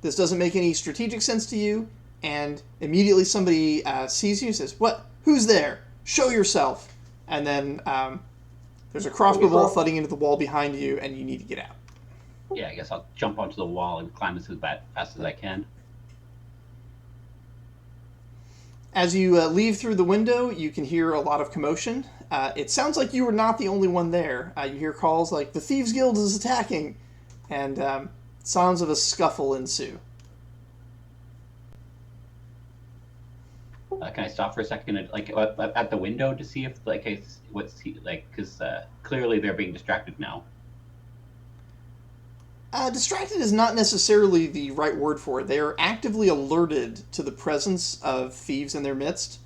This doesn't make any strategic sense to you, and immediately somebody sees you and says, "What? Who's there? Show yourself!" And then there's a crossbow bolt thudding into the wall behind you, and you need to get out. Yeah, I guess I'll jump onto the wall and climb as fast as I can. As you leave through the window, you can hear a lot of commotion. It sounds like you were not the only one there. You hear calls like, "The Thieves Guild is attacking!" And sounds of a scuffle ensue. Can I stop for a second, at the window to see if, because clearly they're being distracted now. Distracted is not necessarily the right word for it. They are actively alerted to the presence of thieves in their midst.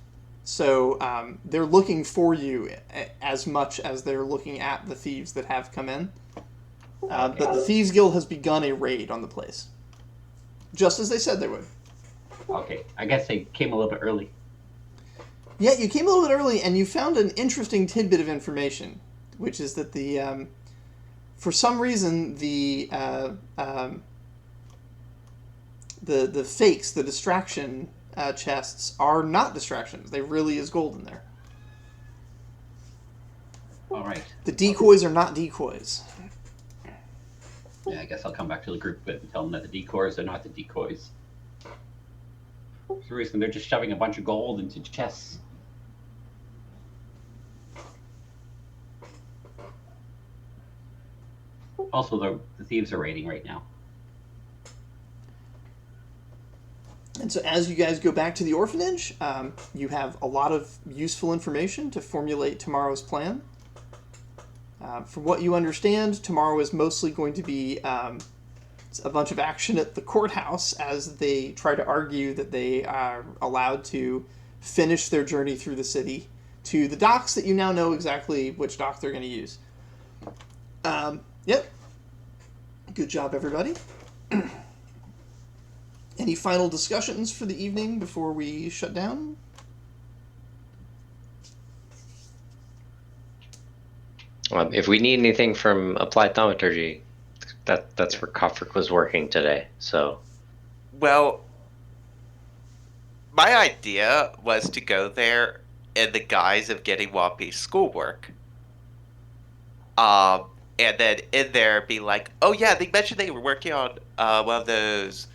So they're looking for you as much as they're looking at the thieves that have come in. But the Thieves Guild has begun a raid on the place. Just as they said they would. Okay, I guess they came a little bit early. Yeah, you came a little bit early, and you found an interesting tidbit of information, which is that the for some reason the fakes, the distraction chests, are not distractions. There really is gold in there. All right. The decoys are not decoys. Yeah, I guess I'll come back to the group and tell them that the decoys are not the decoys. For some reason, they're just shoving a bunch of gold into chests. Also, the thieves are raiding right now. And so as you guys go back to the orphanage, you have a lot of useful information to formulate tomorrow's plan. From what you understand, tomorrow is mostly going to be a bunch of action at the courthouse as they try to argue that they are allowed to finish their journey through the city to the docks that you now know exactly which dock they're going to use. Yep. Good job, everybody. Any final discussions for the evening before we shut down? If we need anything from Applied Thaumaturgy, that's where Kofric was working today. So, Well, my idea was to go there in the guise of getting Wampy's schoolwork. and then in there be like, oh yeah, they mentioned they were working on one of those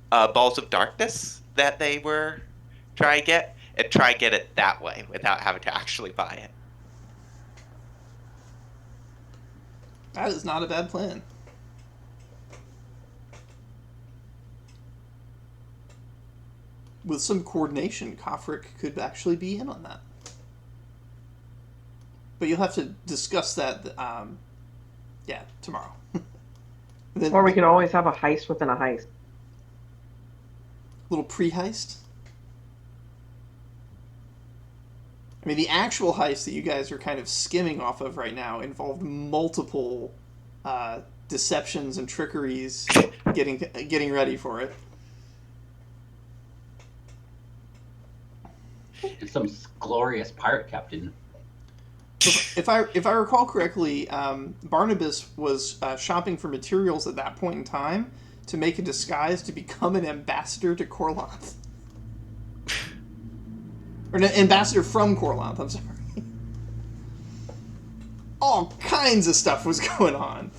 balls of darkness that they were trying to get, and try and get it that way without having to actually buy it. That is not a bad plan. With some coordination, Kofric could actually be in on that. But you'll have to discuss that, tomorrow. Then, Or we can always have a heist within a heist. little pre-heist. I mean, the actual heist that you guys are kind of skimming off of right now involved multiple deceptions and trickeries getting ready for it. And some glorious pirate captain. If I recall correctly, Barnabas was shopping for materials at that point in time to make a disguise to become an ambassador to Corlanth. Or an ambassador from Corlanth, I'm sorry. All kinds of stuff was going on.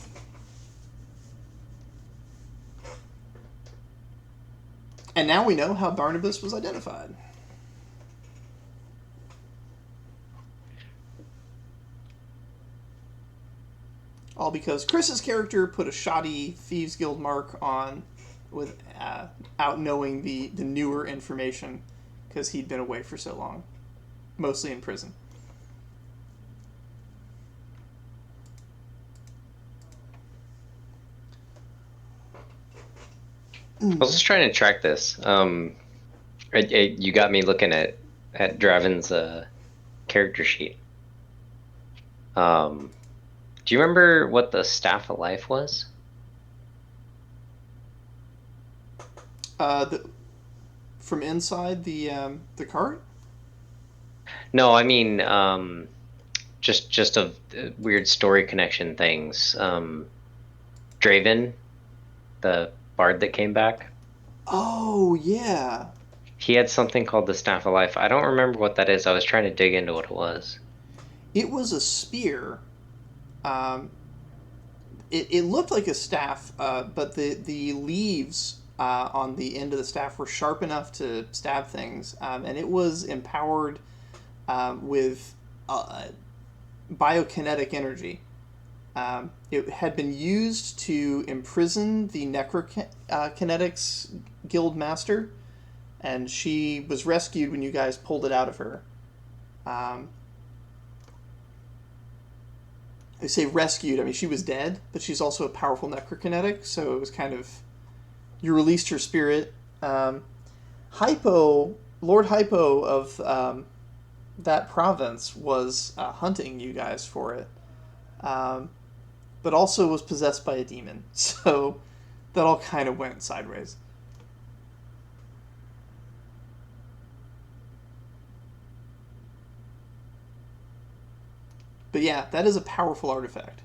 And now we know how Barnabas was identified. All because Chris's character put a shoddy Thieves Guild mark on without knowing the newer information because he'd been away for so long, mostly in prison. I was just trying to track this. You got me looking at Draven's character sheet. Do you remember what the Staff of Life was? From inside the cart? No, I mean just of weird story connection things. Draven, the bard that came back. Oh yeah. He had something called the Staff of Life. I don't remember what that is. I was trying to dig into what it was. It was a spear. It looked like a staff, but the leaves on the end of the staff were sharp enough to stab things, and it was empowered with biokinetic energy. It had been used to imprison the Necrokinetics guild master, and she was rescued when you guys pulled it out of her. I say rescued, I mean, she was dead, but she's also a powerful necrokinetic, so it was kind of... You released her spirit. Lord Hypo of that province was hunting you guys for it, but also was possessed by a demon, so that all kind of went sideways. But yeah, that is a powerful artifact.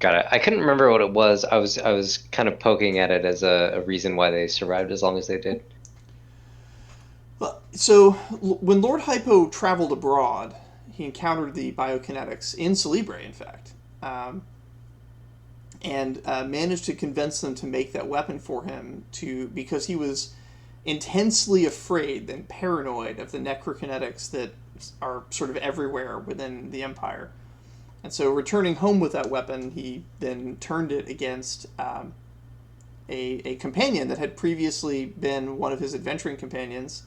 Got it. I couldn't remember what it was. I was kind of poking at it as a reason why they survived as long as they did. So when Lord Hypo traveled abroad, he encountered the biokinetics in Celebre, in fact, and managed to convince them to make that weapon for him because he was intensely afraid and paranoid of the necrokinetics that are sort of everywhere within the Empire. And so returning home with that weapon, he then turned it against a companion that had previously been one of his adventuring companions,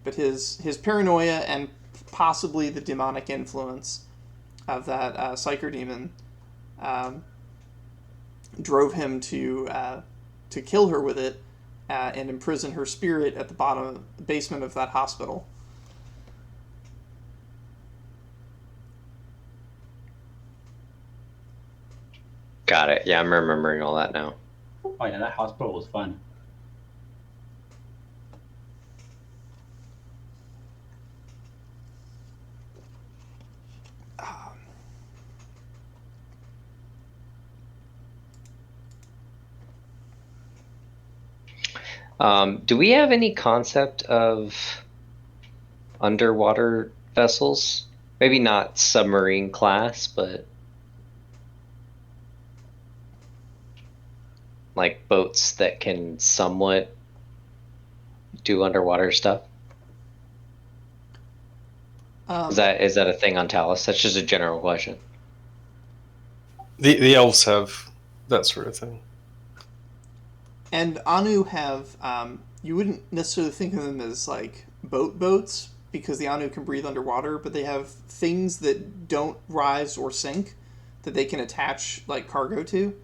but his paranoia and possibly the demonic influence of that psyker demon drove him to kill her with it and imprison her spirit at the basement of that hospital. Got it. Yeah, I'm remembering all that now. Oh yeah, that hospital was fun. Do we have any concept of underwater vessels? Maybe not submarine class, but like boats that can somewhat do underwater stuff? Is that a thing on Talus? That's just a general question. The elves have that sort of thing. And Anu have, you wouldn't necessarily think of them as like boats because the Anu can breathe underwater, but they have things that don't rise or sink that they can attach like cargo to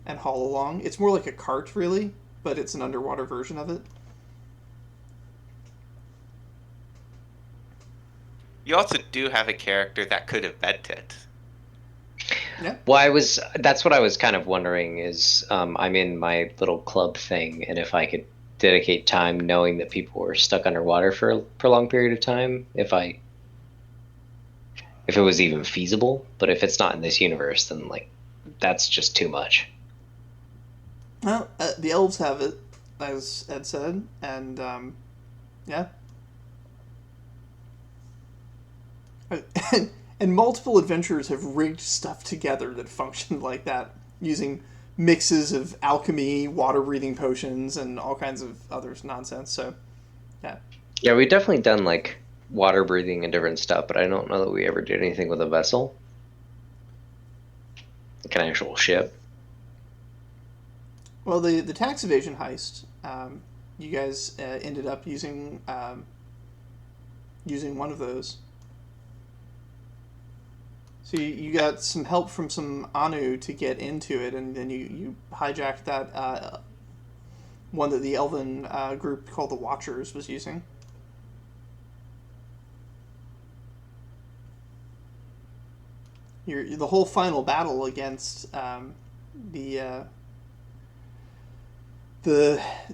and haul along. It's more like a cart, really, but it's an underwater version of it. You also do have a character that could invent it. Yeah. Well, that's what I was kind of wondering is I'm in my little club thing, and if I could dedicate time knowing that people were stuck underwater for a prolonged period of time, if it was even feasible. But if it's not in this universe, then like that's just too much. Well, the elves have it, as Ed said, and yeah. And multiple adventurers have rigged stuff together that functioned like that, using mixes of alchemy, water-breathing potions, and all kinds of other nonsense. So, yeah. Yeah, we've definitely done like water breathing and different stuff, but I don't know that we ever did anything with a vessel, like an actual ship. Well, the tax evasion heist, you guys ended up using using one of those. So you got some help from some Anu to get into it, and then you hijacked that one that the Elven group called the Watchers was using. The whole final battle against the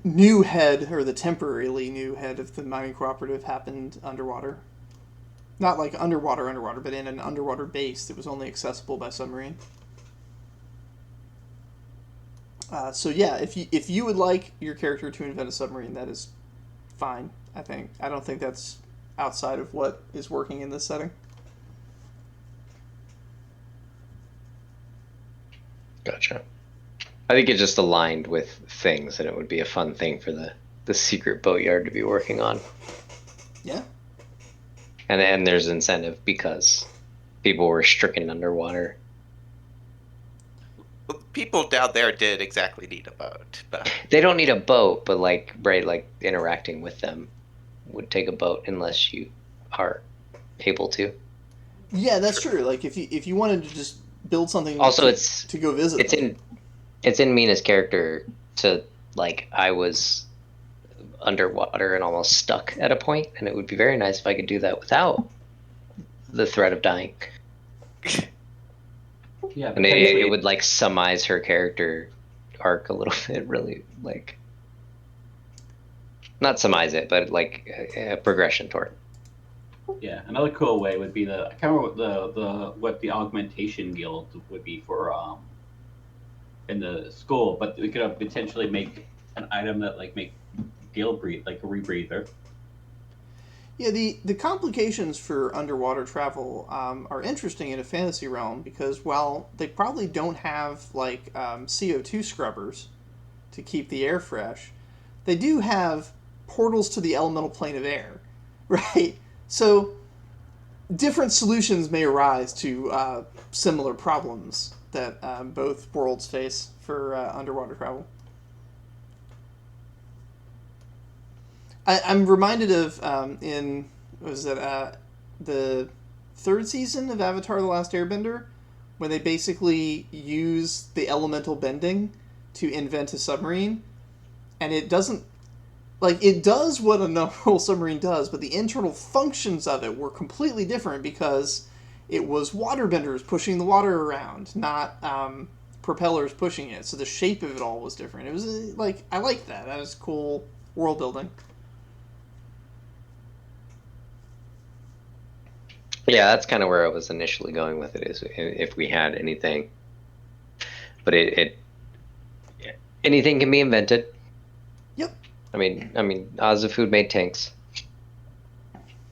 new head, or the temporarily new head of the mining cooperative, happened underwater. Not like underwater, but in an underwater base that was only accessible by submarine. So yeah, if you would like your character to invent a submarine, that is fine. I don't think that's outside of what is working in this setting. Gotcha. I think it just aligned with things, and it would be a fun thing for the secret boatyard to be working on. Yeah. And there's incentive because people were stricken underwater. Well, people down there did exactly need a boat, but They don't need a boat, but like interacting with them would take a boat unless you are able to. Yeah, that's true. Like if you wanted to just build something Also, to go visit it's them. it's in Mina's character to like I was underwater and almost stuck at a point, and it would be very nice if I could do that without the threat of dying. Yeah, And it would like summize her character arc a little bit, really, like not summize it, but like a progression toward. Yeah, another cool way would be I can't remember what the augmentation guild would be for in the school, but we could potentially make an item that like make Gale breathe, like a rebreather. Yeah, the complications for underwater travel are interesting in a fantasy realm because while they probably don't have like CO2 scrubbers to keep the air fresh, they do have portals to the elemental plane of air, right? So different solutions may arise to similar problems that both worlds face for underwater travel. I'm reminded of the third season of Avatar: The Last Airbender, when they basically use the elemental bending to invent a submarine, and it doesn't it does what a normal submarine does, but the internal functions of it were completely different because it was waterbenders pushing the water around, not propellers pushing it. So the shape of it all was different. It was I like that. That was cool world building. Yeah, that's kind of where I was initially going with it, is if we had anything. But anything can be invented. Yep. I mean, Azafood made tanks.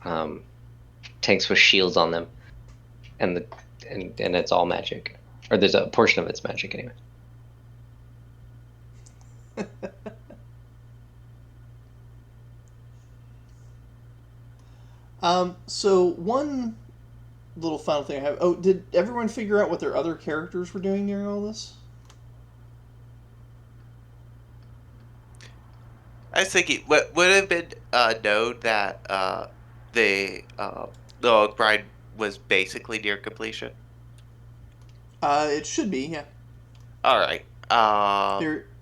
Tanks with shields on them, and it's all magic, or there's a portion of it's magic anyway. So one little final thing I have. Oh, did everyone figure out what their other characters were doing during all this? I was thinking, what would have been known that the grind was basically near completion. It should be, yeah. All right.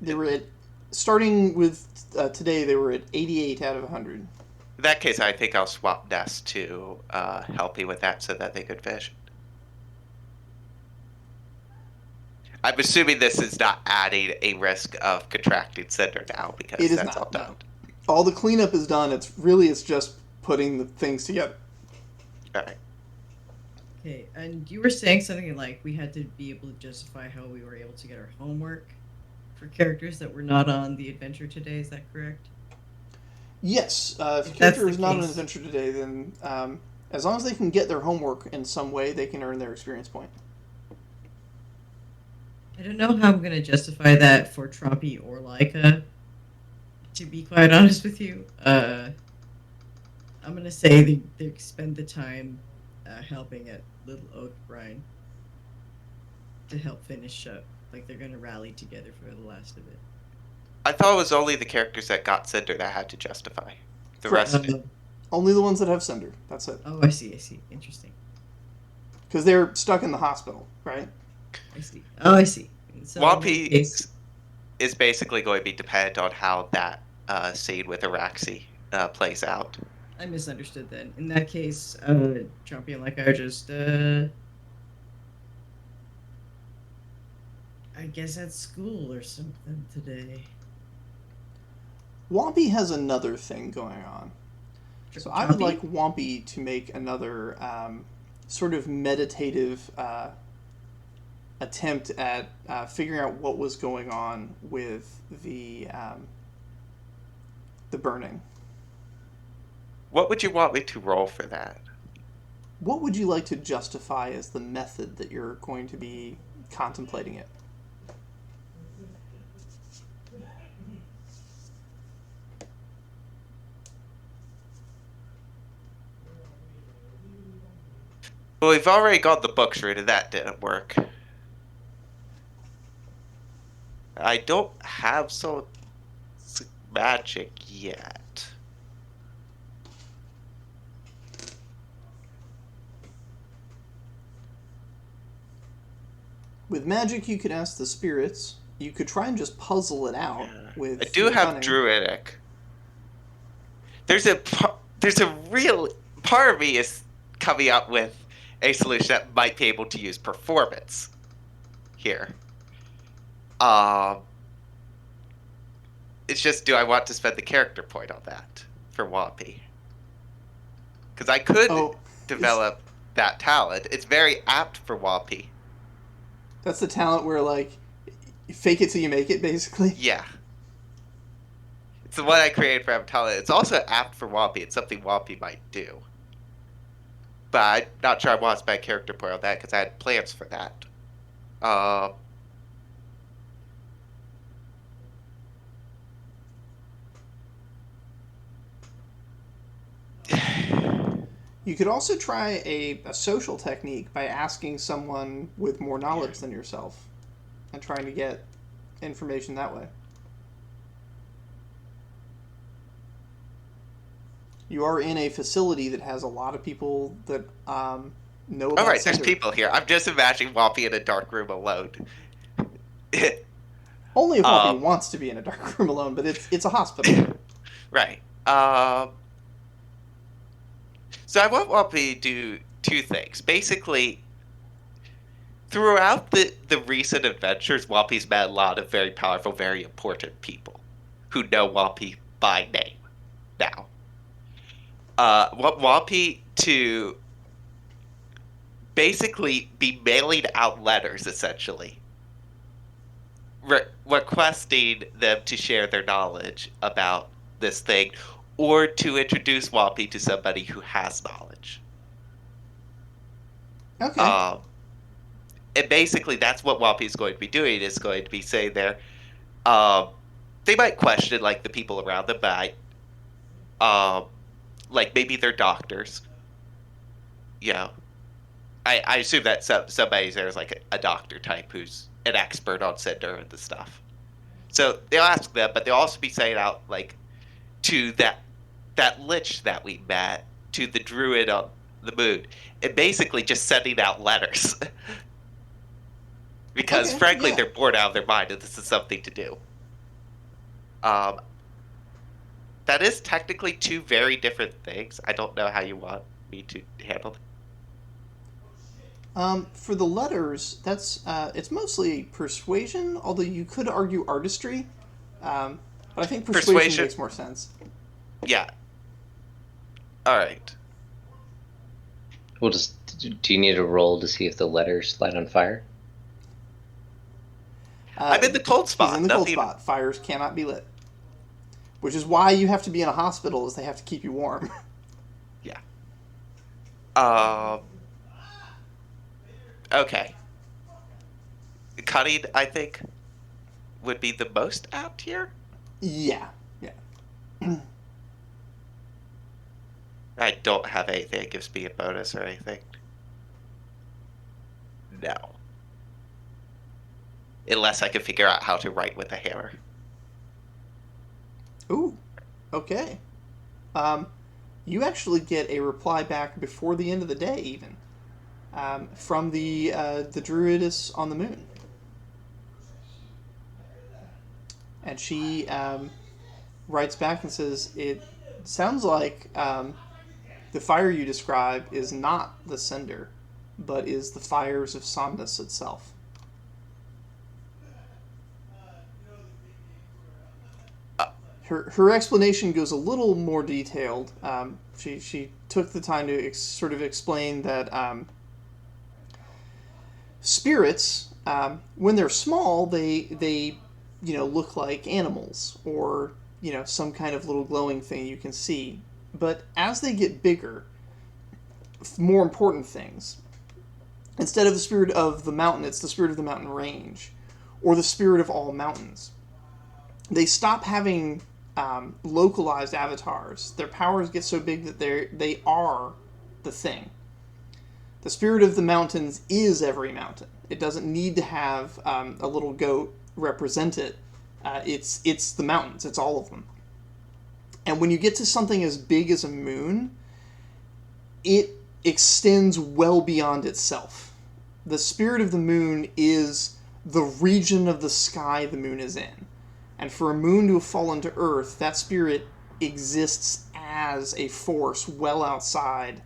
They were at starting with today. They were at 88 out of 100. In that case, I think I'll swap Nest to help you with that so that they could fish. I'm assuming this is not adding a risk of contracting Cinder now because It is that's not, all done. no. All the cleanup is done. It's just putting the things together. All right. Okay, and you were saying something like we had to be able to justify how we were able to get our homework for characters that were not on the adventure today. Is that correct? Yes, if a If that's character the is not on an case- adventure today, then as long as they can get their homework in some way, they can earn their experience point. I don't know how I'm going to justify that for Trumpy or Leica, to be quite honest with you. I'm going to say they spend the time helping at Little Oak Brine to help finish up. Like they're going to rally together for the last of it. I thought it was only the characters that got Cinder that had to justify. The Correct. rest of it. Only the ones that have Cinder. That's it. Oh, I see. Interesting. Because they're stuck in the hospital, right? I see. Oh, I see. So in that Wampy case- is basically going to be dependent on how that scene with Araxi plays out. I misunderstood then. In that case, Trumpy and Leica are just, I guess at school or something today. Wampy has another thing going on. So I would Trumpy? like Wampy to make another sort of meditative attempt at figuring out what was going on with the burning. What would you want me to roll for that? What would you like to justify as the method that you're going to be contemplating it? Well, we've already got the books route, and that didn't work. I don't have so magic yet. With magic, you could ask the spirits. You could try and just puzzle it out with. I do your have cunning. druidic. There's a real part of me is coming up with a solution that might be able to use performance here. It's just, do I want to spend the character point on that for Wampy? Because I could develop that talent. It's very apt for Wampy. That's the talent where, like, you fake it till you make it, basically. Yeah. It's the one I created for talent. It's also apt for Wampy. It's something Wampy might do. But I'm not sure I want to spend character point on that because I had plans for that. You could also try a social technique by asking someone with more knowledge than yourself and trying to get information that way. You are in a facility that has a lot of people that know about Alright, there's Cinder. people here. I'm just imagining Wampy in a dark room alone. Only if Wampy wants to be in a dark room alone, but it's a hospital. Right. So I want Wampy to do two things. Basically, throughout the recent adventures, Wampy's met a lot of very powerful, very important people who know Wampy by name now. Want Wampy to basically be mailing out letters, essentially, requesting them to share their knowledge about this thing, or to introduce Wampy to somebody who has knowledge. Okay. And basically, that's what Wampy is going to be doing. Is going to be saying there, they might question like the people around them, but like maybe they're doctors. You know, I assume that somebody there's like a doctor type who's an expert on Cinder and the stuff. So they'll ask them, but they'll also be saying out like to that lich that we met, to the druid on the moon, and basically just sending out letters. Because Okay, frankly, yeah. they're bored out of their mind, and this is something to do. That is technically two very different things. I don't know how you want me to handle that. For the letters, that's it's mostly persuasion, although you could argue artistry. But I think persuasion makes more sense. Yeah. All right. We'll just. Do you need a roll to see if the letters light on fire? I'm in the cold spot. He's in the cold spot. Fires cannot be lit. Which is why you have to be in a hospital, is they have to keep you warm. Yeah. Okay. Cutting, I think, would be the most apt here. Yeah. I don't have anything that gives me a bonus or anything. No. Unless I can figure out how to write with a hammer. Ooh. Okay. You actually get a reply back before the end of the day, even, from the druidess on the moon, and she writes back and says, "It sounds like the fire you describe is not the cinder, but is the fires of Somnus itself." Her explanation goes a little more detailed. She took the time to sort of explain that spirits, when they're small, they look like animals or some kind of little glowing thing you can see. But as they get bigger, more important things. Instead of the spirit of the mountain, it's the spirit of the mountain range, or the spirit of all mountains. They stop having localized avatars. Their powers get so big that they are the thing. The spirit of the mountains is every mountain. It doesn't need to have a little goat represent it. It's the mountains. It's all of them. And when you get to something as big as a moon, it extends well beyond itself. The spirit of the moon is the region of the sky the moon is in. And for a moon to have fallen to Earth, that spirit exists as a force well outside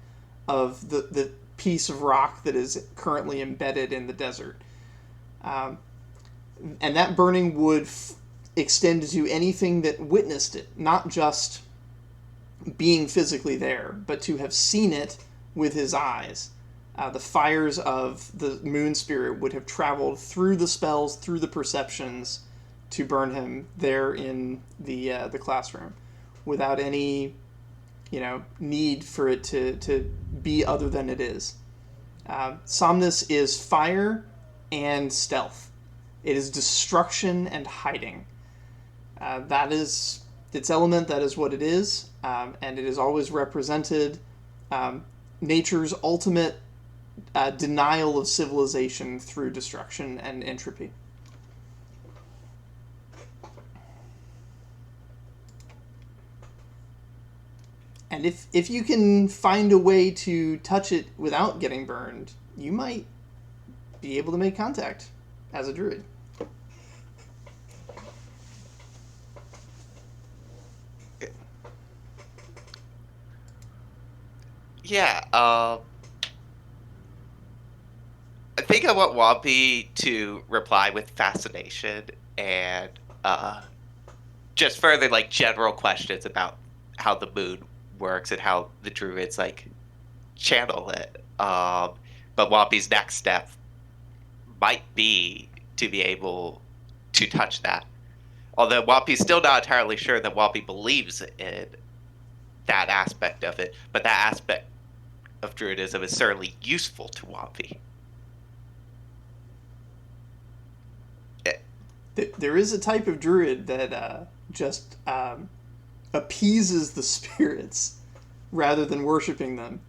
of the piece of rock that is currently embedded in the desert. And that burning would extend to anything that witnessed it, not just being physically there, but to have seen it with his eyes. The fires of the moon spirit would have traveled through the spells, through the perceptions, to burn him there in the classroom, without any need for it to be other than it is. Somnus is fire and stealth. It is destruction and hiding. That is its element. That is what it is, and it is always represented nature's ultimate denial of civilization through destruction and entropy. And if you can find a way to touch it without getting burned, you might be able to make contact as a druid. Yeah, I think I want Wampy to reply with fascination and just further like general questions about how the moon works and how the druids like channel it. But Wampy's next step might be to be able to touch that. Although Wampy's still not entirely sure that Wampy believes in that aspect of it, but that aspect of druidism is certainly useful to Wampy. there is a type of druid that just appeases the spirits rather than worshiping them.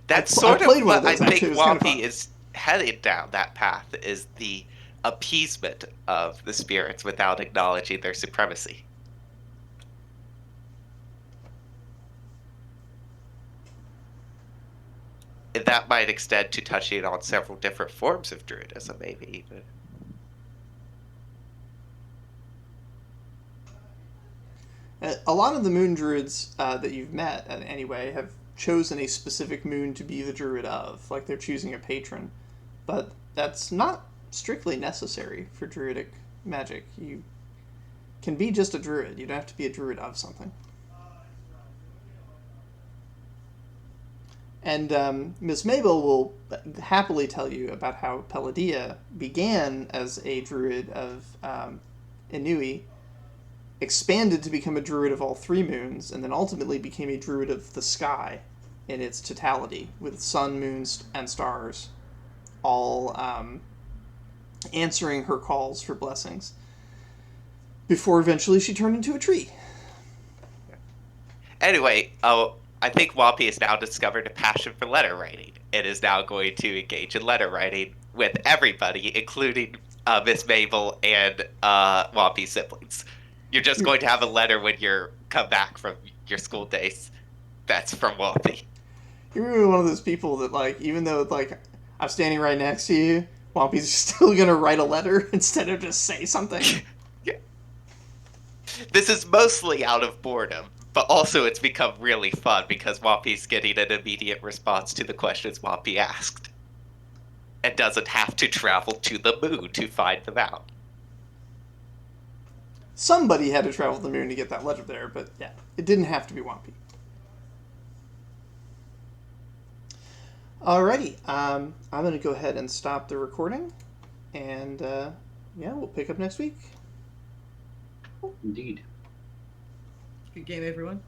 That's I sort of played one what of I those, actually. It think was kind of Wampy fun. is headed down that path, is the appeasement of the spirits without acknowledging their supremacy. And that might extend to touching on several different forms of druidism, maybe even. A lot of the moon druids that you've met, anyway, have chosen a specific moon to be the druid of. Like they're choosing a patron. But that's not strictly necessary for druidic magic. You can be just a druid. You don't have to be a druid of something. And Miss Mabel will happily tell you about how Pelladia began as a druid of Inui, expanded to become a druid of all 3 moons, and then ultimately became a druid of the sky in its totality, with sun, moons, and stars all answering her calls for blessings, before eventually she turned into a tree. Anyway, I think Wampy has now discovered a passion for letter writing and is now going to engage in letter writing with everybody, including Miss Mabel and Wampy's siblings. You're just going to have a letter when you come back from your school days. That's from Wampy. You're really one of those people that, like, even though, like, I'm standing right next to you, Wampy's still gonna write a letter instead of just say something. Yeah. This is mostly out of boredom, but also it's become really fun because Wampy's getting an immediate response to the questions Wampy asked. And doesn't have to travel to the moon to find them out. Somebody had to travel to the moon to get that letter there, but yeah, it didn't have to be Wampy. Alrighty, I'm going to go ahead and stop the recording, and yeah, we'll pick up next week. Indeed. Good game, everyone.